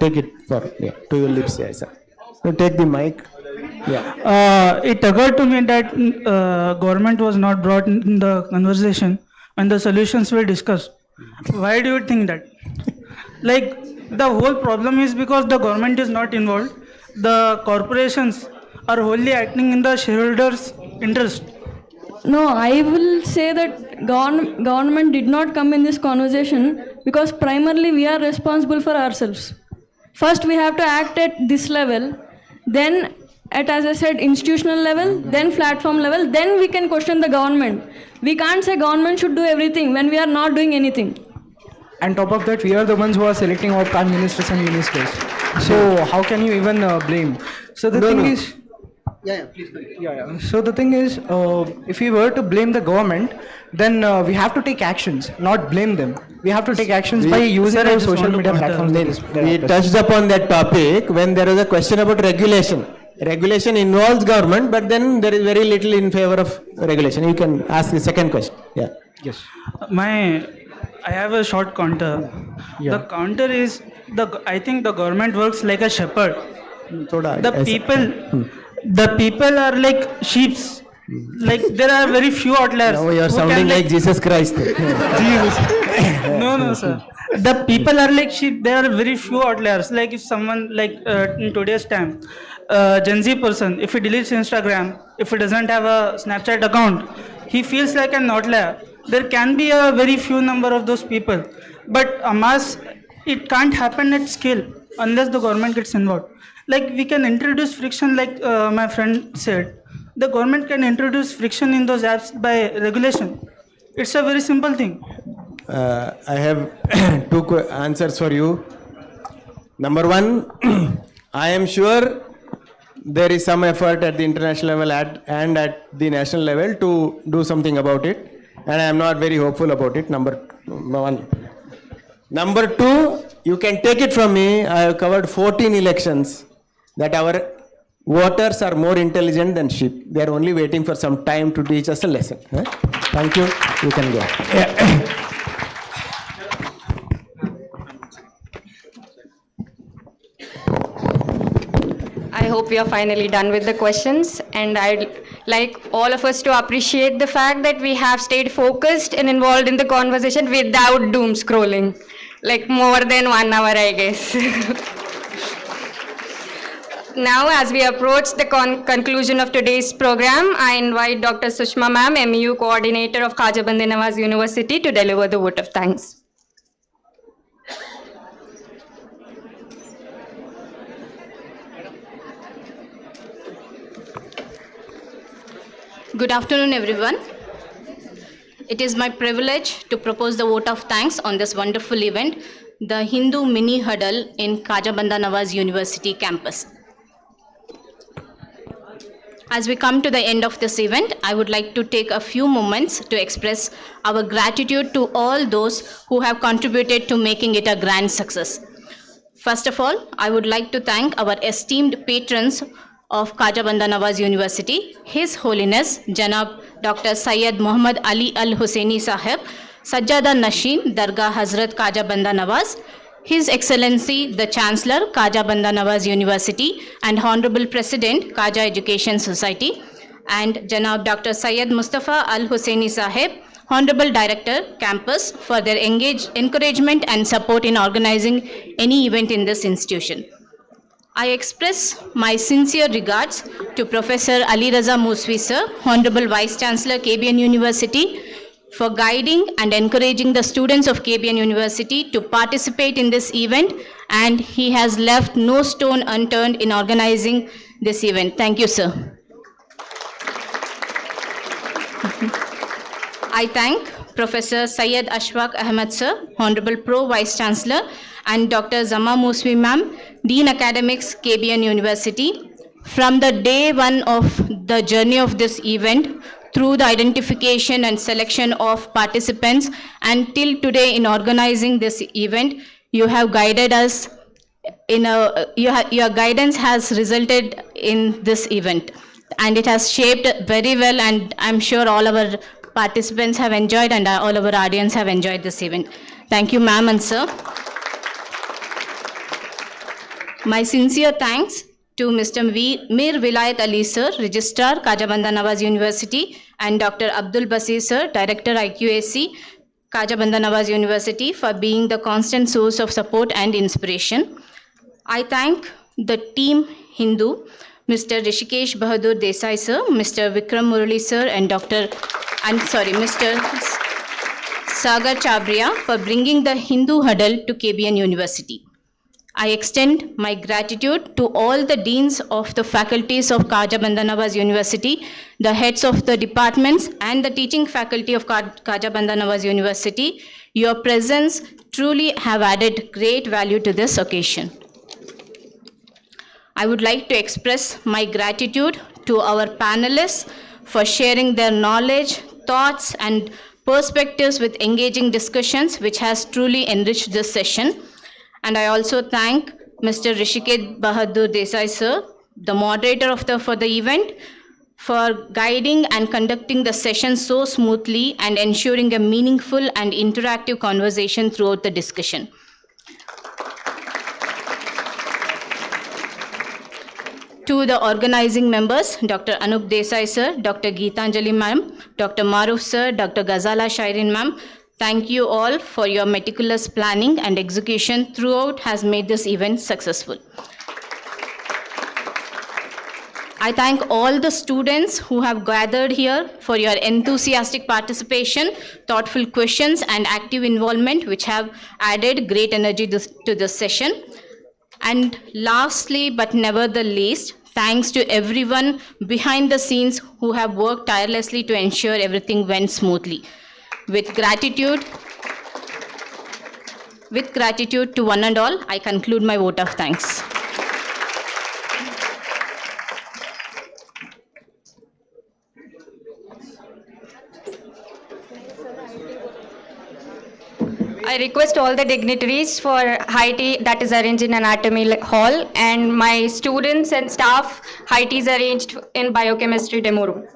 Take it to your lips, yeah, sir. So take the mic. Yeah. It occurred to me that government was not brought in the conversation when the solutions were discussed. Why do you think that? Like, the whole problem is because the government is not involved. The corporations are wholly acting in the shareholders' interest. No, I will say that government did not come in this conversation because primarily we are responsible for ourselves. First, we have to act at this level, then at, as I said, institutional level, then platform level, then we can question the government. We can't say government should do everything when we are not doing anything. On top of that, we are the ones who are selecting our prime ministers and ministers. So how can you even blame? So the thing is... Please. So the thing is, if we were to blame the government, then we have to take actions, not blame them. We have to take actions by using our social media platforms. We touched upon that topic when there was a question about regulation. regulation involves government, but then there is very little in favor of regulation. You can ask the second question. Yeah. Yes. I have a short counter. Yeah. The counter is I think the government works like a shepherd. The people are like sheeps. Like there are very few outliers. Now you are sounding like Jesus Christ. No, sir. The people are like sheep. There are very few outliers. Like if someone in today's time, Gen Z person, if he deletes Instagram, if he doesn't have a Snapchat account, he feels like an outlier. There can be a very few number of those people, but a mass, it can't happen at scale unless the government gets involved. Like we can introduce friction, like my friend said. The government can introduce friction in those apps by regulation. It's a very simple thing. I have two answers for you. Number one, I am sure there is some effort at the international level and at the national level to do something about it. And I am not very hopeful about it. Number one. Number two, you can take it from me. I have covered 14 elections that our voters are more intelligent than sheep. They are only waiting for some time to teach us a lesson. Thank you. You can go. I hope we are finally done with the questions, and I'd like all of us to appreciate the fact that we have stayed focused and involved in the conversation without doom scrolling, like more than 1 hour, I guess. Now, as we approach the conclusion of today's program, I invite Dr. Sushma Ma'am, MU Coordinator of Khaja Bandanawaz University, to deliver the vote of thanks. Good afternoon, everyone. It is my privilege to propose the vote of thanks on this wonderful event, the Hindu Mini Huddle in Khaja Bandanawaz University campus. As we come to the end of this event, I would like to take a few moments to express our gratitude to all those who have contributed to making it a grand success. First of all, I would like to thank our esteemed patrons of Khaja Bandanawaz University, His Holiness Janab Dr. Syed Muhammad Ali Al Hussaini Sahib, Sajjada Nashin Dargah Hazrat Khaja Bandanawaz, His Excellency the Chancellor Khaja Bandanawaz University and Honorable President Khaja Education Society, and Janab Dr. Syed Mustafa Al Hussaini Sahib, Honorable Director Campus, for their encouragement and support in organizing any event in this institution. I express my sincere regards to Professor Ali Raza Muswi sir, Honorable Vice Chancellor KBN University, for guiding and encouraging the students of KBN University to participate in this event, and he has left no stone unturned in organizing this event. Thank you, sir. I thank Professor Syed Ashfaq Ahmed sir, Honorable Pro Vice Chancellor, and Dr. Zama Muswi ma'am, Dean Academics, KBN University. From the day one of the journey of this event, through the identification and selection of participants, until today in organizing this event, you have guided us your guidance has resulted in this event, and it has shaped very well, and I'm sure all our participants have enjoyed and all our audience have enjoyed this event. Thank you, ma'am and sir. My sincere thanks to Mr. Mir Vilayat Ali sir, Registrar, Khaja Bandanawaz University, and Dr. Abdul Basir sir, Director IQAC, Khaja Bandanawaz University, for being the constant source of support and inspiration. I thank the team Hindu, Mr. Rishikesh Bahadur Desai sir, Mr. Vikram Murali sir, and Mr. Sagar Chabria for bringing the Hindu Huddle to KBN University. I extend my gratitude to all the deans of the faculties of Khaja Bandanawaz University, the heads of the departments, and the teaching faculty of Khaja Bandanawaz University. Your presence truly have added great value to this occasion. I would like to express my gratitude to our panelists for sharing their knowledge, thoughts, and perspectives with engaging discussions, which has truly enriched this session. And I also thank Mr. Rishikesh Bahadur Desai sir, the moderator for the event, for guiding and conducting the session so smoothly and ensuring a meaningful and interactive conversation throughout the discussion. To the organizing members, Dr. Anup Desai sir, Dr. Geetanjali ma'am, Dr. Maruf sir, Dr. Ghazala Shairin ma'am, thank you all for your meticulous planning and execution throughout has made this event successful. I thank all the students who have gathered here for your enthusiastic participation, thoughtful questions, and active involvement, which have added great energy to this session. And lastly, but never the least, thanks to everyone behind the scenes who have worked tirelessly to ensure everything went smoothly. With gratitude to one and all, I conclude my vote of thanks. I request all the dignitaries for high tea that is arranged in anatomy hall, and my students and staff high tea is arranged in biochemistry demo room.